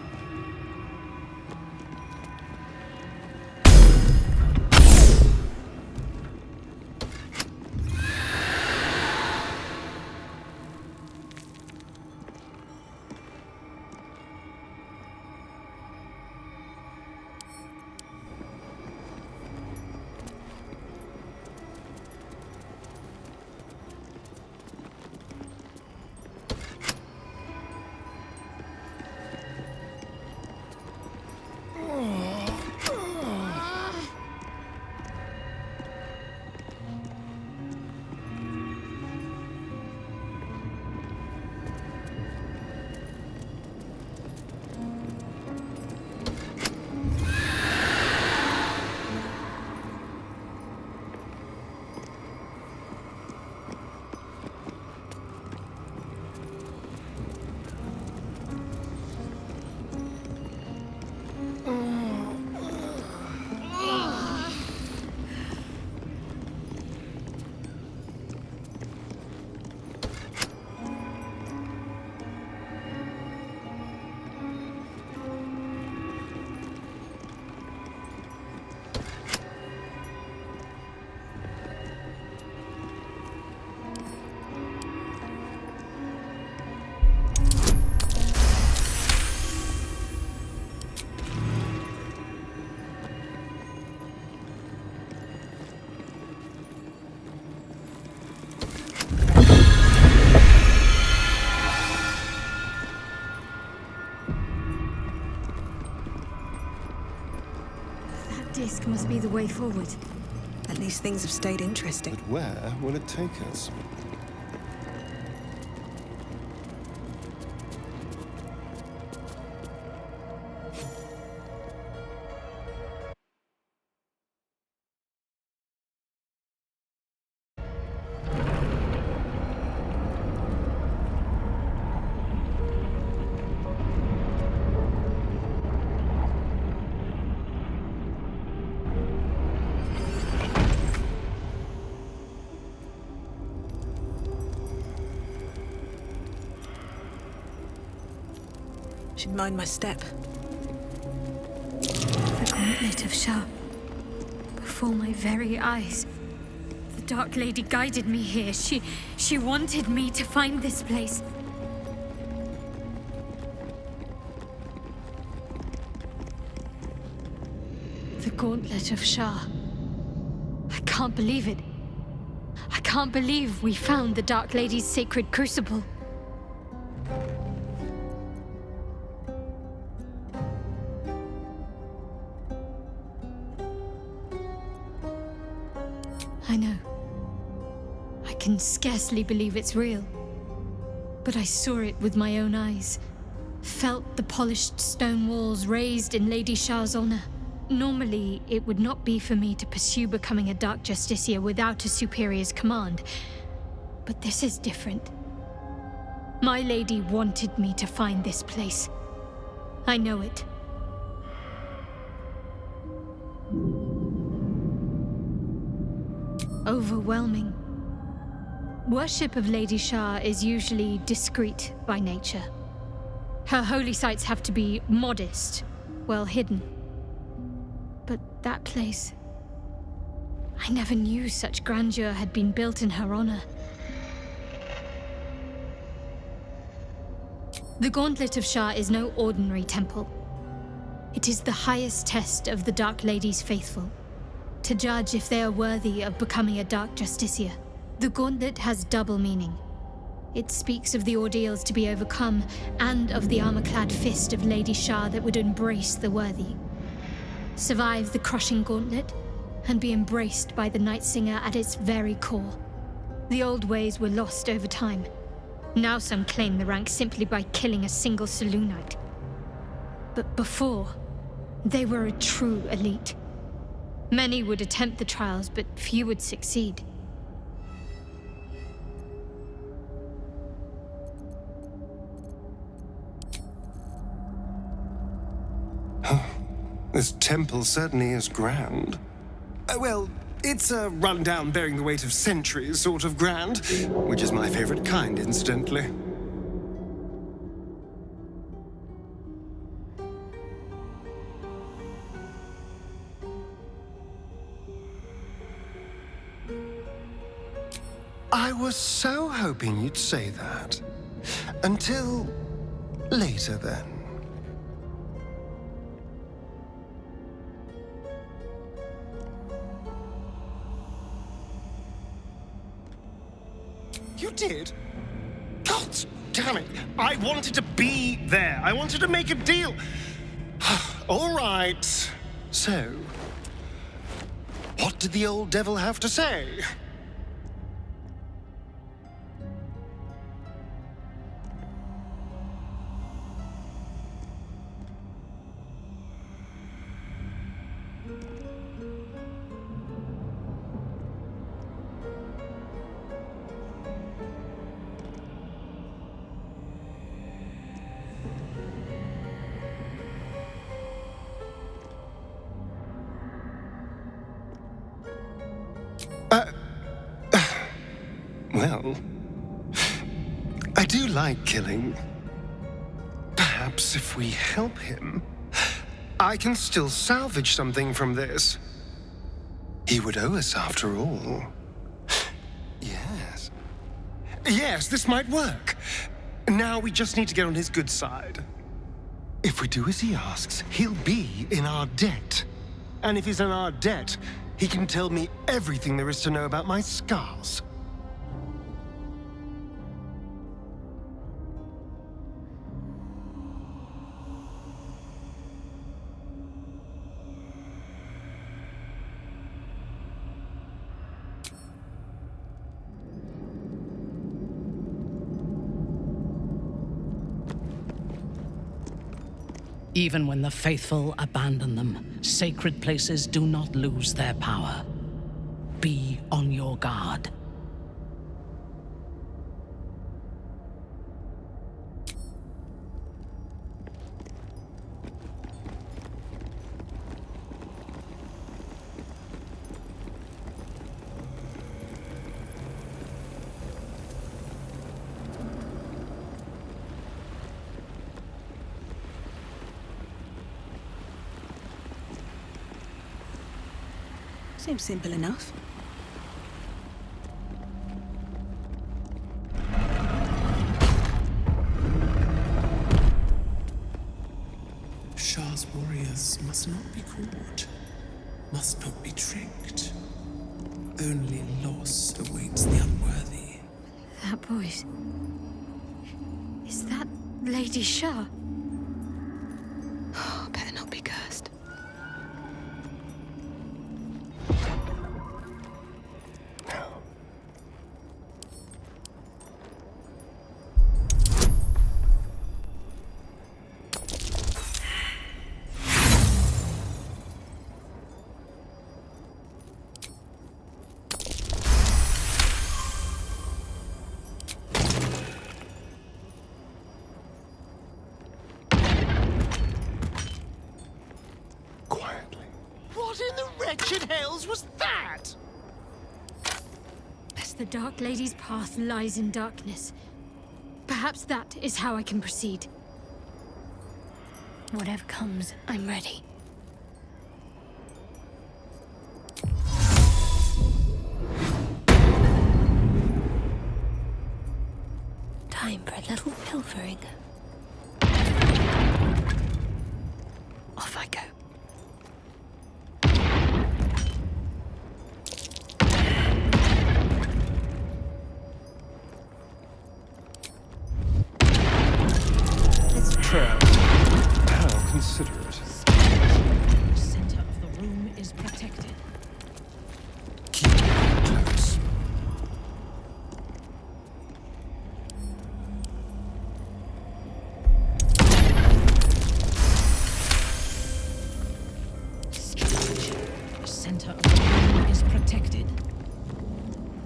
Speaker 4: Disc must be the way forward.
Speaker 7: At least things have stayed interesting.
Speaker 6: But where will it take us?
Speaker 7: Should mind my step.
Speaker 4: The Gauntlet of Shah. Before my very eyes. The Dark Lady guided me here. She wanted me to find this place. The Gauntlet of Shah. I can't believe it. I can't believe we found the Dark Lady's sacred crucible. I know. I can scarcely believe it's real. But I saw it with my own eyes. Felt the polished stone walls raised in Lady Shah's honor. Normally, it would not be for me to pursue becoming a Dark Justiciar without a superior's command. But this is different. My lady wanted me to find this place. I know it. Overwhelming. Worship of Lady Shah is usually discreet by nature. Her holy sites have to be modest, well hidden. But that place... I never knew such grandeur had been built in her honor. The Gauntlet of Shah is no ordinary temple. It is the highest test of the Dark Lady's faithful, to judge if they are worthy of becoming a Dark Justiciar. The Gauntlet has double meaning. It speaks of the ordeals to be overcome, and of the armor-clad fist of Lady Shah that would embrace the worthy. Survive the crushing gauntlet, and be embraced by the Night Singer at its very core. The old ways were lost over time. Now some claim the rank simply by killing a single Selûnite. But before, they were a true elite. Many would attempt the trials, but few would succeed.
Speaker 6: This temple certainly is grand. Well, it's a rundown bearing the weight of centuries sort of grand, which is my favorite kind, incidentally. I was so hoping you'd say that. Until later, then. You did? God damn it. I wanted to be there. I wanted to make a deal. All right. So, what did the old devil have to say? Well, I do like killing. Perhaps if we help him, I can still salvage something from this. He would owe us after all. Yes. Yes, this might work. Now we just need to get on his good side. If we do as he asks, he'll be in our debt. And if he's in our debt, he can tell me everything there is to know about my scars.
Speaker 21: Even when the faithful abandon them, sacred places do not lose their power. Be on your guard.
Speaker 7: Seems simple enough.
Speaker 10: Shah's warriors must not be caught, must not be tricked. Only loss awaits the unworthy.
Speaker 4: That voice. Is that Lady Shah?
Speaker 7: Oh, better not be cursed.
Speaker 18: What in the wretched hells was that?
Speaker 4: As the Dark Lady's path lies in darkness, perhaps that is how I can proceed. Whatever comes, I'm ready. Time for a little pilfering. Off I go.
Speaker 6: Trap. How considerate.
Speaker 21: The center of the room is protected.
Speaker 6: Keep it close.
Speaker 21: The center of the room is protected.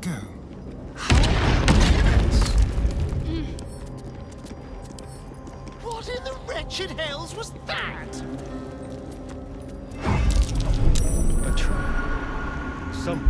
Speaker 6: Go.
Speaker 18: What in the wretched hells was that?
Speaker 6: A trap. Some.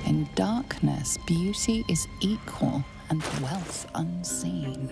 Speaker 15: In darkness, beauty is equal and wealth unseen.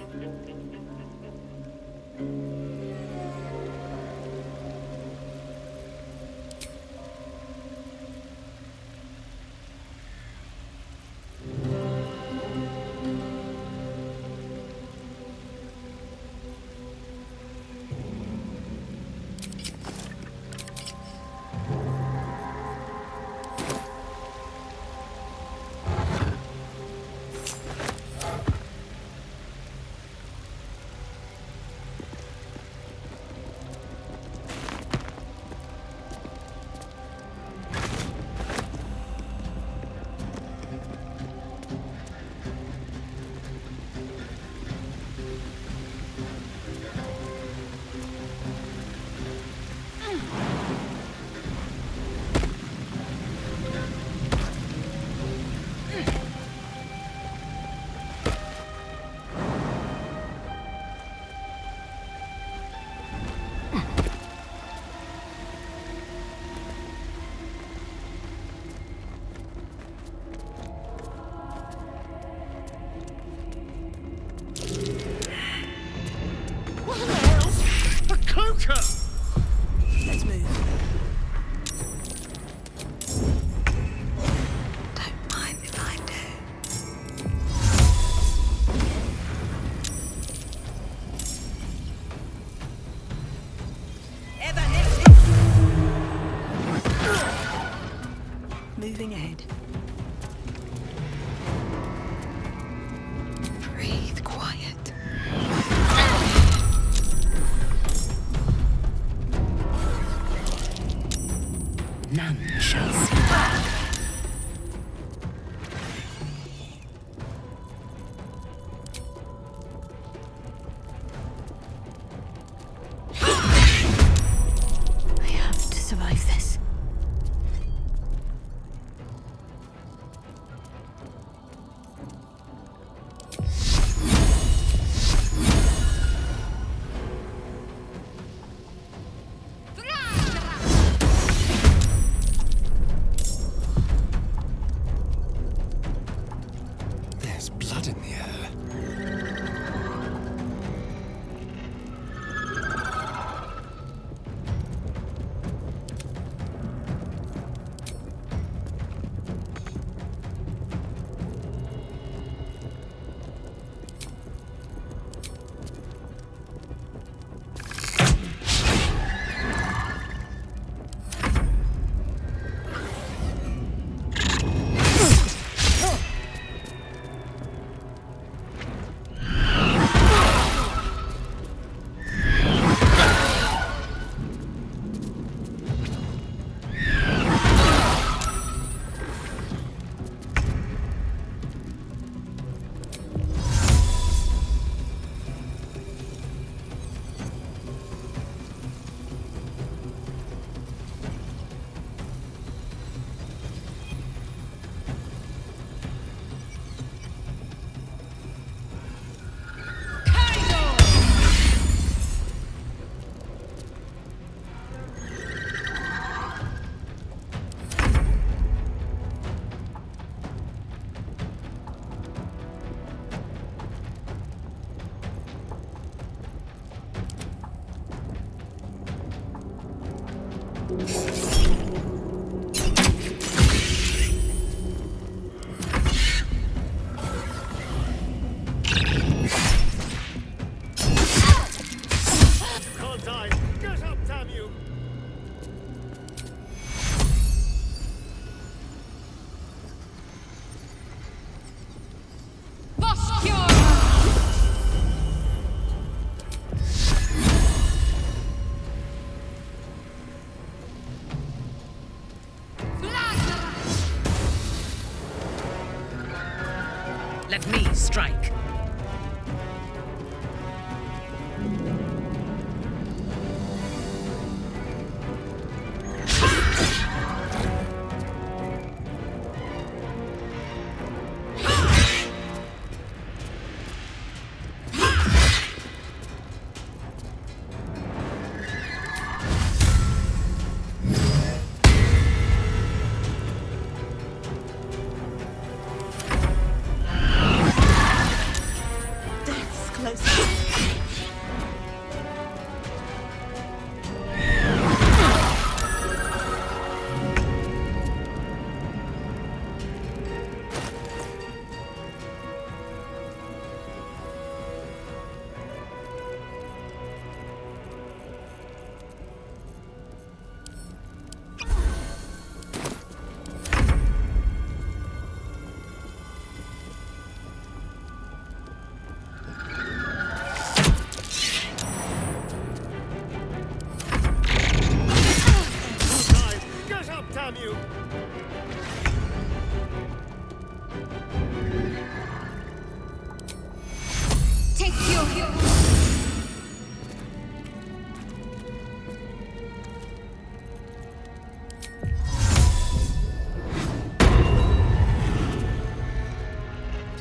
Speaker 6: that in the air?
Speaker 18: Can't die! Get up, damn you!
Speaker 21: Let me strike.
Speaker 5: Death's close.
Speaker 18: Get up, damn you!
Speaker 4: Take your...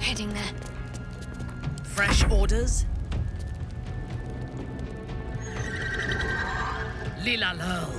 Speaker 4: Heading there.
Speaker 21: Fresh orders? Lila Lurl.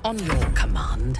Speaker 21: On your command.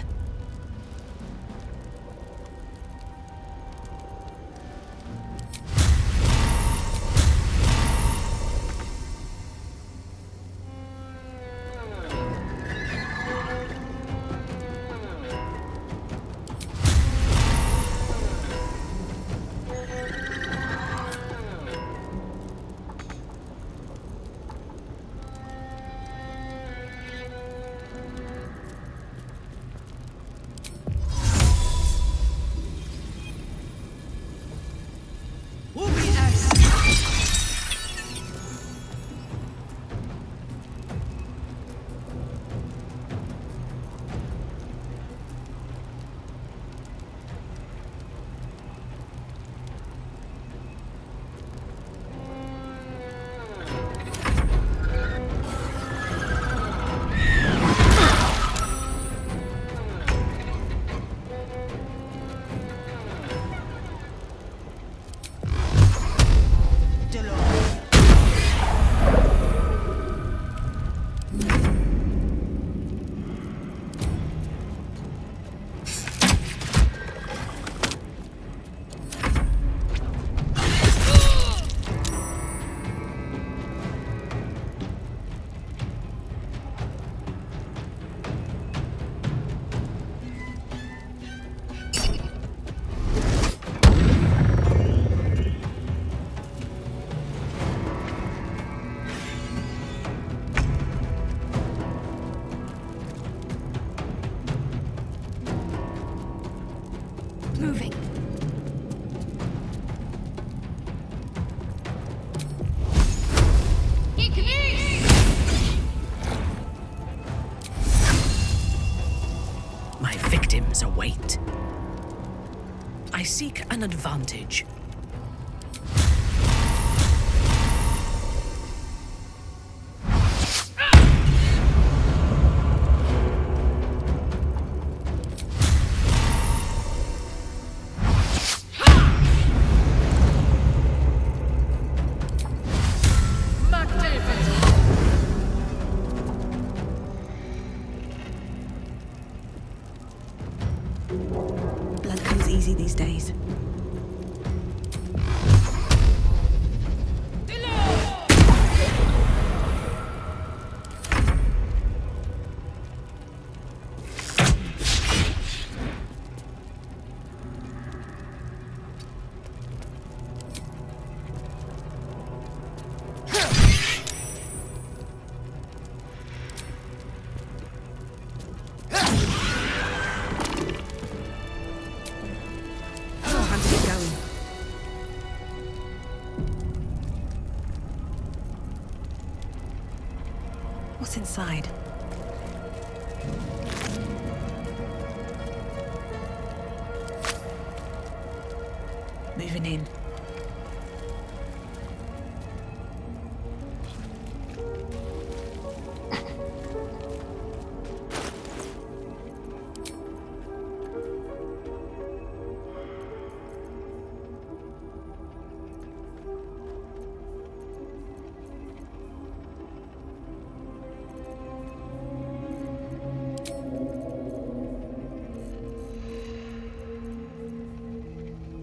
Speaker 21: wait. I seek an advantage.
Speaker 7: Blood comes easy these days. What's inside? Moving in.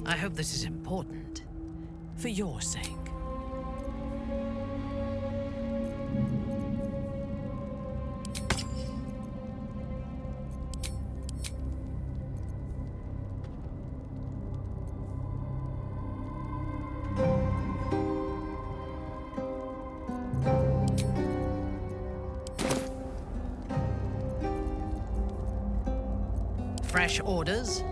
Speaker 21: I hope this is important. For your sake. Fresh orders?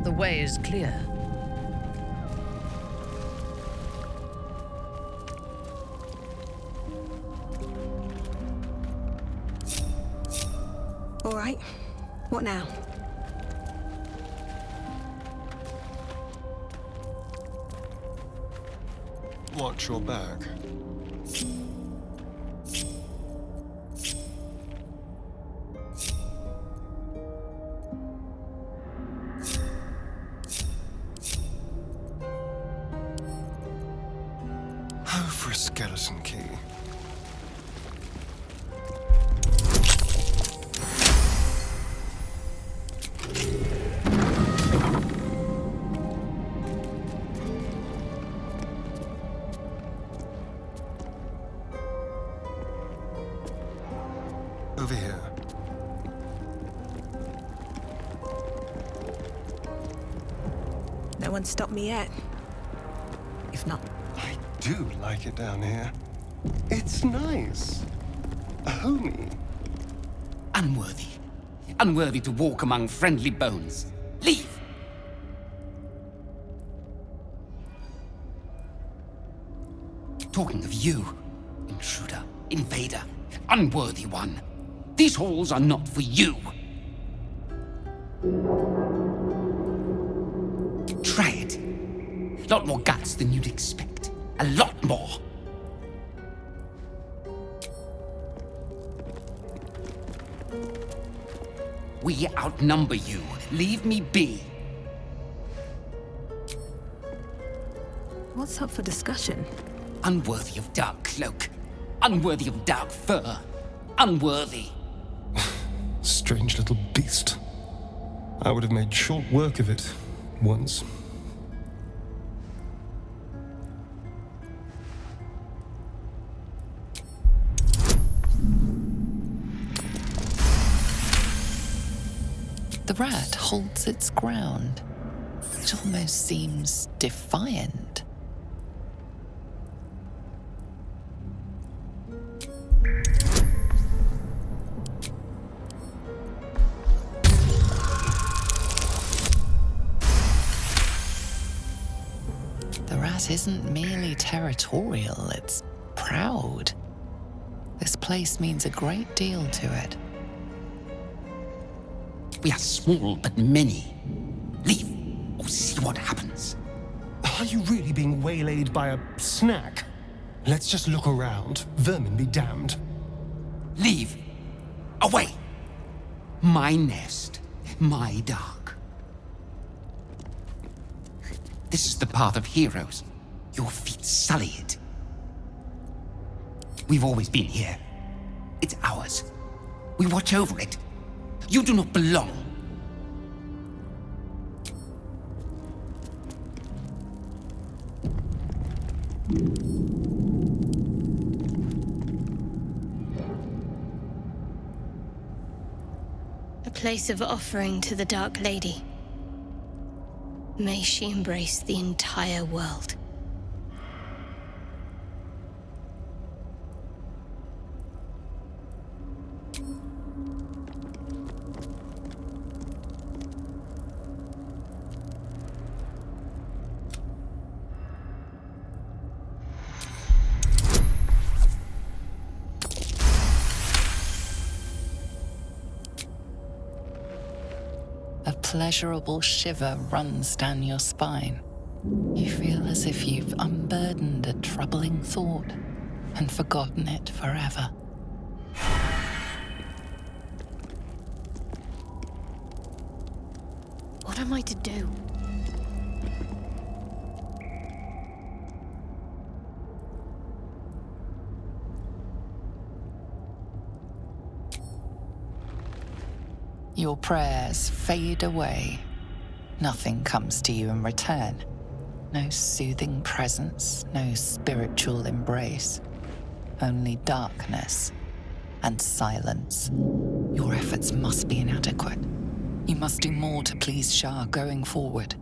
Speaker 21: The way is clear.
Speaker 7: All right. What now?
Speaker 6: Watch your back. Oh, for a skeleton key. Over here.
Speaker 7: No one stopped me yet. If not,
Speaker 6: I do like it down here. It's nice. Homey.
Speaker 8: Unworthy. Unworthy to walk among friendly bones. Leave! Talking of you, intruder, invader, unworthy one. These halls are not for you. Try it. Lot more guts than you'd expect. A lot more. We outnumber you. Leave me be.
Speaker 7: what's up for discussion?
Speaker 8: Unworthy of dark cloak. Unworthy of dark fur. Unworthy.
Speaker 6: Strange little beast. I would have made short work of it once.
Speaker 15: The rat holds its ground. It almost seems defiant. That isn't merely territorial, it's proud. This place means a great deal to it.
Speaker 8: We are small but many. Leave, or see what happens.
Speaker 6: Are you really being waylaid by a snack? Let's just look around. Vermin be damned.
Speaker 8: Leave. Away. My nest, my dark. This is the path of heroes. Your feet sully it. We've always been here. It's ours. We watch over it. You do not belong.
Speaker 4: A place of offering to the Dark Lady. May she embrace the entire world.
Speaker 15: A pleasurable shiver runs down your spine. You feel as if you've unburdened a troubling thought and forgotten it forever.
Speaker 4: What am I to do?
Speaker 15: Your prayers fade away. Nothing comes to you in return. No soothing presence, no spiritual embrace. Only darkness and silence. Your efforts must be inadequate. You must do more to please Shah going forward.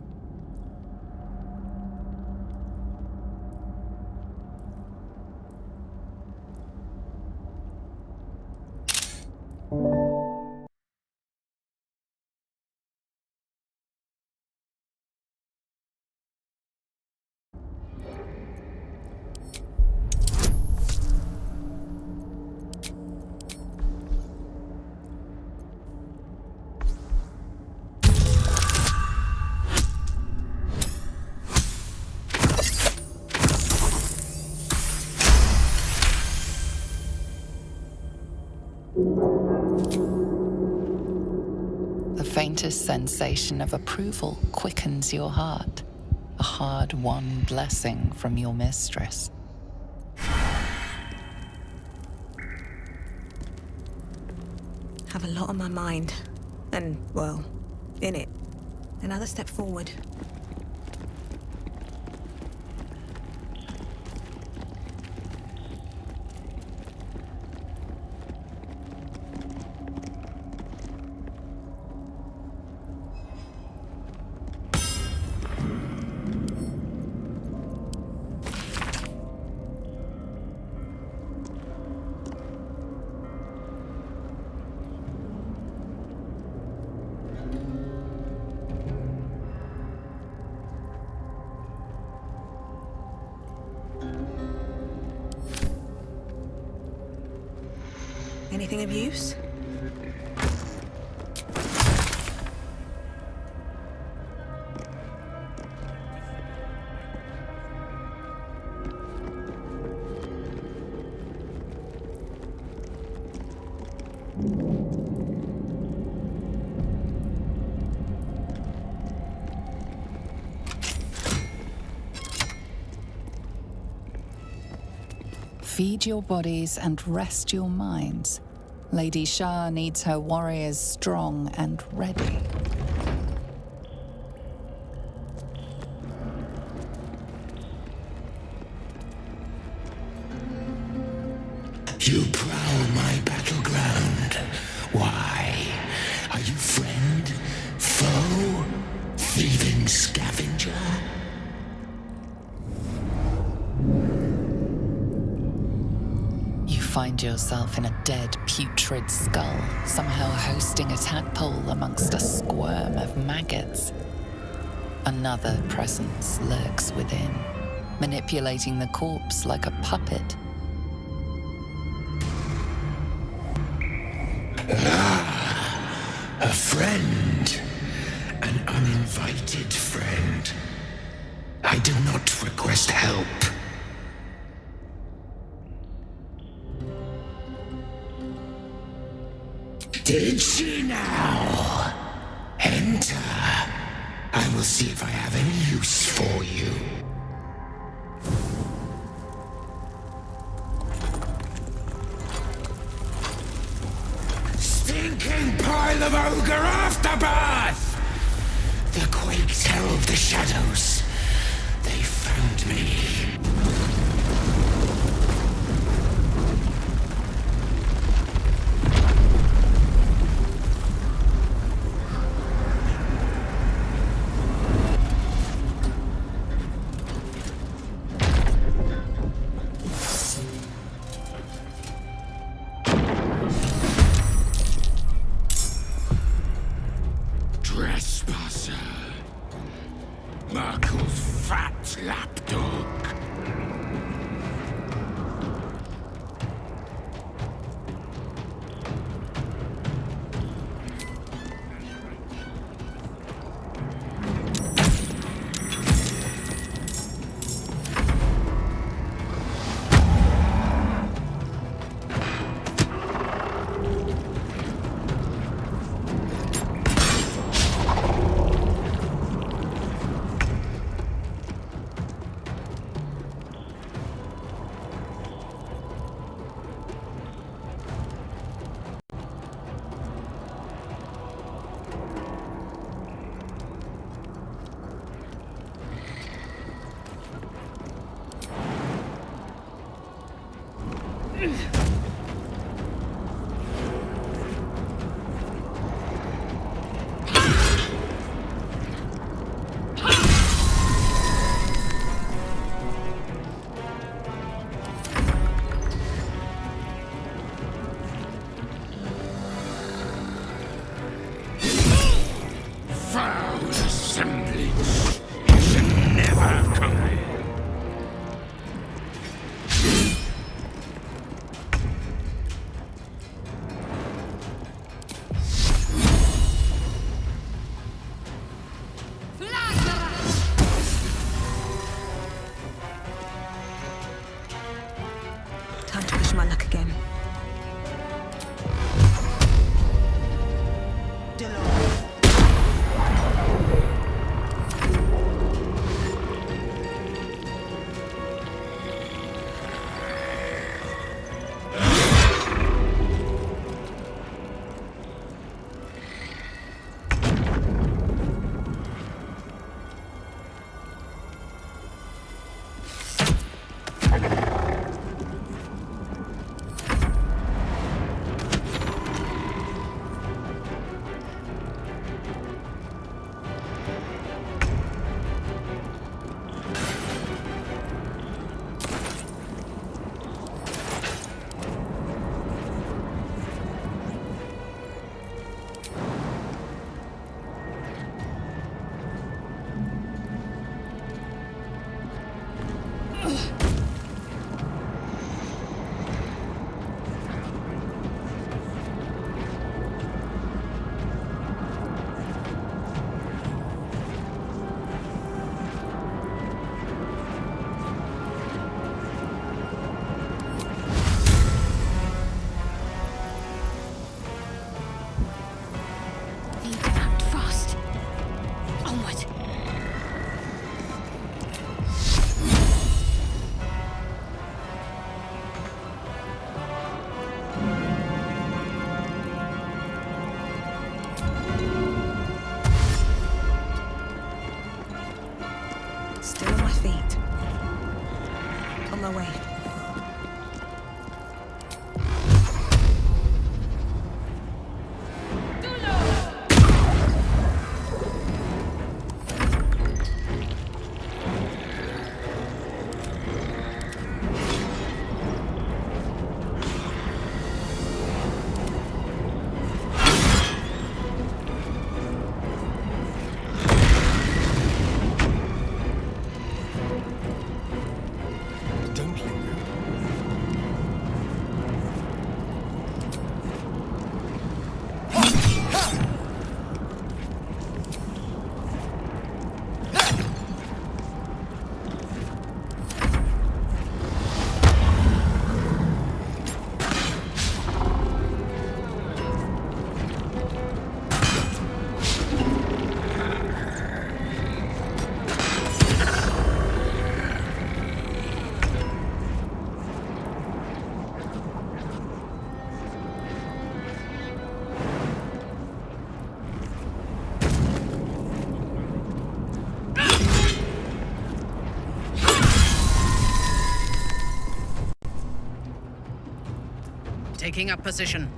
Speaker 15: The faintest sensation of approval quickens your heart, a hard-won blessing from your mistress.
Speaker 7: Have a lot on my mind. And, well, in it. Another step forward. Anything of use?
Speaker 15: Feed your bodies and rest your minds. Lady Shah needs her warriors strong and ready.
Speaker 3: You prowl my battleground. Why? Are you friend? Foe? Thieving scavenger?
Speaker 15: You find yourself in a dead, putrid skull, somehow hosting a tadpole amongst a squirm of maggots. Another presence lurks within. manipulating the corpse like a puppet.
Speaker 3: A friend. An uninvited friend. I did not request help. Did she now? Enter. I will see if I have any use for you. Stinking pile of ogre afterbirth! The quakes herald the shadows. They found me. Trespasser. Merkel's fat lapdog. Foul assemblage is never coming.
Speaker 7: Time to push my luck again. Still on my feet. On my way.
Speaker 21: Taking up position.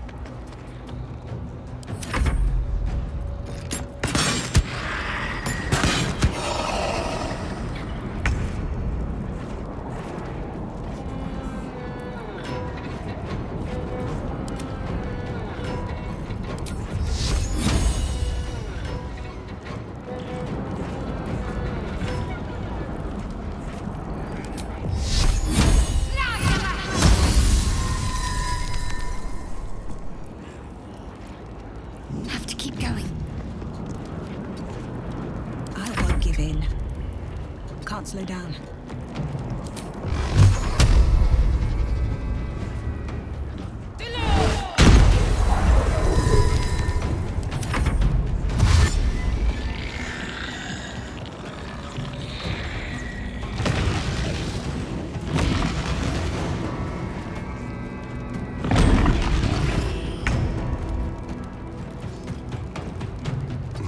Speaker 7: Have to keep going. I won't give in. Can't slow down.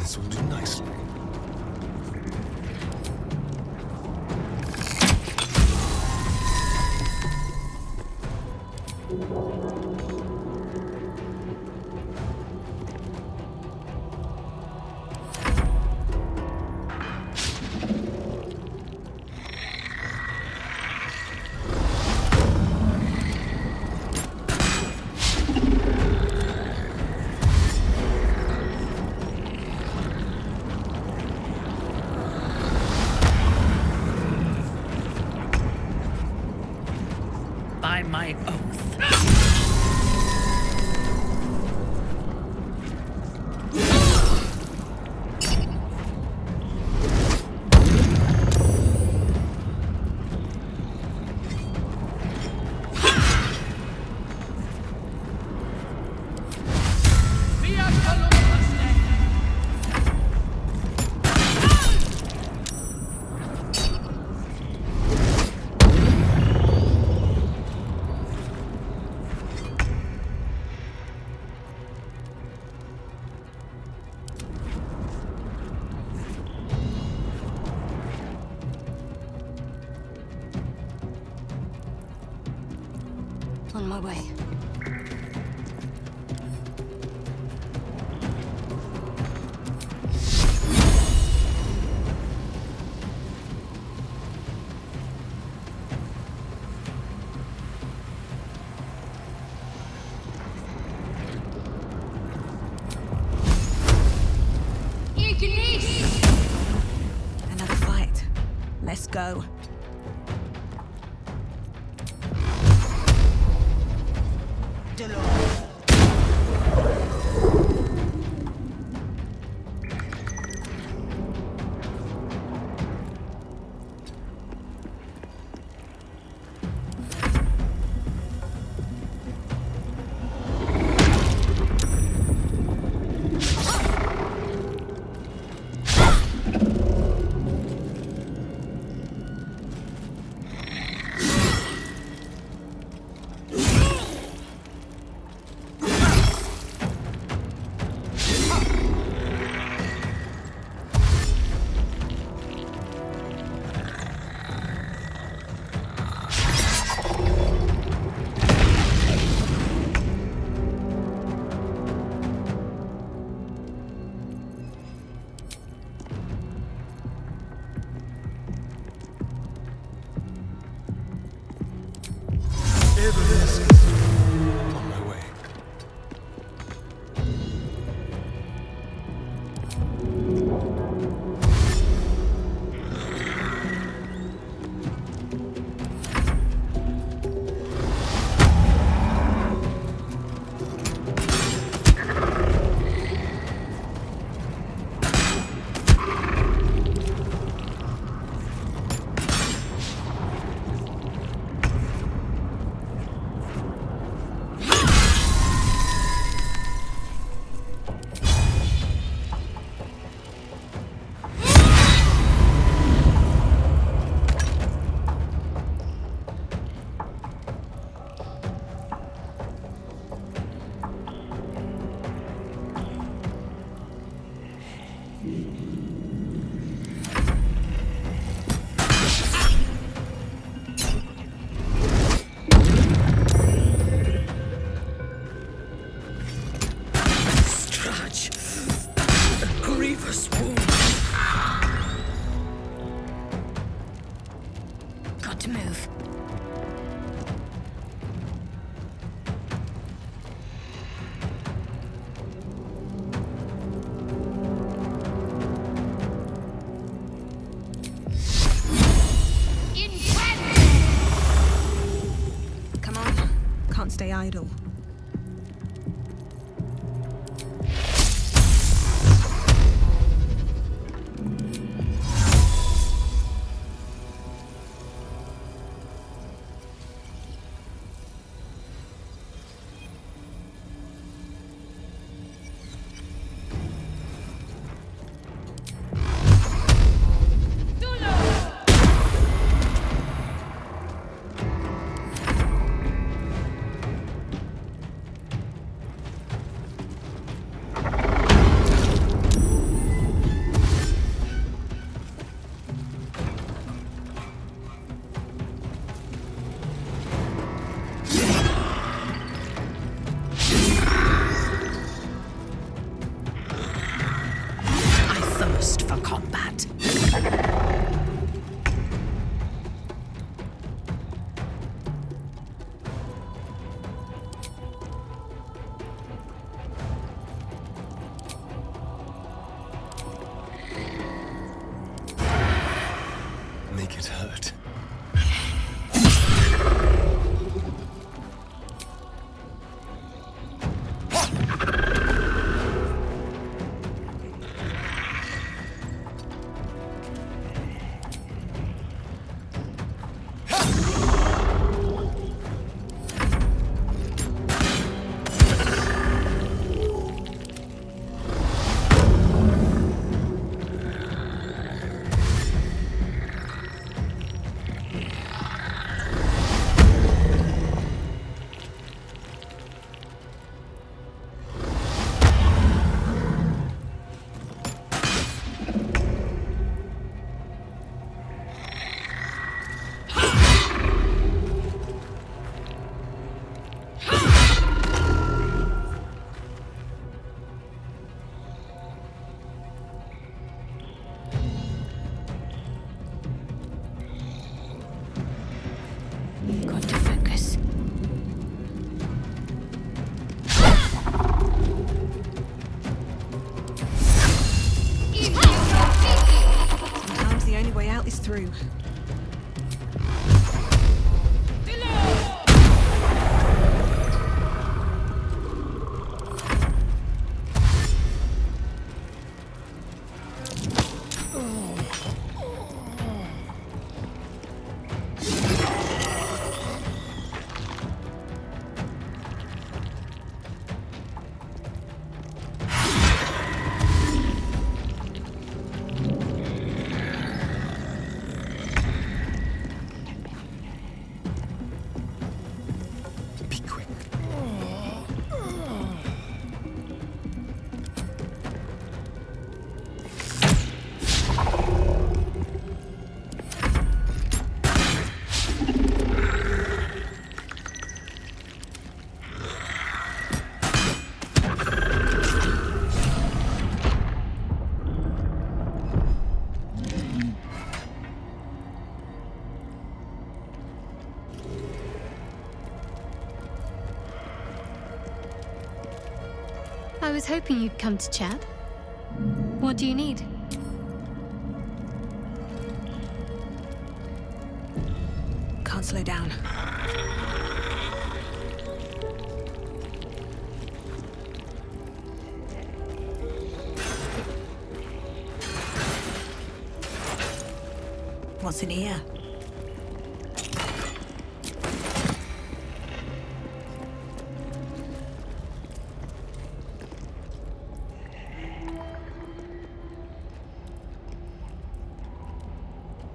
Speaker 6: This will do nicely.
Speaker 21: By my oath.
Speaker 2: On my way.
Speaker 7: Another fight. Let's go. idol.
Speaker 21: For combat.
Speaker 6: Make it hurt.
Speaker 4: Got to focus.
Speaker 7: Sometimes the only way out is through.
Speaker 4: I was hoping you'd come to chat. What do you need?
Speaker 7: Can't slow down. What's in here?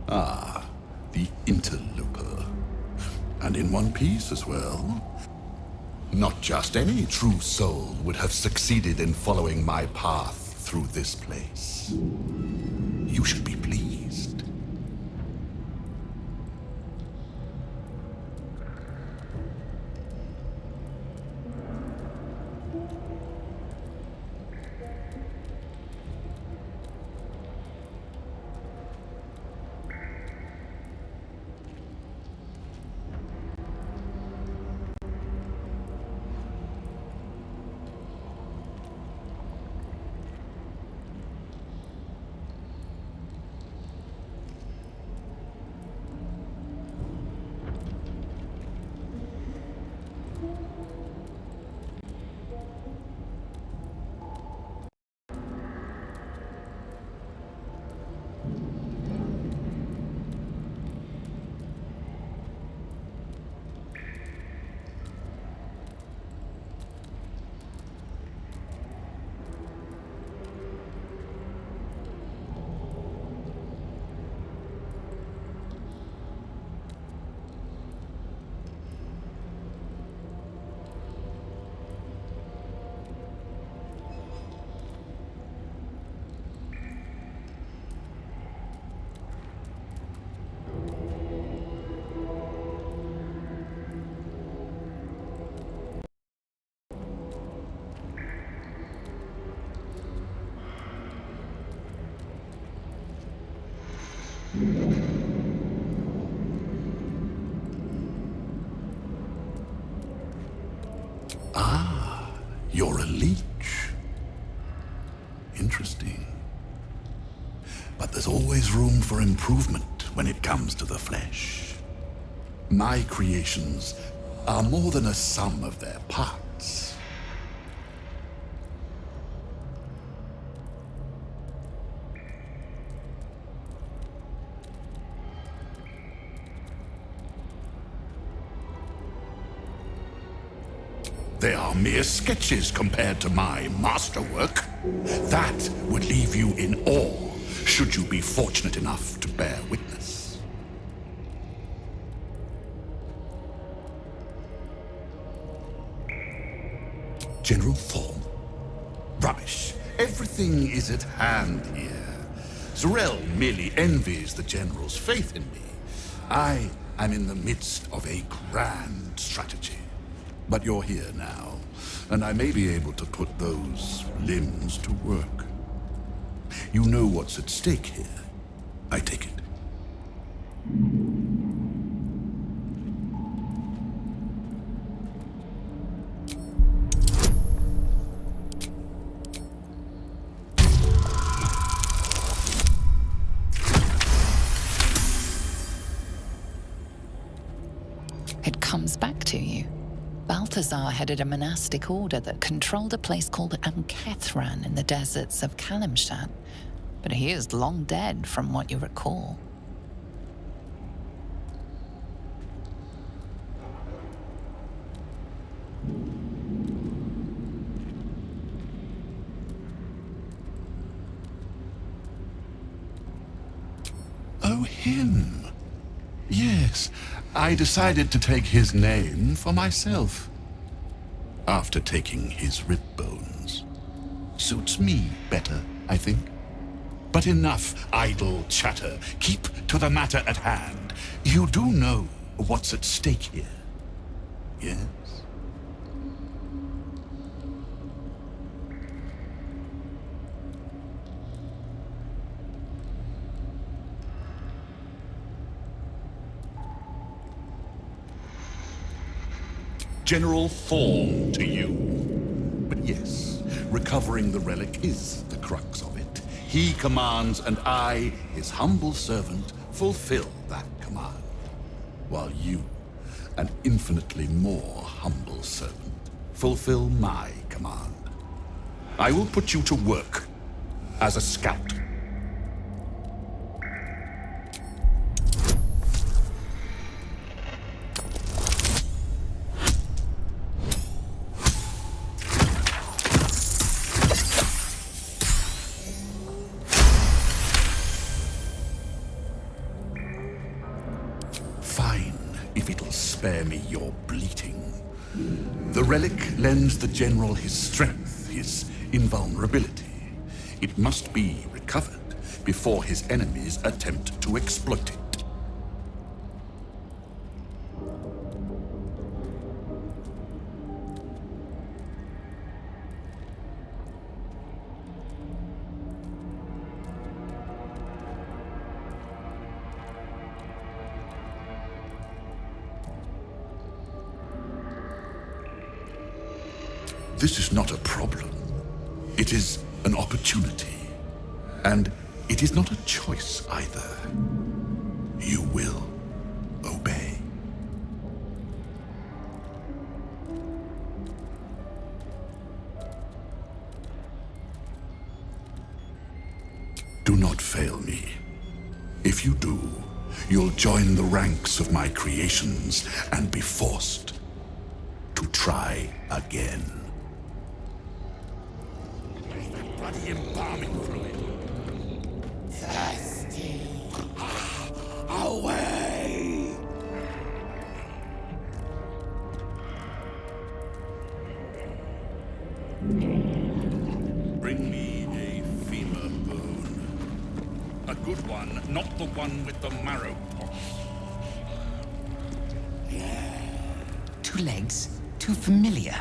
Speaker 1: Ah, the interloper. And in one piece as well. Not just any true soul would have succeeded in following my path through this place. You should be pleased. Ah, you're a leech. Interesting. But there's always room for improvement when it comes to the flesh. My creations are more than a sum of their parts. They are mere sketches compared to my masterwork. That would leave you in awe, should you be fortunate enough to bear witness. General Thorm? Rubbish. Everything is at hand here. Zorel merely envies the General's faith in me. I am in the midst of a grand strategy. But you're here now, and I may be able to put those limbs to work. You know what's at stake here, I take it.
Speaker 15: It comes back to you. Balthazar headed a monastic order that controlled a place called Amkethran in the deserts of Kalimshan, but he is long dead from what you recall.
Speaker 1: Oh, him. Yes, I decided to take his name for myself. After taking his rib bones. Suits me better, I think. But enough idle chatter. Keep to the matter at hand. You do know what's at stake here, yes? General Thorm to you. But yes, recovering the relic is the crux of it. He commands, and I, his humble servant, fulfill that command. While you, an infinitely more humble servant, fulfill my command. I will put you to work as a scout. If it'll spare me your bleating. The relic lends the General his strength, his invulnerability. It must be recovered before his enemies attempt to exploit it. This is not a problem. It is an opportunity. And it is not a choice either. You will obey. Do not fail me. If you do, you'll join the ranks of my creations and be forced to try again. Bloody embalming fluid.
Speaker 3: Thirsty. Away!
Speaker 1: Bring me a femur bone. A good one, not the one with the marrow pots.
Speaker 8: Two legs, too familiar.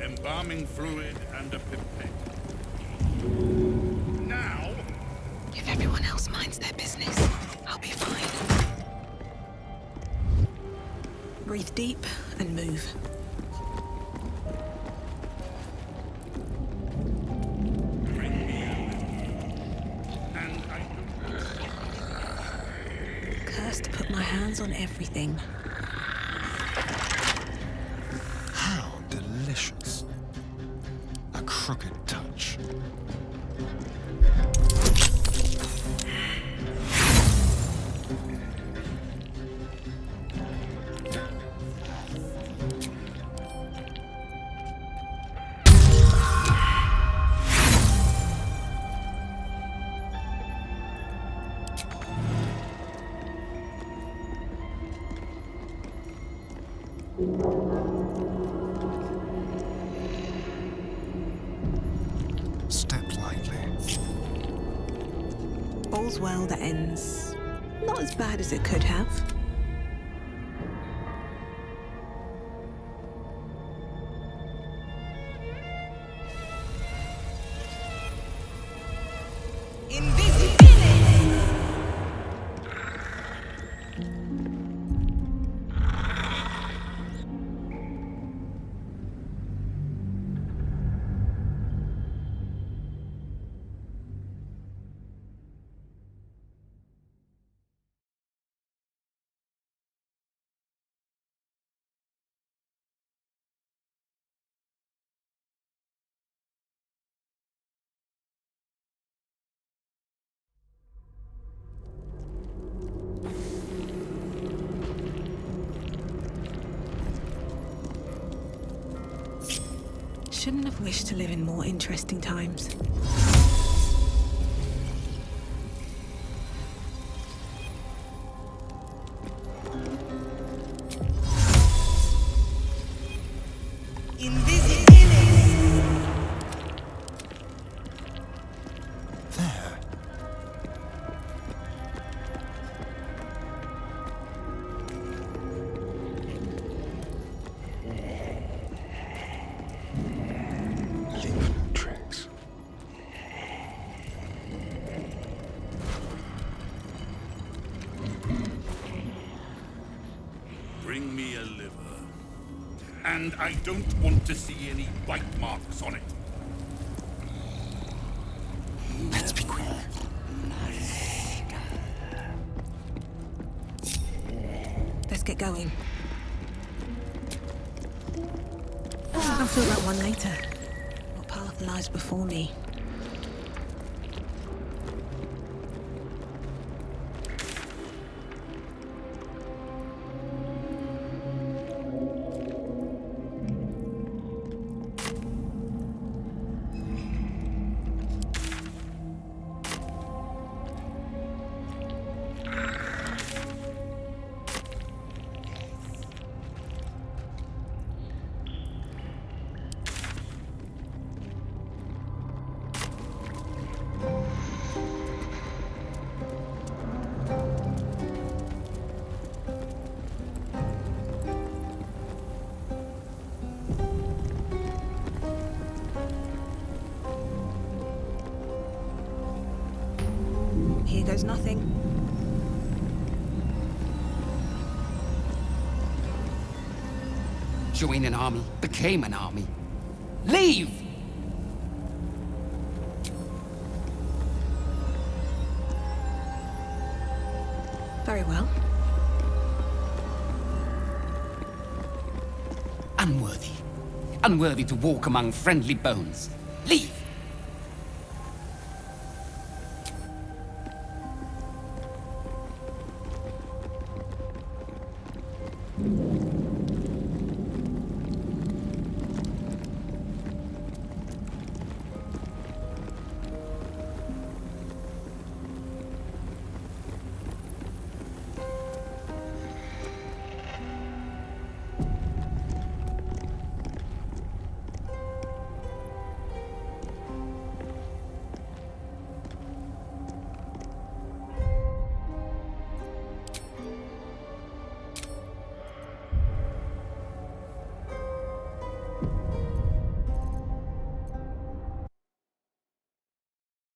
Speaker 1: Embalming fluid and a pipette. Now!
Speaker 7: If everyone else minds their business, I'll be fine. Breathe deep and move. Cursed to put my hands on everything.
Speaker 6: How delicious. A crooked touch. Step lightly.
Speaker 7: All's well that ends not as bad as it could have. Shouldn't have wished to live in more interesting times.
Speaker 1: Bring me a liver. And I don't want to see any bite marks on it.
Speaker 6: Let's be quick.
Speaker 7: Let's get going. I'll feel that one later. What path lies before me? Here goes nothing.
Speaker 8: Join an army, became an army. Leave!
Speaker 7: Very well.
Speaker 8: Unworthy. Unworthy to walk among friendly bones. Leave!